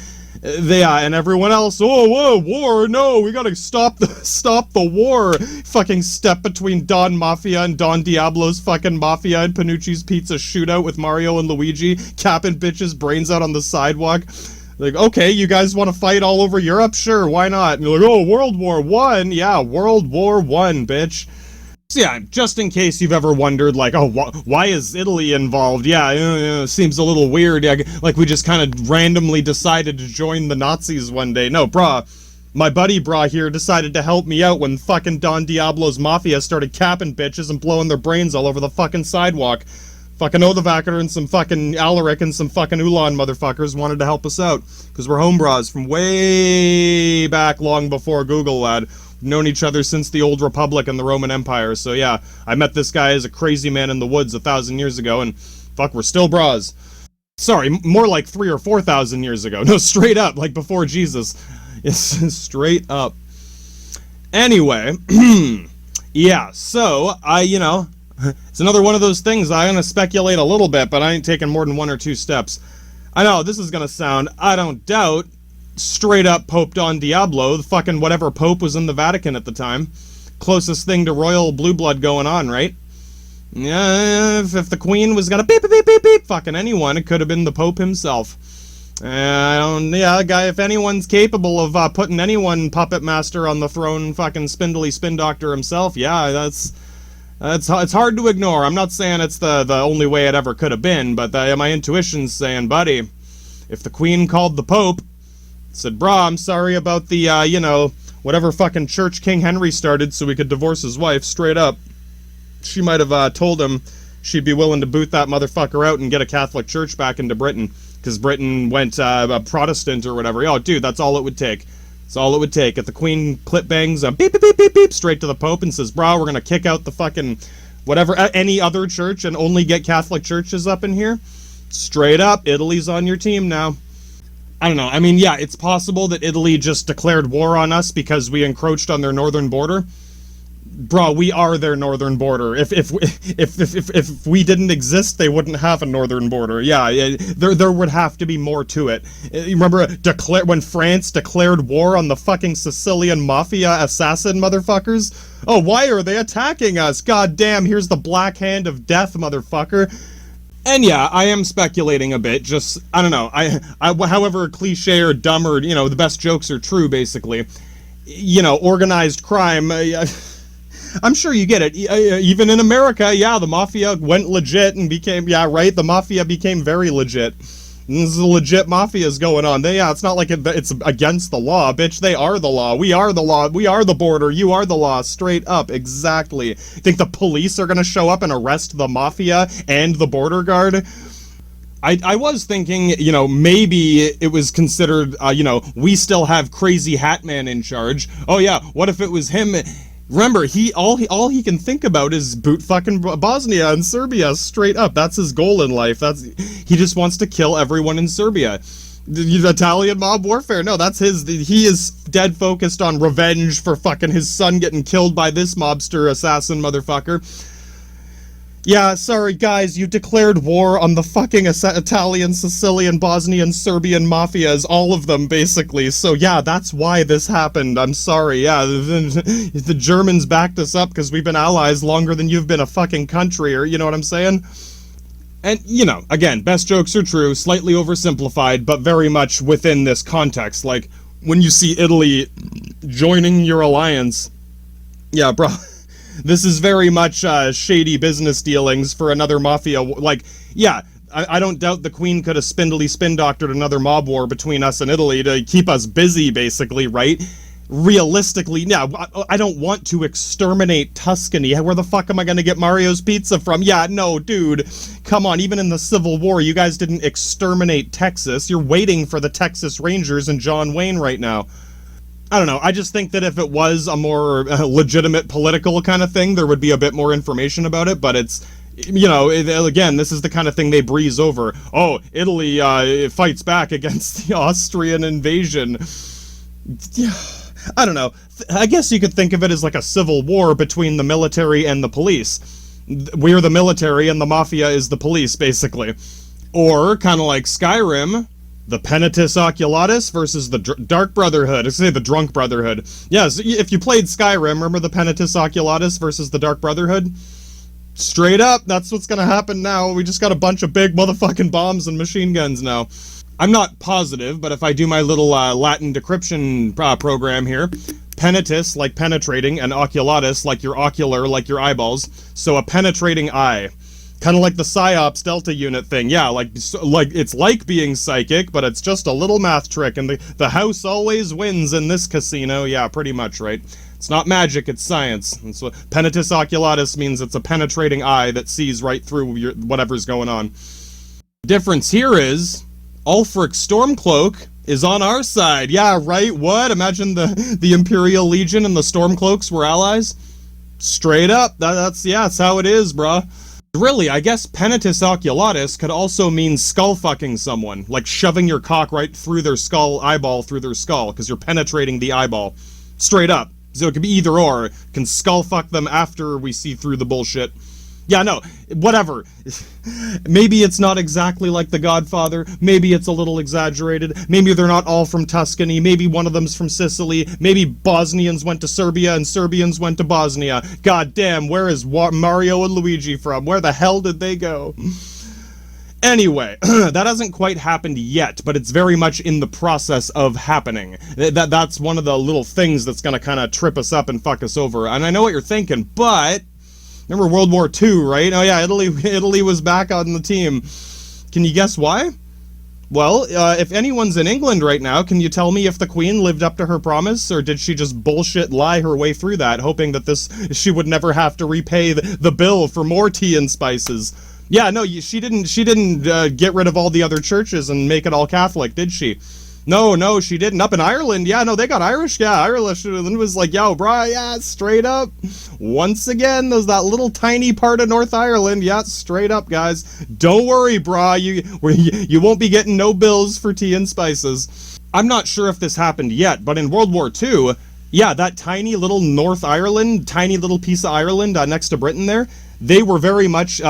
And everyone else, oh, whoa, war, no, we gotta stop the war. Fucking step between Don Mafia and Don Diablo's fucking Mafia and Panucci's Pizza shootout with Mario and Luigi, capping bitches' brains out on the sidewalk. Like, okay, you guys want to fight all over Europe? Sure, why not? And you're like, oh, World War I? Yeah, World War I, bitch. So yeah, just in case you've ever wondered, like, oh, why is Italy involved? Yeah, seems a little weird. Yeah, like we just kind of randomly decided to join the Nazis one day. No, brah, my buddy brah here decided to help me out when fucking Don Diablo's Mafia started capping bitches and blowing their brains all over the fucking sidewalk. Fucking Odevacker and some fucking Alaric and some fucking Ulan motherfuckers wanted to help us out. Because we're home bras from way back long before Google, lad. Known each other since the old Republic and the Roman Empire, so yeah, I met this guy as a crazy man in the woods 1,000 years ago, and fuck, we're still bras. Sorry, more like 3,000 or 4,000 years ago. No, straight up, like before Jesus. It's straight up. Anyway, yeah, so, it's another one of those things. I'm gonna speculate a little bit, but I ain't taking more than 1 or 2 steps. I know, this is gonna sound, I don't doubt, straight up Pope Don Diablo, the fucking whatever pope was in the Vatican at the time. Closest thing to royal blue blood going on, right? Yeah, if the Queen was gonna beep, beep, beep, beep, beep, fucking anyone, it could have been the Pope himself. Guy, if anyone's capable of putting anyone puppet master on the throne, fucking spindly spin doctor himself, yeah, it's hard to ignore. I'm not saying it's the only way it ever could have been, but my intuition's saying, buddy, if the Queen called the Pope, said, brah, I'm sorry about the, whatever fucking church King Henry started so we could divorce his wife, straight up. She might have told him she'd be willing to boot that motherfucker out and get a Catholic church back into Britain, because Britain went Protestant or whatever. Oh, dude, that's all it would take. That's all it would take. If the Queen clip bangs beep, beep, beep, beep, beep, straight to the Pope and says, brah, we're gonna kick out the fucking whatever, any other church and only get Catholic churches up in here, straight up, Italy's on your team now. I don't know. I mean, yeah, it's possible that Italy just declared war on us because we encroached on their northern border. Bro, we are their northern border. If we didn't exist, they wouldn't have a northern border. Yeah, there would have to be more to it. You remember when France declared war on the fucking Sicilian mafia assassin motherfuckers? Oh, why are they attacking us? God damn, here's the black hand of death, motherfucker. And yeah, I am speculating a bit, just, I don't know, however cliche or dumb or, the best jokes are true, basically. Organized crime, I'm sure you get it. Even in America, yeah, the mafia went legit and became, yeah, right, the mafia became very legit. This is a legit mafias going on. It's not like it's against the law, bitch. They are the law. We are the law. We are the border. You are the law. Straight up. Exactly. Think the police are gonna show up and arrest the mafia and the border guard? I was thinking, maybe it was considered, we still have Crazy Hat Man in charge. Oh yeah, what if it was him? Remember, all he can think about is boot fucking Bosnia and Serbia, straight up. That's his goal in life. He just wants to kill everyone in Serbia. The Italian mob warfare, no, he is dead focused on revenge for fucking his son getting killed by this mobster assassin motherfucker. Yeah, sorry guys, you declared war on the fucking Italian, Sicilian, Bosnian, Serbian mafias, all of them basically, so yeah, that's why this happened, I'm sorry, yeah, the Germans backed us up because we've been allies longer than you've been a fucking country, or you know what I'm saying? And, again, best jokes are true, slightly oversimplified, but very much within this context, like, when you see Italy joining your alliance, yeah, bro. This is very much shady business dealings for another mafia. Like, yeah, I don't doubt the Queen could have spin-doctored another mob war between us and Italy to keep us busy, basically, right? Realistically, yeah, I don't want to exterminate Tuscany. Where the fuck am I gonna get Mario's pizza from? Yeah, no, dude. Come on, even in the Civil War, you guys didn't exterminate Texas. You're waiting for the Texas Rangers and John Wayne right now. I don't know, I just think that if it was a more legitimate political kind of thing, there would be a bit more information about it, but it's, again, this is the kind of thing they breeze over. Oh, Italy fights back against the Austrian invasion. Yeah, I don't know. I guess you could think of it as like a civil war between the military and the police. We're the military and the mafia is the police, basically. Or, kind of like Skyrim, the Penitus Oculatus versus the Dark Brotherhood. I say the Drunk Brotherhood. Yes, if you played Skyrim, remember the Penitus Oculatus versus the Dark Brotherhood? Straight up, that's what's gonna happen now. We just got a bunch of big motherfucking bombs and machine guns now. I'm not positive, but if I do my little Latin decryption program here, Penitus, like penetrating, and Oculatus, like your ocular, like your eyeballs. So a penetrating eye. Kind of like the PsyOps Delta unit thing. Yeah, like it's like being psychic, but it's just a little math trick, and the house always wins in this casino. Yeah, pretty much, right? It's not magic, it's science. And so Penitus Oculatus means it's a penetrating eye that sees right through whatever's going on. Difference here is, Ulfric Stormcloak is on our side. Yeah, right? What? Imagine the Imperial Legion and the Stormcloaks were allies? Straight up. That's how it is, bruh. Really, I guess Penitus Oculatus could also mean skull-fucking someone, like shoving your cock right through their eyeball through their skull, because you're penetrating the eyeball. Straight up. So it could be either or. Can skull-fuck them after we see through the bullshit. Yeah, no, whatever. Maybe it's not exactly like The Godfather. Maybe it's a little exaggerated. Maybe they're not all from Tuscany. Maybe one of them's from Sicily. Maybe Bosnians went to Serbia and Serbians went to Bosnia. God damn, where is Mario and Luigi from? Where the hell did they go? Anyway, that hasn't quite happened yet, but it's very much in the process of happening. That's one of the little things that's gonna kind of trip us up and fuck us over. And I know what you're thinking, but remember World War II, right? Oh yeah, Italy was back on the team. Can you guess why? Well, if anyone's in England right now, can you tell me if the Queen lived up to her promise, or did she just bullshit lie her way through that, hoping that she would never have to repay the bill for more tea and spices? Yeah, no, she didn't get rid of all the other churches and make it all Catholic, did she? No, she didn't. Up in Ireland, yeah, no, they got Irish, yeah, Ireland was like, yo, brah, yeah, straight up. Once again, there's that little tiny part of North Ireland, yeah, straight up, guys. Don't worry, brah, you won't be getting no bills for tea and spices. I'm not sure if this happened yet, but in World War II, yeah, that tiny little North Ireland, tiny little piece of Ireland next to Britain there, they were very much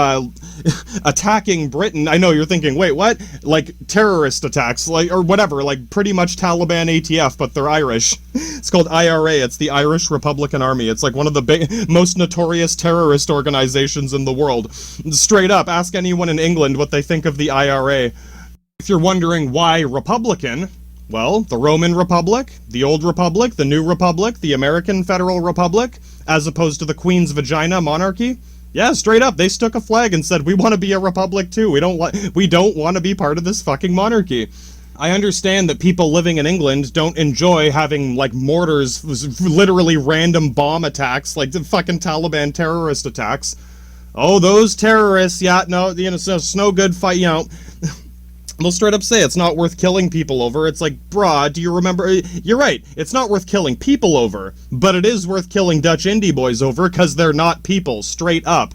attacking Britain. I know you're thinking, wait, what? Like terrorist attacks, or whatever, like pretty much Taliban ATF, but they're Irish. It's called IRA. It's the Irish Republican Army. It's like one of the most notorious terrorist organizations in the world. Straight up, ask anyone in England what they think of the IRA. If you're wondering why Republican, well, the Roman Republic, the Old Republic, the New Republic, the American Federal Republic, as opposed to the Queen's vagina monarchy. Yeah, straight up, they stuck a flag and said, we want to be a republic too. We don't want to be part of this fucking monarchy. I understand that people living in England don't enjoy having, like, mortars, literally random bomb attacks, like the fucking Taliban terrorist attacks. Oh, those terrorists, yeah, no, it's no good fight, They'll straight up say it's not worth killing people over. It's like, brah, do you remember? You're right, it's not worth killing people over, but it is worth killing Dutch indie boys over, because they're not people, straight up.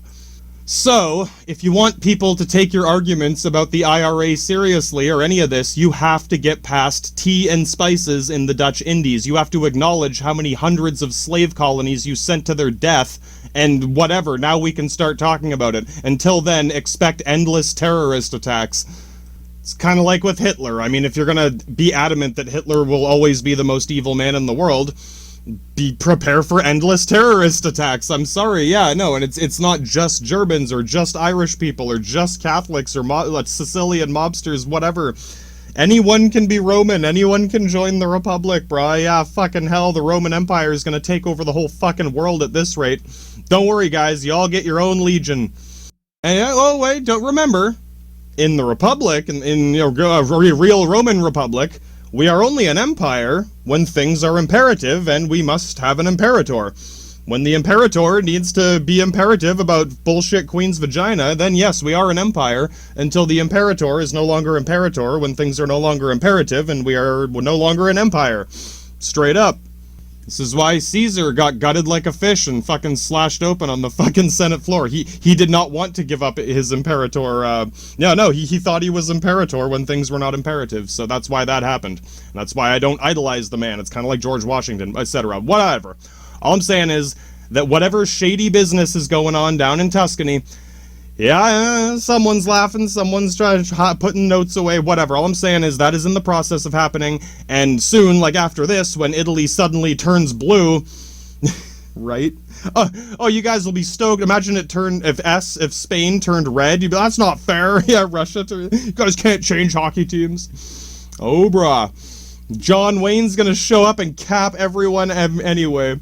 So, if you want people to take your arguments about the IRA seriously, or any of this, you have to get past tea and spices in the Dutch Indies. You have to acknowledge how many hundreds of slave colonies you sent to their death, and whatever, now we can start talking about it. Until then, expect endless terrorist attacks. It's kind of like with Hitler. I mean, if you're gonna be adamant that Hitler will always be the most evil man in the world, prepare for endless terrorist attacks. I'm sorry, yeah, no, and it's not just Germans or just Irish people or just Catholics or Sicilian mobsters, whatever. Anyone can be Roman, anyone can join the Republic, brah. Yeah, fucking hell, the Roman Empire is gonna take over the whole fucking world at this rate. Don't worry, guys, y'all get your own legion. And, oh wait, don't remember, in the Republic, in a real Roman Republic, we are only an empire when things are imperative, and we must have an imperator. When the imperator needs to be imperative about bullshit queen's vagina, then yes, we are an empire, until the imperator is no longer imperator, when things are no longer imperative, and we are no longer an empire. Straight up. This is why Caesar got gutted like a fish and fucking slashed open on the fucking Senate floor. He did not want to give up his imperator, he thought he was imperator when things were not imperative, so that's why that happened. And that's why I don't idolize the man. It's kind of like George Washington, etc. Whatever. All I'm saying is that whatever shady business is going on down in Tuscany, yeah, someone's laughing, someone's putting notes away, whatever. All I'm saying is that is in the process of happening, and soon, like after this, when Italy suddenly turns blue, right? Oh, you guys will be stoked. Imagine if Spain turned red, you'd be, that's not fair. Yeah, Russia, you guys can't change hockey teams. Oh, brah. John Wayne's gonna show up and cap everyone anyway.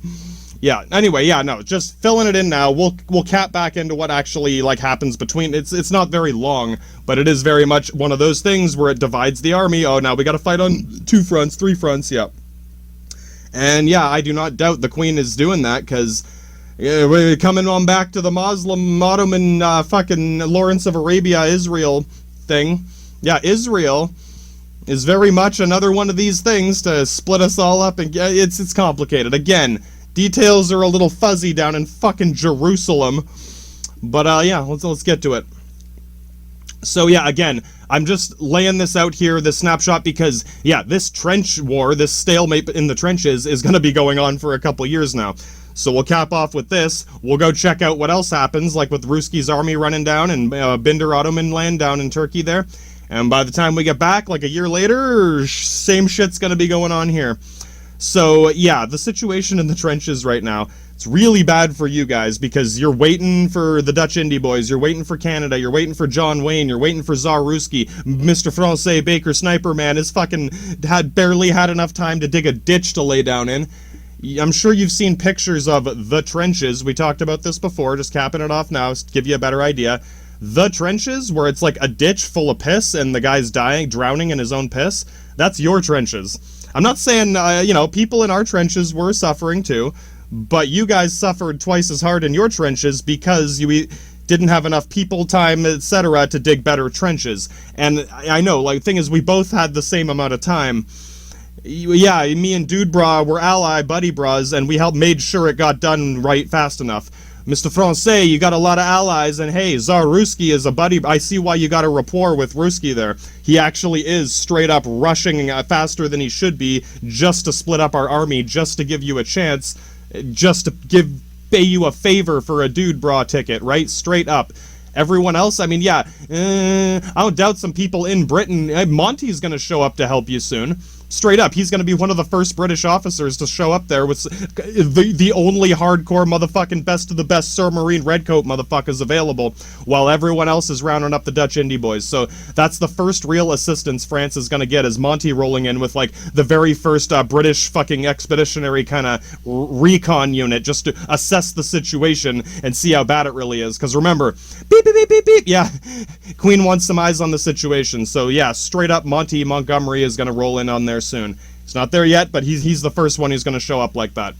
Yeah, anyway, yeah, no, just filling it in now. We'll cap back into what actually, like, happens between... It's not very long, but it is very much one of those things where it divides the army. Oh, now we gotta fight on 2 fronts, 3 fronts, yeah. And, yeah, I do not doubt the Queen is doing that, because we're coming on back to the Muslim, Ottoman, fucking Lawrence of Arabia, Israel thing. Yeah, Israel is very much another one of these things to split us all up, and it's complicated. Again, details are a little fuzzy down in fucking Jerusalem, but yeah, let's get to it. So yeah, again, I'm just laying this out here, this snapshot, because yeah, this trench war, this stalemate in the trenches is going to be going on for a couple years now. So we'll cap off with this. We'll go check out what else happens, like with Ruski's army running down and Binder Ottoman land down in Turkey there. And by the time we get back, like a year later, same shit's going to be going on here. So, yeah, the situation in the trenches right now, it's really bad for you guys, because you're waiting for the Dutch indie boys, you're waiting for Canada, you're waiting for John Wayne, you're waiting for Tsar Ruski, Mr. Francais Baker Sniper Man has fucking barely had enough time to dig a ditch to lay down in. I'm sure you've seen pictures of the trenches. We talked about this before, just capping it off now to give you a better idea. The trenches, where it's like a ditch full of piss and the guy's drowning in his own piss, that's your trenches. I'm not saying, people in our trenches were suffering too, but you guys suffered twice as hard in your trenches because you didn't have enough people time, etc. to dig better trenches. And I know, like, the thing is, we both had the same amount of time. Yeah, me and Dude Bra were ally buddy bras, and we made sure it got done right fast enough. Mr. Francais, you got a lot of allies, and hey, Tsar Ruski is a buddy. I see why you got a rapport with Ruski there. He actually is straight up rushing faster than he should be, just to split up our army, just to give you a chance, just to pay you a favor for a Dude Bra ticket, right? Straight up. Everyone else, I mean, yeah, I don't doubt some people in Britain. Monty's gonna show up to help you soon. Straight up, he's going to be one of the first British officers to show up there with the only hardcore motherfucking best of the best Sir Marine Redcoat motherfuckers available, while everyone else is rounding up the Dutch indie boys. So that's the first real assistance France is going to get, is Monty rolling in with, like, the very first British fucking expeditionary kind of recon unit, just to assess the situation and see how bad it really is. Because remember, beep, beep, beep, beep, beep, yeah, Queen wants some eyes on the situation. So yeah, straight up Monty Montgomery is going to roll in on there soon. He's not there yet, but he's the first one who's going to show up like that.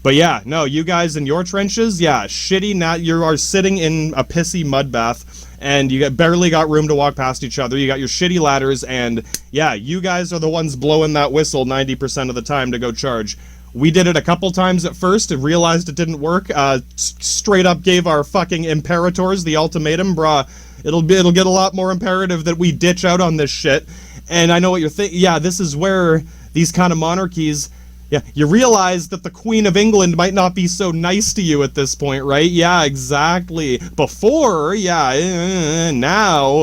But yeah, no, you guys in your trenches, yeah, shitty, you are sitting in a pissy mud bath, and you barely got room to walk past each other. You got your shitty ladders, and yeah, you guys are the ones blowing that whistle 90% of the time to go charge. We did it a couple times at first and realized it didn't work. Straight up gave our fucking imperators the ultimatum, brah. It'll get a lot more imperative that we ditch out on this shit. And I know what you're thinking. Yeah, this is where these kind of monarchies, yeah, you realize that the Queen of England might not be so nice to you at this point, right? Yeah, exactly. Before, yeah, now,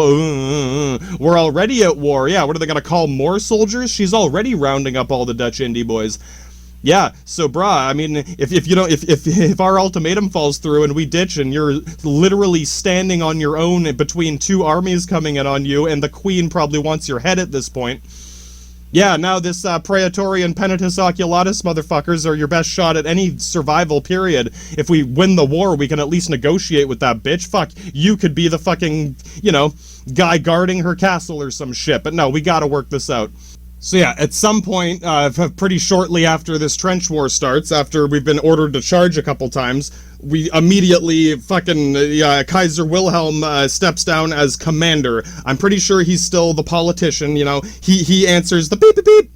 we're already at war. Yeah, what are they gonna call more soldiers? She's already rounding up all the Dutch indie boys. Yeah, so brah, I mean, if our ultimatum falls through and we ditch and you're literally standing on your own between two armies coming in on you, and the Queen probably wants your head at this point, yeah, now this Praetorian Penitus Oculatus motherfuckers are your best shot at any survival, period. If we win the war, we can at least negotiate with that bitch. Fuck, you could be the fucking, you know, guy guarding her castle or some shit, but no, we gotta work this out. So yeah, at some point, pretty shortly after this trench war starts, after we've been ordered to charge a couple times, we immediately fucking, Kaiser Wilhelm steps down as commander. I'm pretty sure he's still the politician, you know, he answers the beep beep beep.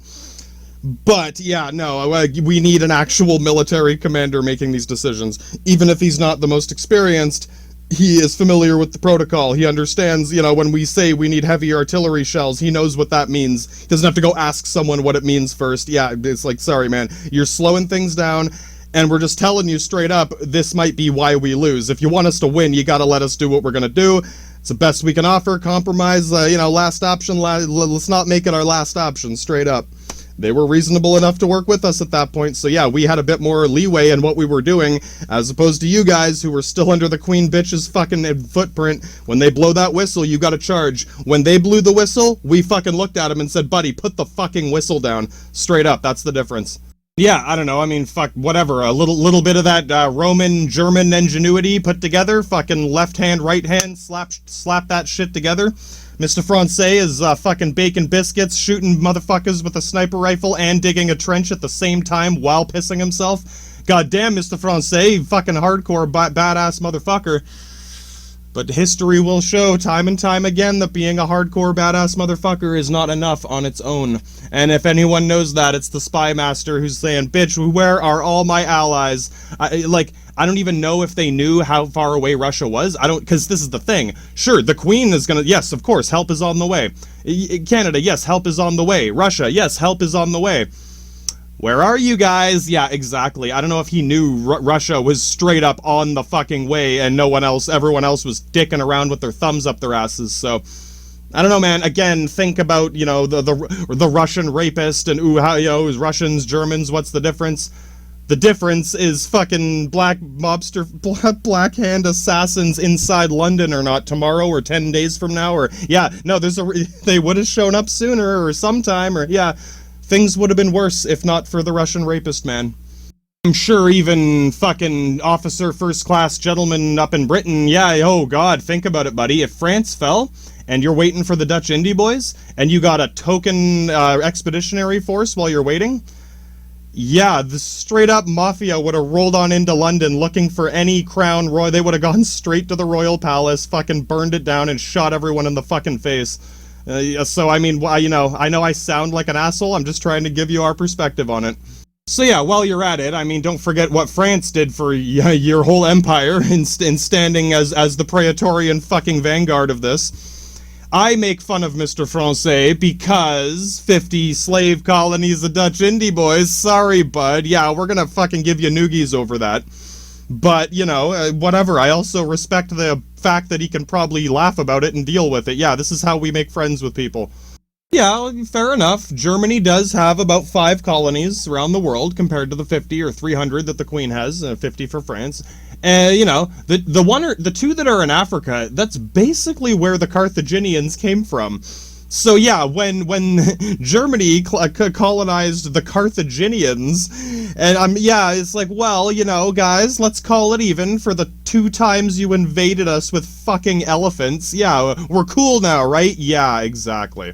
But yeah, no, we need an actual military commander making these decisions. Even if he's not the most experienced, he is familiar with the protocol. He understands, you know, when we say we need heavy artillery shells, he knows what that means. He doesn't have to go ask someone what it means first. Yeah, it's like, sorry, man, you're slowing things down, and we're just telling you straight up, this might be why we lose. If you want us to win, you gotta let us do what we're gonna do. It's the best we can offer. Compromise, you know, last option. Let's not make it our last option, straight up. They were reasonable enough to work with us at that point, so yeah, we had a bit more leeway in what we were doing, as opposed to you guys who were still under the Queen Bitch's fucking footprint. When they blow that whistle, you gotta charge. When they blew the whistle, we fucking looked at him and said, buddy, put the fucking whistle down. Straight up, that's the difference. Yeah, I don't know, I mean, fuck, whatever, a little bit of that Roman, German ingenuity put together, fucking left hand, right hand, slap that shit together. Mr. Francais is fucking baking biscuits, shooting motherfuckers with a sniper rifle, and digging a trench at the same time while pissing himself. Goddamn, Mr. Francais, fucking hardcore badass motherfucker. But history will show time and time again that being a hardcore badass motherfucker is not enough on its own. And if anyone knows that, it's the spy master who's saying, bitch, where are all my allies? I don't even know if they knew how far away Russia was. Because this is the thing. Sure, the Queen is gonna, yes, of course, help is on the way. Canada, yes, help is on the way. Russia, yes, help is on the way. Where are you guys? Yeah, exactly. I don't know if he knew Russia was straight up on the fucking way and everyone else was dicking around with their thumbs up their asses, so... I don't know, man. Again, think about, you know, the Russian rapist and, how, you know, is Russians, Germans, what's the difference? The difference is fucking black mobster, black hand assassins inside London or not tomorrow or 10 days from now, or, yeah, no, they would have shown up sooner or sometime, or, yeah, things would have been worse if not for the Russian rapist, man. I'm sure even fucking officer first class gentleman up in Britain, yeah, oh god, think about it, buddy. If France fell, and you're waiting for the Dutch indie boys, and you got a token expeditionary force while you're waiting, yeah, the straight-up mafia would have rolled on into London looking for any crown royal. They would have gone straight to the royal palace, fucking burned it down, and shot everyone in the fucking face. So, I mean, you know I sound like an asshole, I'm just trying to give you our perspective on it. So yeah, while you're at it, I mean, don't forget what France did for your whole empire in standing as the Praetorian fucking vanguard of this. I make fun of Mr. Francais because 50 slave colonies of Dutch indie boys, sorry bud, yeah, we're gonna fucking give you noogies over that. But, you know, whatever, I also respect the fact that he can probably laugh about it and deal with it. Yeah, this is how we make friends with people. Yeah, fair enough. Germany does have about 5 colonies around the world compared to the 50 or 300 that the Queen has, 50 for France. You know, the 2 that are in Africa, that's basically where the Carthaginians came from. So yeah, when Germany colonized the Carthaginians, and yeah, it's like, well, you know, guys, let's call it even for the 2 times you invaded us with fucking elephants. Yeah, we're cool now, right? Yeah, exactly.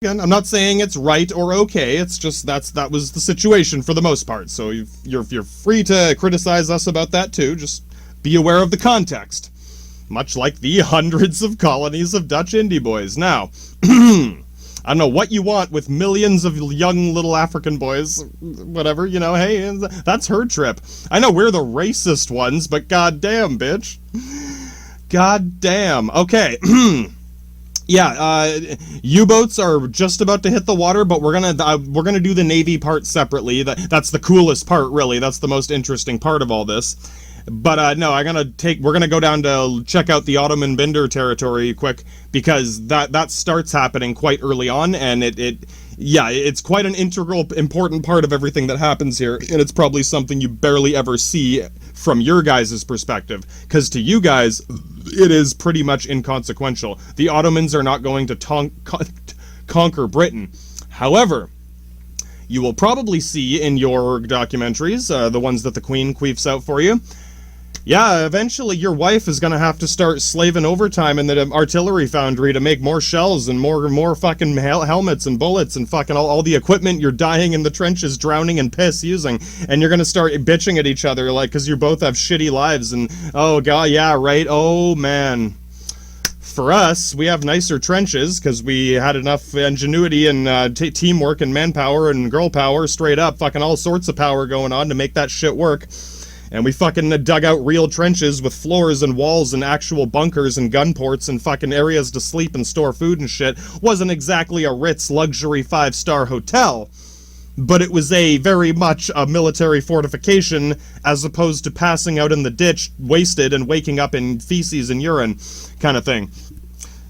Again, I'm not saying it's right or okay. It's just that was the situation for the most part. So you're free to criticize us about that too. Just be aware of the context. Much like the hundreds of colonies of Dutch indie boys. Now, I don't know what you want with millions of young little African boys, whatever, you know, hey, that's her trip. I know we're the racist ones, but goddamn, bitch. Goddamn. Okay. Yeah, U-boats are just about to hit the water, but we're gonna do the Navy part separately. That's the coolest part, really. That's the most interesting part of all this. But no, we're gonna go down to check out the Ottoman Binder territory quick, because that starts happening quite early on, and it's quite an integral, important part of everything that happens here, and it's probably something you barely ever see from your guys' perspective, because to you guys, it is pretty much inconsequential. The Ottomans are not going to conquer Britain. However, you will probably see in your documentaries, the ones that the Queen queefs out for you, yeah, eventually your wife is gonna have to start slaving overtime in the artillery foundry to make more shells and more fucking helmets and bullets and fucking all the equipment you're dying in the trenches, drowning in piss using, and you're gonna start bitching at each other, like, because you both have shitty lives, and, oh god, yeah, right, oh man. For us, we have nicer trenches, because we had enough ingenuity and teamwork and manpower and girl power, straight up, fucking all sorts of power going on to make that shit work. And we fucking dug out real trenches with floors and walls and actual bunkers and gun ports and fucking areas to sleep and store food and shit. Wasn't exactly a Ritz luxury 5-star hotel, but it was very much a military fortification, as opposed to passing out in the ditch wasted and waking up in feces and urine kind of thing.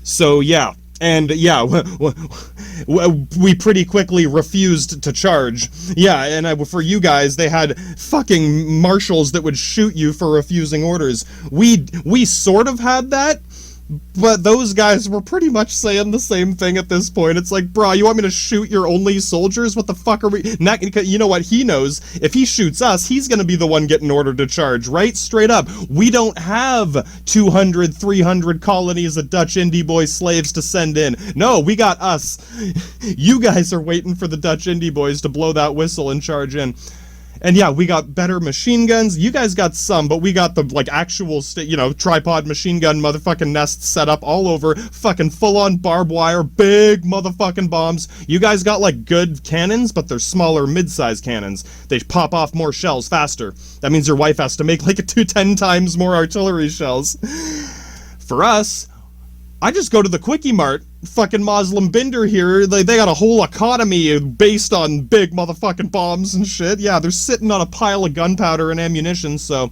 So yeah. And yeah, we pretty quickly refused to charge. Yeah, and for you guys, they had fucking marshals that would shoot you for refusing orders. We sort of had that, but those guys were pretty much saying the same thing at this point. It's like, bro, you want me to shoot your only soldiers? What the fuck are we... You know what? He knows if he shoots us, he's gonna be the one getting ordered to charge, right? Straight up. We don't have 200, 300 colonies of Dutch indie boy slaves to send in. No, we got us. You guys are waiting for the Dutch indie boys to blow that whistle and charge in. And yeah, we got better machine guns. You guys got some, but we got the, like, actual, tripod machine gun motherfucking nests set up all over. Fucking full-on barbed wire, big motherfucking bombs. You guys got, like, good cannons, but they're smaller, mid-sized cannons. They pop off more shells faster. That means your wife has to make, like, 10 times more artillery shells. For us, I just go to the Quickie Mart, fucking Muslim Binder here, they got a whole economy based on big motherfucking bombs and shit. Yeah, they're sitting on a pile of gunpowder and ammunition, so,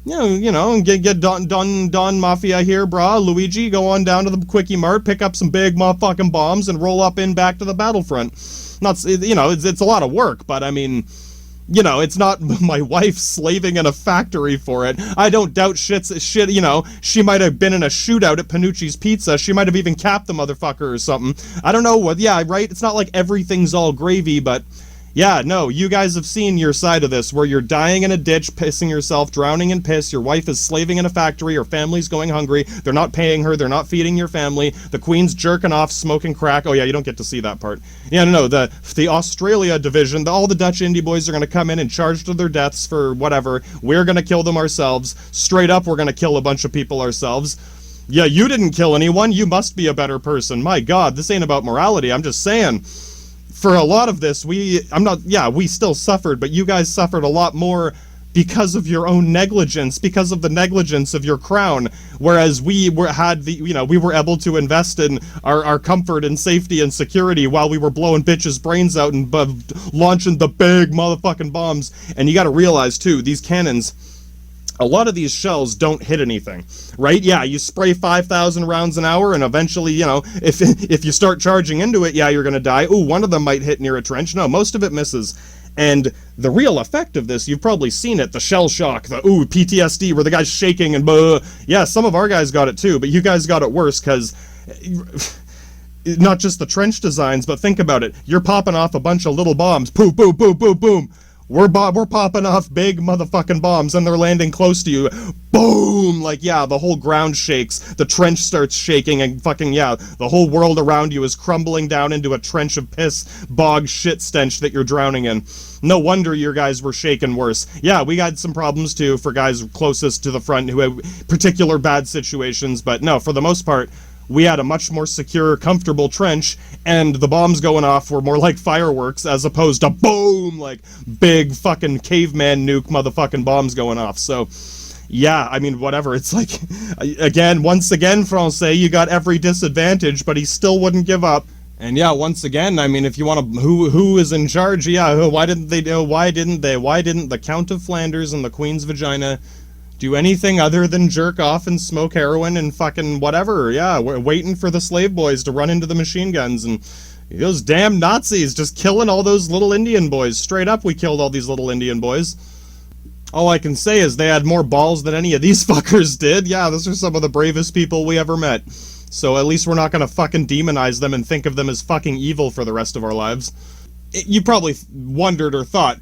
get Don Mafia here, brah, Luigi, go on down to the Quickie Mart, pick up some big motherfucking bombs, and roll up in back to the battlefront. It's a lot of work, but I mean... it's not my wife slaving in a factory for it. I don't doubt shit, she might have been in a shootout at Panucci's Pizza. She might have even capped the motherfucker or something. I don't know what, yeah, right? It's not like everything's all gravy, but... Yeah, no, you guys have seen your side of this, where you're dying in a ditch, pissing yourself, drowning in piss, your wife is slaving in a factory, your family's going hungry, they're not paying her, they're not feeding your family, the Queen's jerking off, smoking crack. Oh yeah, you don't get to see that part. Yeah, no, the Australia division, all the Dutch indie boys are gonna come in and charge to their deaths for whatever. We're gonna kill them ourselves. Straight up, we're gonna kill a bunch of people ourselves. Yeah, you didn't kill anyone, you must be a better person. My god, this ain't about morality, I'm just saying. For a lot of this, we still suffered, but you guys suffered a lot more because of your own negligence, because of the negligence of your crown, whereas we were able to invest in our comfort and safety and security while we were blowing bitches' brains out and launching the big motherfucking bombs. And you gotta realize, too, these cannons... A lot of these shells don't hit anything, right? Yeah, you spray 5,000 rounds an hour, and eventually, if you start charging into it, yeah, you're gonna die. Ooh, one of them might hit near a trench. No, most of it misses. And the real effect of this, you've probably seen it, the shell shock, the PTSD, where the guy's shaking and yeah, some of our guys got it too, but you guys got it worse, because... Not just the trench designs, but think about it. You're popping off a bunch of little bombs. Boom, boom, boom, boom, boom. we're popping off big motherfucking bombs, and they're landing close to you. Boom! Like, yeah, the whole ground shakes, the trench starts shaking, and fucking, yeah, the whole world around you is crumbling down into a trench of piss, bog, shit stench that you're drowning in. No wonder your guys were shaken worse. Yeah, we got some problems, too, for guys closest to the front who have particular bad situations, but no, for the most part, we had a much more secure, comfortable trench, and the bombs going off were more like fireworks as opposed to boom, like big fucking caveman nuke motherfucking bombs going off. So, yeah, I mean, whatever. It's like, once again, Francais, you got every disadvantage, but he still wouldn't give up. And yeah, once again, I mean, if you want to, who is in charge? Yeah, why didn't the Count of Flanders and the Queen's Vagina do anything other than jerk off and smoke heroin and fucking whatever? Yeah, we're waiting for the slave boys to run into the machine guns, and those damn Nazis just killing all those little Indian boys. Straight up, we killed all these little Indian boys. All I can say is they had more balls than any of these fuckers did. Yeah, those are some of the bravest people we ever met. So at least we're not gonna fucking demonize them and think of them as fucking evil for the rest of our lives. You probably wondered or thought,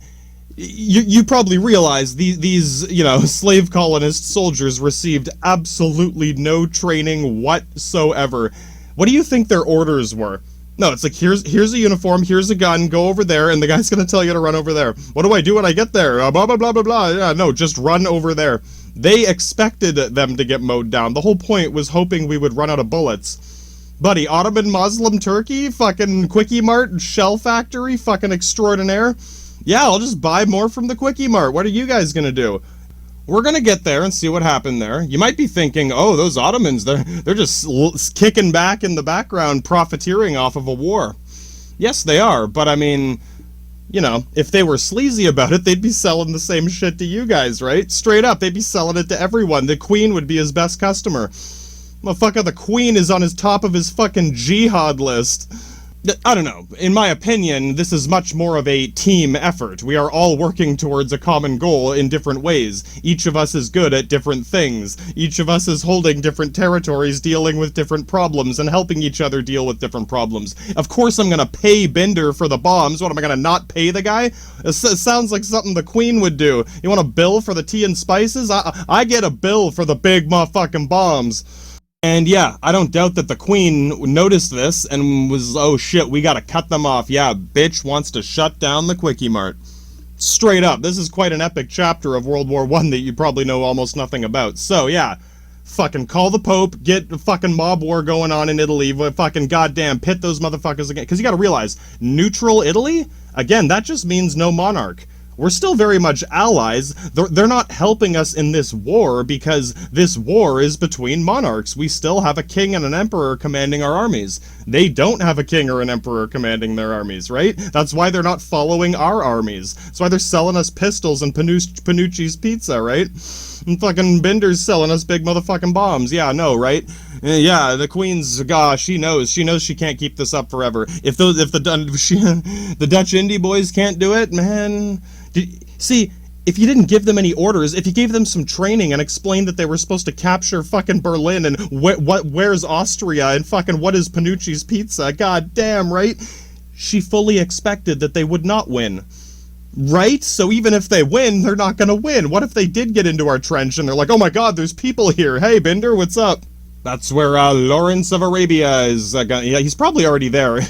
you probably realize these, you know, slave colonist soldiers received absolutely no training whatsoever. What do you think their orders were? No, it's like, here's a uniform, here's a gun, go over there, and the guy's gonna tell you to run over there. What do I do when I get there? Blah, blah, blah, blah, blah. Yeah, no, just run over there. They expected them to get mowed down. The whole point was hoping we would run out of bullets. Buddy, Ottoman Muslim Turkey, fucking Quickie Mart, Shell Factory, fucking extraordinaire. Yeah, I'll just buy more from the Quickie Mart. What are you guys gonna do? We're gonna get there and see what happened there. You might be thinking, oh, those Ottomans, they're just kicking back in the background, profiteering off of a war. Yes, they are, but I mean, you know, if they were sleazy about it, they'd be selling the same shit to you guys, right? Straight up, they'd be selling it to everyone. The Queen would be his best customer. Motherfucker, the Queen is on his top of his fucking jihad list. I don't know. In my opinion, this is much more of a team effort. We are all working towards a common goal in different ways. Each of us is good at different things. Each of us is holding different territories, dealing with different problems, and helping each other deal with different problems. Of course I'm gonna pay Bender for the bombs. What, am I gonna not pay the guy? It sounds like something the Queen would do. You want a bill for the tea and spices? I get a bill for the big motherfucking bombs. And yeah, I don't doubt that the Queen noticed this and was, oh shit, we gotta cut them off. Yeah, bitch wants to shut down the Quickie Mart. Straight up, this is quite an epic chapter of World War I that you probably know almost nothing about. So yeah, fucking call the Pope, get a fucking mob war going on in Italy, fucking goddamn pit those motherfuckers again. Because you gotta realize, neutral Italy? Again, that just means no monarch. We're still very much allies. They're not helping us in this war because this war is between monarchs. We still have a king and an emperor commanding our armies. They don't have a king or an emperor commanding their armies, right? That's why they're not following our armies. That's why they're selling us pistols and Panucci's pizza, right? And fucking Bender's selling us big motherfucking bombs. Yeah, no, right? Yeah, the Queen's, gosh, she knows she can't keep this up forever. If the Dutch indie boys can't do it, man. See, if you didn't give them any orders, if you gave them some training and explained that they were supposed to capture fucking Berlin and where's Austria and fucking what is Panucci's pizza, god damn, right? She fully expected that they would not win. Right? So even if they win, they're not gonna win. What if they did get into our trench and they're like, oh my god, there's people here. Hey, Bender, what's up? That's where Lawrence of Arabia is. Yeah, he's probably already there.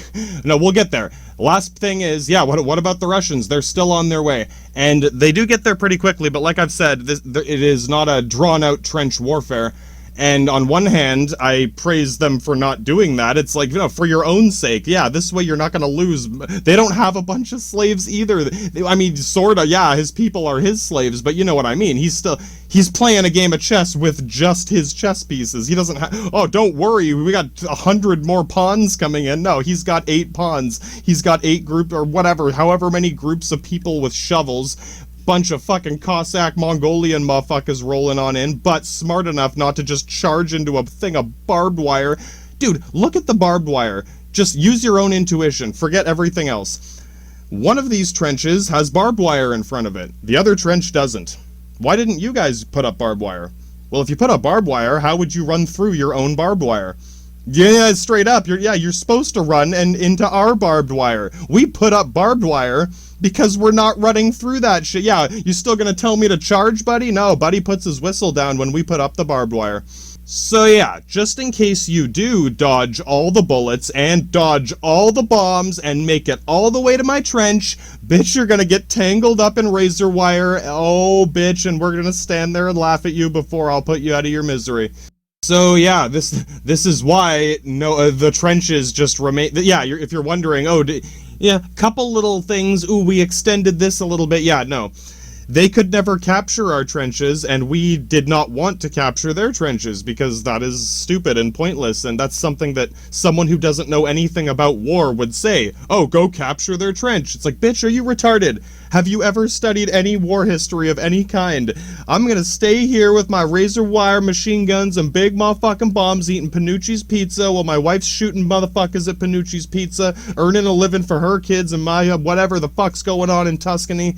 No, we'll get there. Last thing is, yeah, what about the Russians? They're still on their way. And they do get there pretty quickly, but like I've said, it is not a drawn-out trench warfare. And on one hand, I praise them for not doing that. It's like, you know, for your own sake. Yeah, this way you're not going to lose. They don't have a bunch of slaves either. I mean, sorta, yeah, his people are his slaves, but you know what I mean. He's playing a game of chess with just his chess pieces. He doesn't have, oh, don't worry, we got 100 more pawns coming in. No, he's got 8 pawns. He's got 8 groups, or whatever, however many groups of people with shovels. Bunch of fucking Cossack Mongolian motherfuckers rolling on in, but smart enough not to just charge into a thing of barbed wire. Dude, look at the barbed wire. Just use your own intuition. Forget everything else. One of these trenches has barbed wire in front of it. The other trench doesn't. Why didn't you guys put up barbed wire? Well, if you put up barbed wire, how would you run through your own barbed wire? Yeah, straight up. You're supposed to run into our barbed wire. We put up barbed wire Because we're not running through that shit. Yeah, you still gonna tell me to charge, buddy? No, buddy puts his whistle down when we put up the barbed wire. So yeah, just in case you do dodge all the bullets and dodge all the bombs and make it all the way to my trench, bitch, you're gonna get tangled up in razor wire. Oh, bitch, and we're gonna stand there and laugh at you before I'll put you out of your misery. So yeah, this is why the trenches just remain. Yeah, if you're wondering, yeah, couple little things. Ooh, we extended this a little bit. Yeah, no. They could never capture our trenches, and we did not want to capture their trenches, because that is stupid and pointless, and that's something that someone who doesn't know anything about war would say. Oh, go capture their trench. It's like, bitch, are you retarded? Have you ever studied any war history of any kind? I'm gonna stay here with my razor wire machine guns and big motherfucking bombs eating Panucci's pizza while my wife's shooting motherfuckers at Panucci's pizza, earning a living for her kids and my whatever the fuck's going on in Tuscany.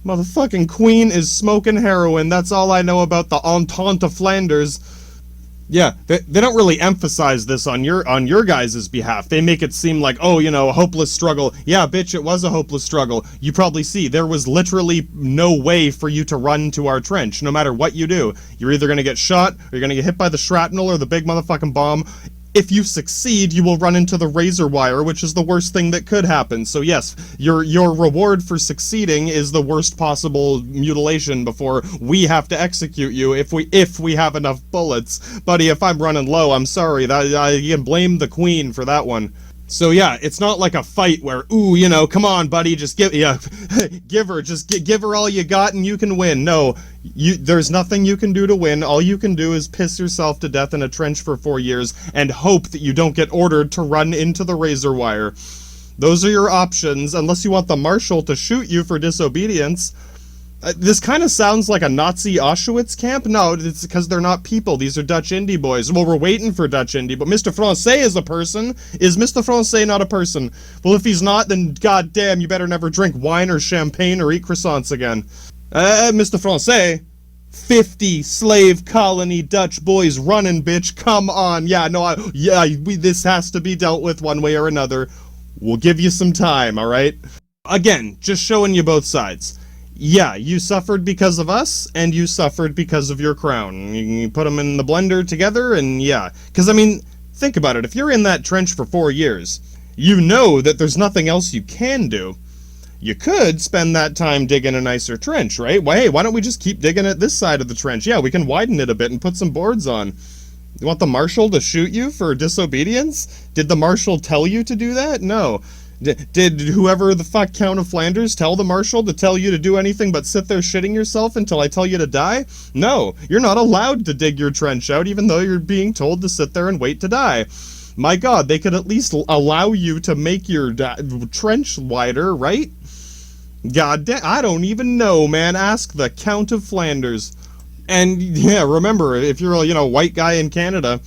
Motherfucking Queen is smoking heroin. That's all I know about the Entente of Flanders. Yeah, they don't really emphasize this on your guys' behalf. They make it seem like, oh, you know, a hopeless struggle. Yeah, bitch, it was a hopeless struggle. You probably see, there was literally no way for you to run to our trench, no matter what you do. You're either gonna get shot, or you're gonna get hit by the shrapnel or the big motherfucking bomb. If you succeed, you will run into the razor wire, which is the worst thing that could happen. So yes, your reward for succeeding is the worst possible mutilation before we have to execute you if we have enough bullets. Buddy, if I'm running low, I'm sorry. You can blame the Queen for that one. So yeah, it's not like a fight where, ooh, you know, come on, buddy, just give her all you got and you can win. No, there's nothing you can do to win. All you can do is piss yourself to death in a trench for 4 years and hope that you don't get ordered to run into the razor wire. Those are your options, unless you want the marshal to shoot you for disobedience. This kind of sounds like a Nazi Auschwitz camp. No, it's because they're not people. These are Dutch indie boys. Well, we're waiting for Dutch indie, but Mr. Francais is a person. Is Mr. Francais not a person? Well, if he's not, then goddamn, you better never drink wine or champagne or eat croissants again. Mr. Francais, 50 slave colony Dutch boys running, bitch. Come on. Yeah, no, this has to be dealt with one way or another. We'll give you some time, all right? Again, just showing you both sides. Yeah, you suffered because of us, and you suffered because of your crown. You put them in the blender together, and yeah. Because, I mean, think about it. If you're in that trench for 4 years, you know that there's nothing else you can do. You could spend that time digging a nicer trench, right? Well, hey, why don't we just keep digging at this side of the trench? Yeah, we can widen it a bit and put some boards on. You want the marshal to shoot you for disobedience? Did the marshal tell you to do that? No. Did whoever the fuck Count of Flanders tell the marshal to tell you to do anything but sit there shitting yourself until I tell you to die? No, you're not allowed to dig your trench out even though you're being told to sit there and wait to die. My god, they could at least allow you to make your trench wider, right? God damn, I don't even know, man. Ask the Count of Flanders. And yeah, remember, if you're a, white guy in Canada,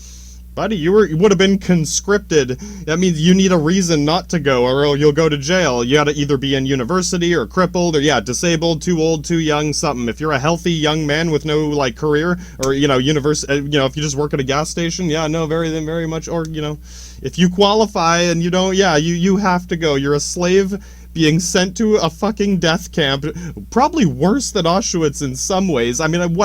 buddy, you would have been conscripted. That means you need a reason not to go, or you'll go to jail. You gotta either be in university, or crippled, or yeah, disabled, too old, too young, something. If you're a healthy young man with no, career, or, if you just work at a gas station, yeah, no, very much, or, if you qualify and you don't, yeah, you have to go. You're a slave being sent to a fucking death camp, probably worse than Auschwitz in some ways. I mean,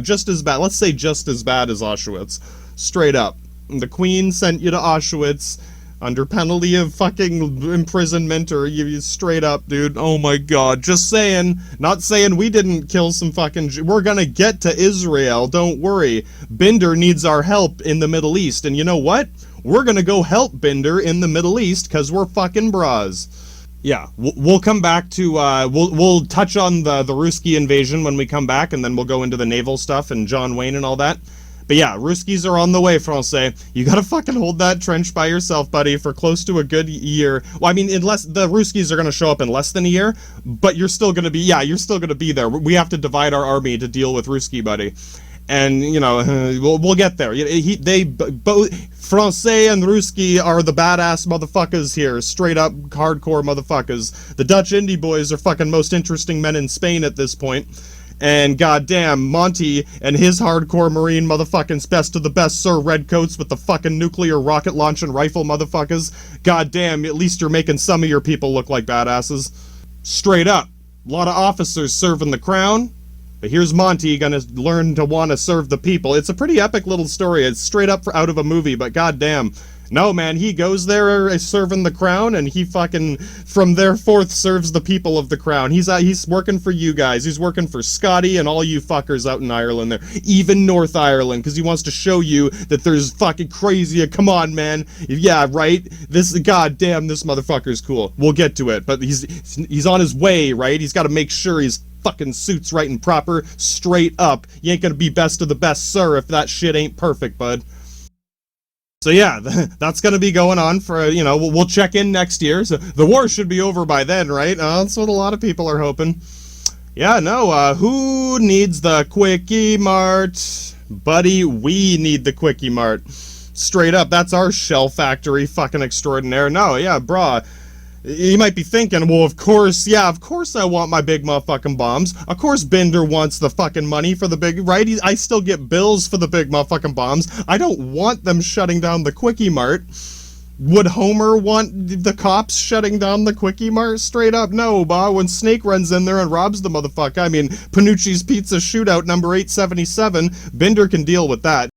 just as bad. Let's say just as bad as Auschwitz. Straight up. The Queen sent you to Auschwitz under penalty of fucking imprisonment, or you straight up, dude. Oh my god. Just saying. Not saying we didn't kill some fucking we're gonna get to Israel. Don't worry. Binder needs our help in the Middle East. And you know what? We're gonna go help Binder in the Middle East because we're fucking bras. Yeah, we'll come back to, we'll touch on the Ruski invasion when we come back, and then we'll go into the naval stuff and John Wayne and all that. But yeah, Ruskis are on the way, Francais. You gotta fucking hold that trench by yourself, buddy, for close to a good year. Well, I mean, unless the Ruskis are gonna show up in less than a year, but you're still gonna be there. We have to divide our army to deal with Ruski, buddy. And, we'll get there. Both Francais and Ruski are the badass motherfuckers here. Straight up hardcore motherfuckers. The Dutch indie boys are fucking most interesting men in Spain at this point. And goddamn, Monty and his hardcore marine motherfuckers, best of the best Sir Redcoats with the fucking nuclear rocket launching rifle motherfuckers. Goddamn, at least you're making some of your people look like badasses. Straight up. A lot of officers serving the crown. But here's Monty gonna learn to want to serve the people. It's a pretty epic little story. It's straight up out of a movie, but goddamn. No, man, he goes there serving the crown, and he fucking, from there forth, serves the people of the crown. He's working for you guys. He's working for Scotty and all you fuckers out in Ireland there. Even North Ireland, because he wants to show you that there's fucking crazy. Come on, man. Yeah, right? Goddamn, this motherfucker's cool. We'll get to it, but he's on his way, right? He's got to make sure he's fucking suits right and proper, straight up. You ain't gonna be best of the best, sir, if that shit ain't perfect, bud. So yeah, that's going to be going on for, you know, we'll check in next year. So the war should be over by then, right? That's what a lot of people are hoping. Yeah, no, who needs the Quickie Mart? Buddy, we need the Quickie Mart. Straight up, that's our shell factory fucking extraordinaire. No, yeah, brah. You might be thinking, well, of course I want my big motherfucking bombs. Of course Bender wants the fucking money for the big, right? I still get bills for the big motherfucking bombs. I don't want them shutting down the Quickie Mart. Would Homer want the cops shutting down the Quickie Mart? Straight up, no, when Snake runs in there and robs the motherfucker. I mean, Panucci's Pizza Shootout number 877, Bender can deal with that.